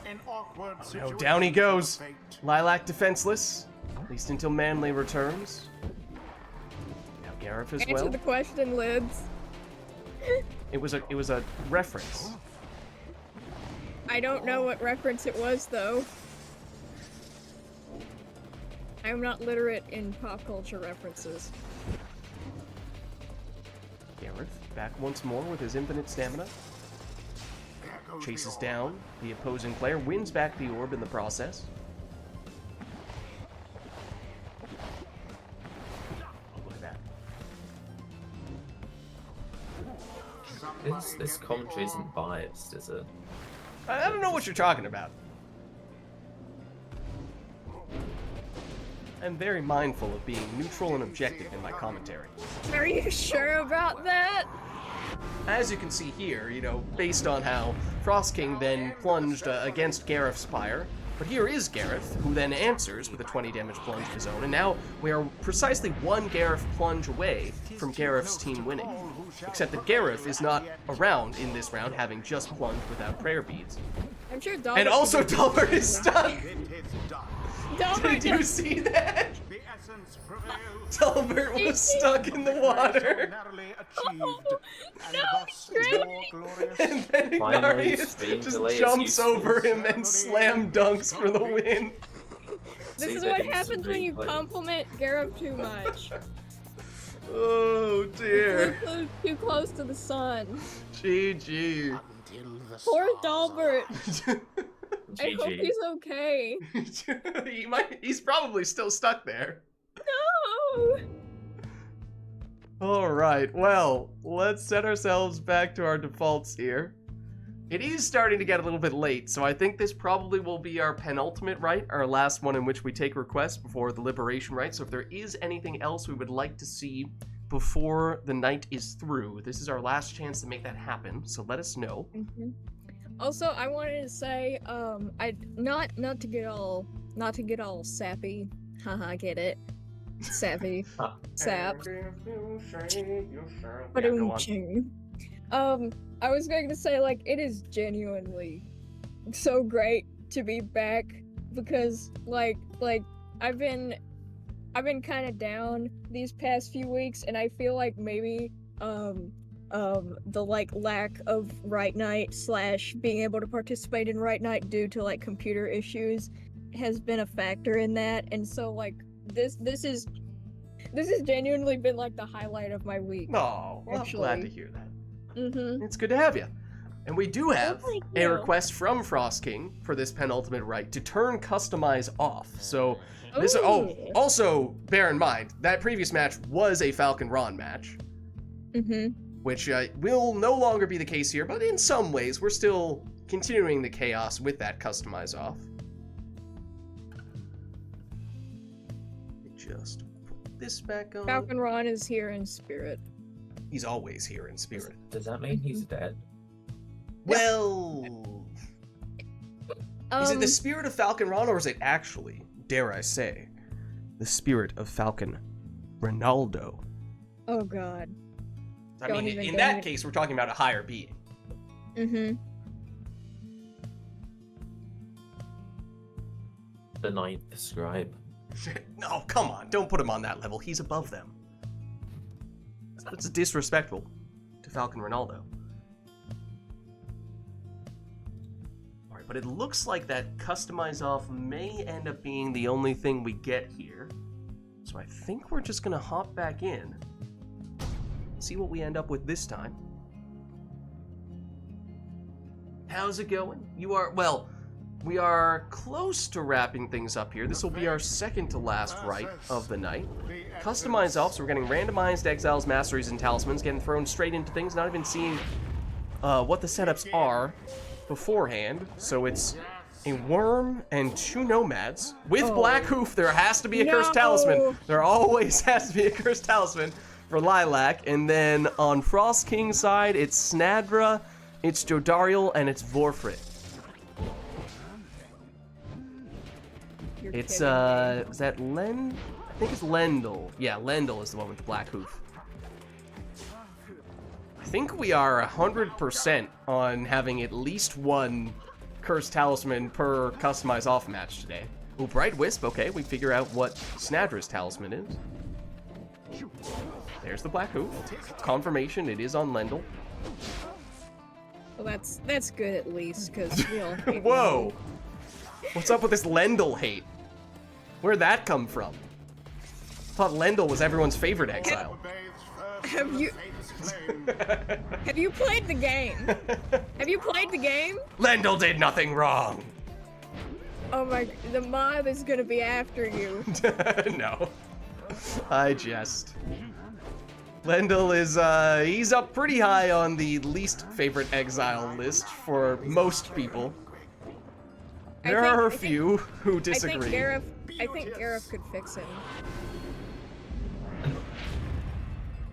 An awkward No, situation. down he goes. Fate. Lilac defenseless, at least until Manly returns. Now Gareth as Answer well. the question, Lids. It was a reference. I don't know what reference it was, though. I'm not literate in pop culture references. Gareth back once more with his infinite stamina. There goes Chases the down the opposing player, wins back the orb in the process. Oh, look at that. This commentary isn't biased, is it? I don't know what you're talking about. I'm very mindful of being neutral and objective in my commentary. Are you sure about that? As you can see here, you know, based on how Frost King then plunged against Gareth's Pyre, but here is Gareth, who then answers with a 20 damage plunge of his own, and now we are precisely one Gareth plunge away from Gareth's team winning. Except that Gareth is not around in this round, having just plunged without prayer beads. I'm sure Dalbert. And also Dalbert is stuck! It is done. Dalbert Did you see that? The essence prevails. Dalbert was stuck in the water! Narrowly achieved. And no, thus Greg. more glorious. And then Finally, Ignarius stream just delay is jumps useful. over him and slam dunks for the win. This is what happens when you compliment Gareth too much. Oh dear. Too close to the sun. GG. Until the Poor stars Dalbert. I hope GG. he's okay. He's probably still stuck there. No. Alright, well, let's set ourselves back to our defaults here. It is starting to get a little bit late, so I think this probably will be our penultimate rite, our last one in which we take requests before the liberation rite. So if there is anything else we would like to see before the night is through, this is our last chance to make that happen, so let us know. Also, I wanted to say, I not to get all sappy. Haha, get it? Sappy. Sapped. But Yeah, go on. I was going to say, like, it is genuinely so great to be back because, like I've been kind of down these past few weeks, and I feel like maybe the like lack of Rite Night / being able to participate in Rite Night due to like computer issues has been a factor in that, and so like this has genuinely been like the highlight of my week. Oh, well, I'm glad Actually. to hear that. Mm-hmm. It's good to have you. And we do have thank a you. request from Frost King for this penultimate rite to turn customize off. So this Ooh. also bear in mind that previous match was a Falcon Ron match, Mm-hmm. which will no longer be the case here, but in some ways we're still continuing the chaos with that customize off. Just put this back on. Falcon Ron is here in spirit. He's always here in spirit. Does that mean he's dead? Well, is it the Um, spirit of Falcon Ron, or is it actually, dare I say, the spirit of Falcon Ronaldo? Oh god. I Don't mean, even in get that it. case, we're talking about a higher being. Mm-hmm. The ninth scribe. No, come on, don't put him on that level. He's above them. That's disrespectful to Falcon Ronaldo. Alright, but it looks like that customize off may end up being the only thing we get here. So I think we're just gonna hop back in, see what we end up with this time. How's it going? We are close to wrapping things up here. This will be our second to last rite of the night. Customize off, so we're getting randomized exiles, masteries, and talismans, getting thrown straight into things, not even seeing what the setups are beforehand. So it's a worm and 2 nomads. With Black Hoof, there has to be a cursed talisman. There always has to be a cursed talisman for Lilac. And then on Frost King's side, it's Snadra, it's Jodariel, and it's Vorfrit. You're It's, kidding me. is that Len? I think it's Lendl. Yeah, Lendl is the one with the black hoof. I think we are 100% on having at least one cursed talisman per customized off match today. Oh, Bright Wisp, okay, we figure out what Snadra's talisman is. There's the black hoof. Confirmation, it is on Lendl. Well, that's good at least, because we all hate Whoa! What's up with this Lendl hate? Where'd that come from? I thought Lendl was everyone's favorite exile. Have you played the game? Have you played the game? Lendl did nothing wrong! Oh my, the mob is gonna be after you. No. I jest. Lendl is, he's up pretty high on the least favorite exile list for most people. There are a few who disagree. I think Gareth could fix him.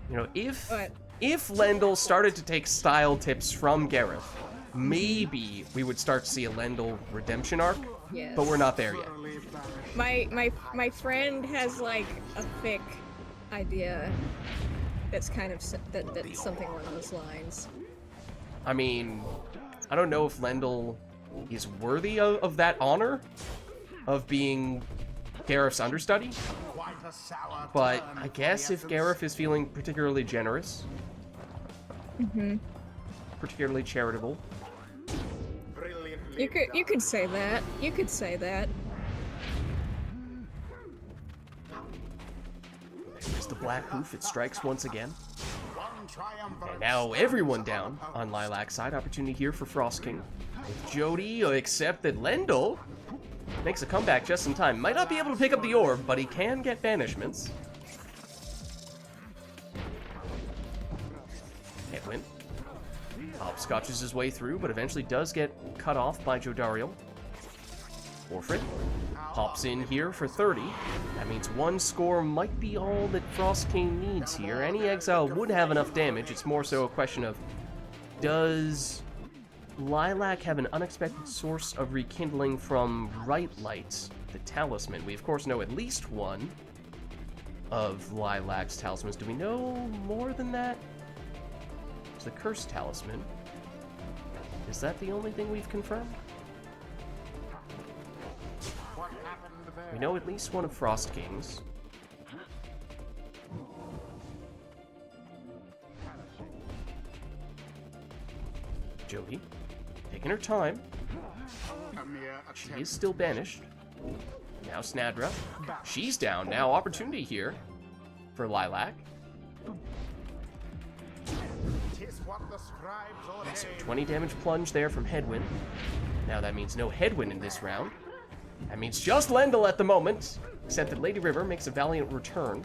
You know, if But Lendl started to take style tips from Gareth, maybe we would start to see a Lendl redemption arc, yes. but we're not there yet. My friend has like a thick idea that's kind of that's something along those lines. I mean, I don't know if Lendl is worthy of that honor of being Gareth's understudy, but I guess if Gareth is feeling particularly generous, particularly charitable, You could say that. You could say that. black poof, it strikes once again. One triumvirate And now stands everyone of down opponents. on Lilac's side. Opportunity here for Frost King. With Jody, except that Lendl makes a comeback just in time. Might not be able to pick up the orb, but he can get banishments. Hedwyn hopscotches his way through, but eventually does get cut off by Jodariel. Orfrid hops in here for 30. That means one score might be all that Frost King needs here. Any exile would have enough damage. It's more so a question of, does Lilac have an unexpected source of rekindling from RITE NITE, the talisman? We of course know at least one of Lilac's talismans. Do we know more than that? It's the Cursed Talisman. Is that the only thing we've confirmed? What happened there? We know at least one of Frost King's. Jody, taking her time. A mere She attempt. is still banished. Now Snadra. She's down. Now opportunity here for Lilac. 'Tis what the scribes ordained. So 20 damage plunge there from Hedwyn. Now that means no Hedwyn in this round. That means just Lendl at the moment, except that Lady River makes a valiant return.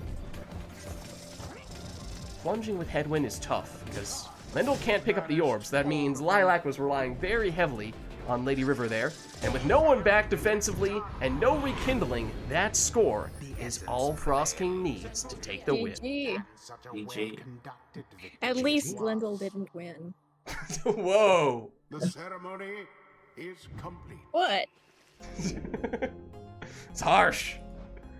Plunging with Hedwyn is tough, because Lendl can't pick up the orbs. That means Lilac was relying very heavily on Lady River there. And with no one back defensively and no rekindling, that score is all Frost King needs to take the win. GG. Such a GG. well-conducted victory. At least was. Lendl didn't win. Whoa! The ceremony is complete. What? It's harsh.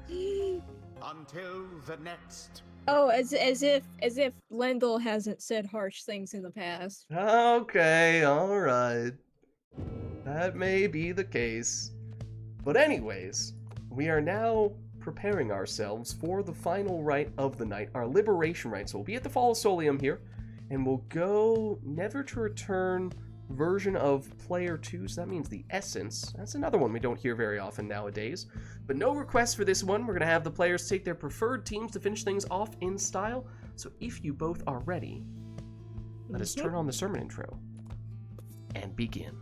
Until the next. Oh, as if Lendl hasn't said harsh things in the past. Okay, alright. That may be the case. But anyways, we are now preparing ourselves for the final rite of the night, our liberation rite. So we'll be at the Fall of Solium here, and we'll go Never to Return version of Player 2, so that means the Essence. That's another one we don't hear very often nowadays. But no requests for this one. We're going to have the players take their preferred teams to finish things off in style. So if you both are ready, let us turn on the sermon intro and begin.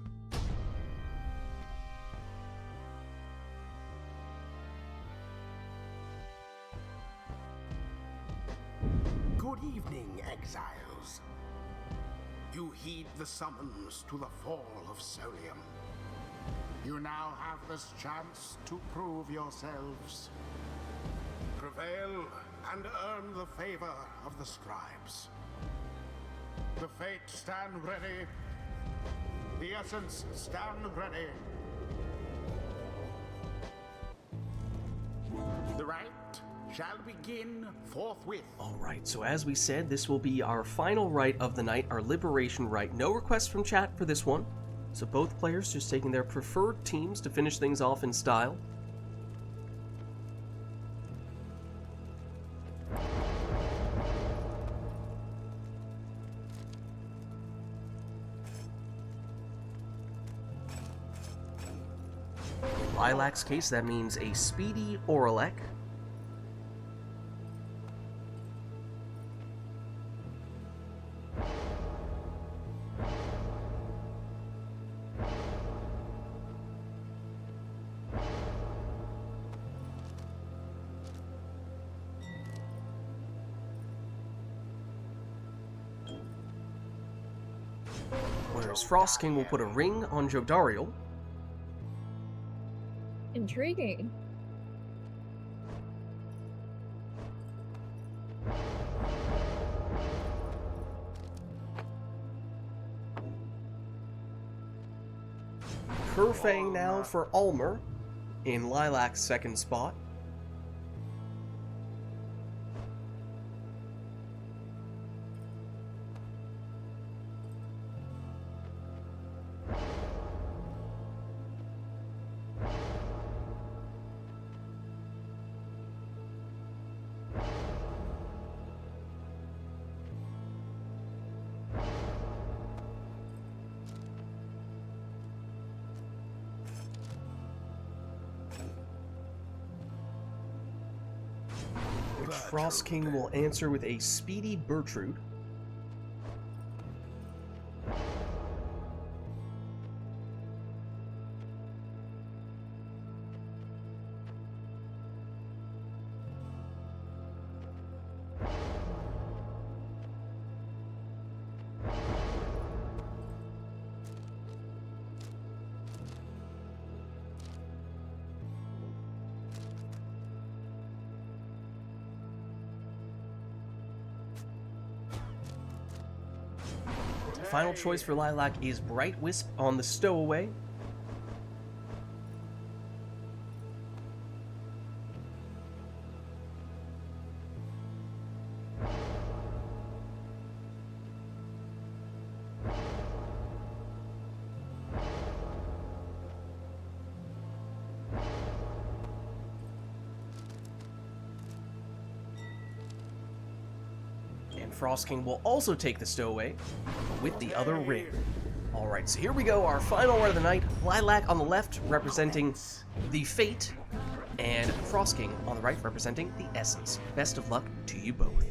Good evening, exiles. You heed the summons to the fall of Solium. You now have this chance to prove yourselves. Prevail and earn the favor of the scribes. The Fate stand ready. The Essence stand ready. The rite shall begin forthwith. Alright, so as we said, this will be our final rite of the night, our liberation rite. No requests from chat for this one. So both players just taking their preferred teams to finish things off in style. In Lilac's case, that means a speedy Oralek. Whereas Frost King will put a ring on Jodariel. Intriguing. Kerfang now for Ulmer in Lilac's second spot. which Frost King will answer with a speedy Bertrude. Final choice for Lilac is Bright Wisp on the Stowaway. And Frost King will also take the Stowaway with the other ring. Alright, so here we go, our final run of the night. Lilac on the left representing the Fate, and Frost King on the right representing the Essence. Best of luck to you both.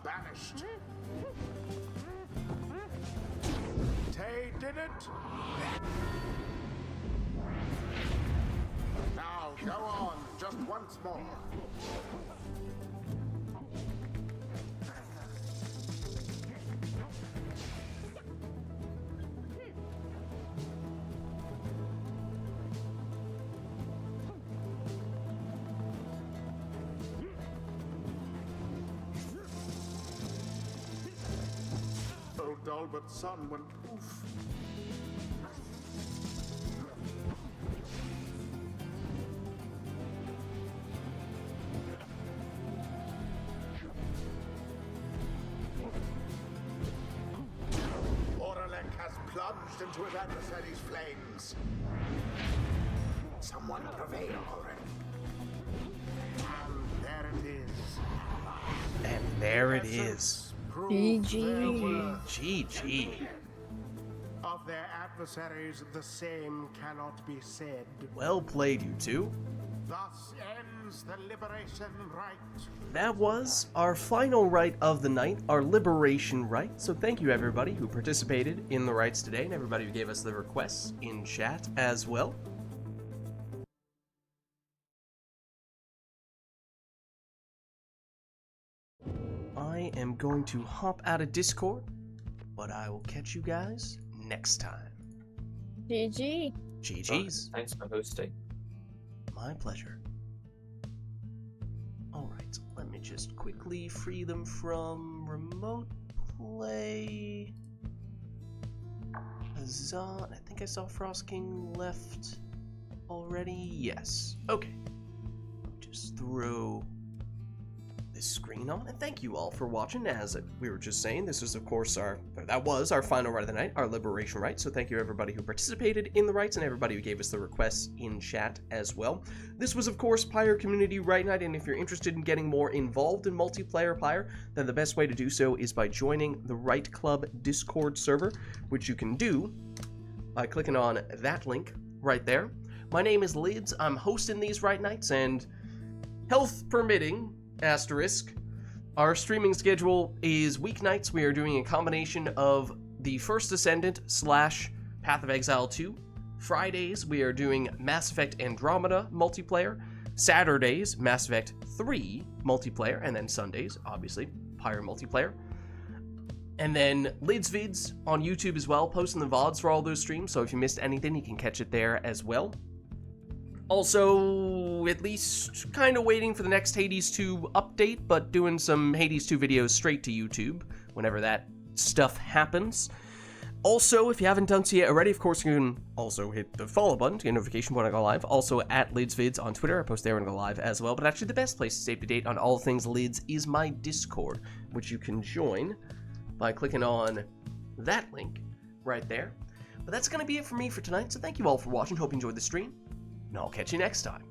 banished. Tay did it. Now go on, just once more. Old Dalbert's son went poof. Plunged into his adversary's flames. Someone prevailed already. And there it is. And there it is. GG. GG. Of their adversaries, the same cannot be said. Well played, you two. Thus ends the liberation rite. That was our final rite of the night, our liberation rite. So thank you everybody who participated in the rites today, and everybody who gave us the requests in chat as well. I am going to hop out of Discord, but I will catch you guys next time. GG. GG's. Thanks for hosting. My pleasure. Alright, let me just quickly free them from remote play. Azan, I think I saw Frost King left already. Yes. Okay. Just throw this screen on, and thank you all for watching. As we were just saying, this was of course that was our final rite of the night, our liberation rite. So thank you everybody who participated in the rites and everybody who gave us the requests in chat as well. This was of course Pyre Community Rite Night, and if you're interested in getting more involved in multiplayer Pyre, then the best way to do so is by joining the RITE Club Discord server, which you can do by clicking on that link right there. My name is Lids. I'm hosting these Rite Nights, and health permitting, asterisk, our streaming schedule is weeknights. We are doing a combination of the First Ascendant / Path of Exile 2. Fridays, we are doing Mass Effect Andromeda multiplayer. Saturdays, Mass Effect 3 multiplayer. And then Sundays, obviously, Pyre multiplayer. And then Vids on YouTube as well, posting the VODs for all those streams. So if you missed anything, you can catch it there as well. Also, at least kind of waiting for the next Hades 2 update, but doing some Hades 2 videos straight to YouTube whenever that stuff happens. Also, if you haven't done so yet already, of course, you can also hit the follow button to get a notification when I go live. Also, at LidsVids on Twitter. I post there when I go live as well. But actually, the best place to stay up to date on all things Lids is my Discord, which you can join by clicking on that link right there. But that's going to be it for me for tonight, so thank you all for watching. Hope you enjoyed the stream, and I'll catch you next time.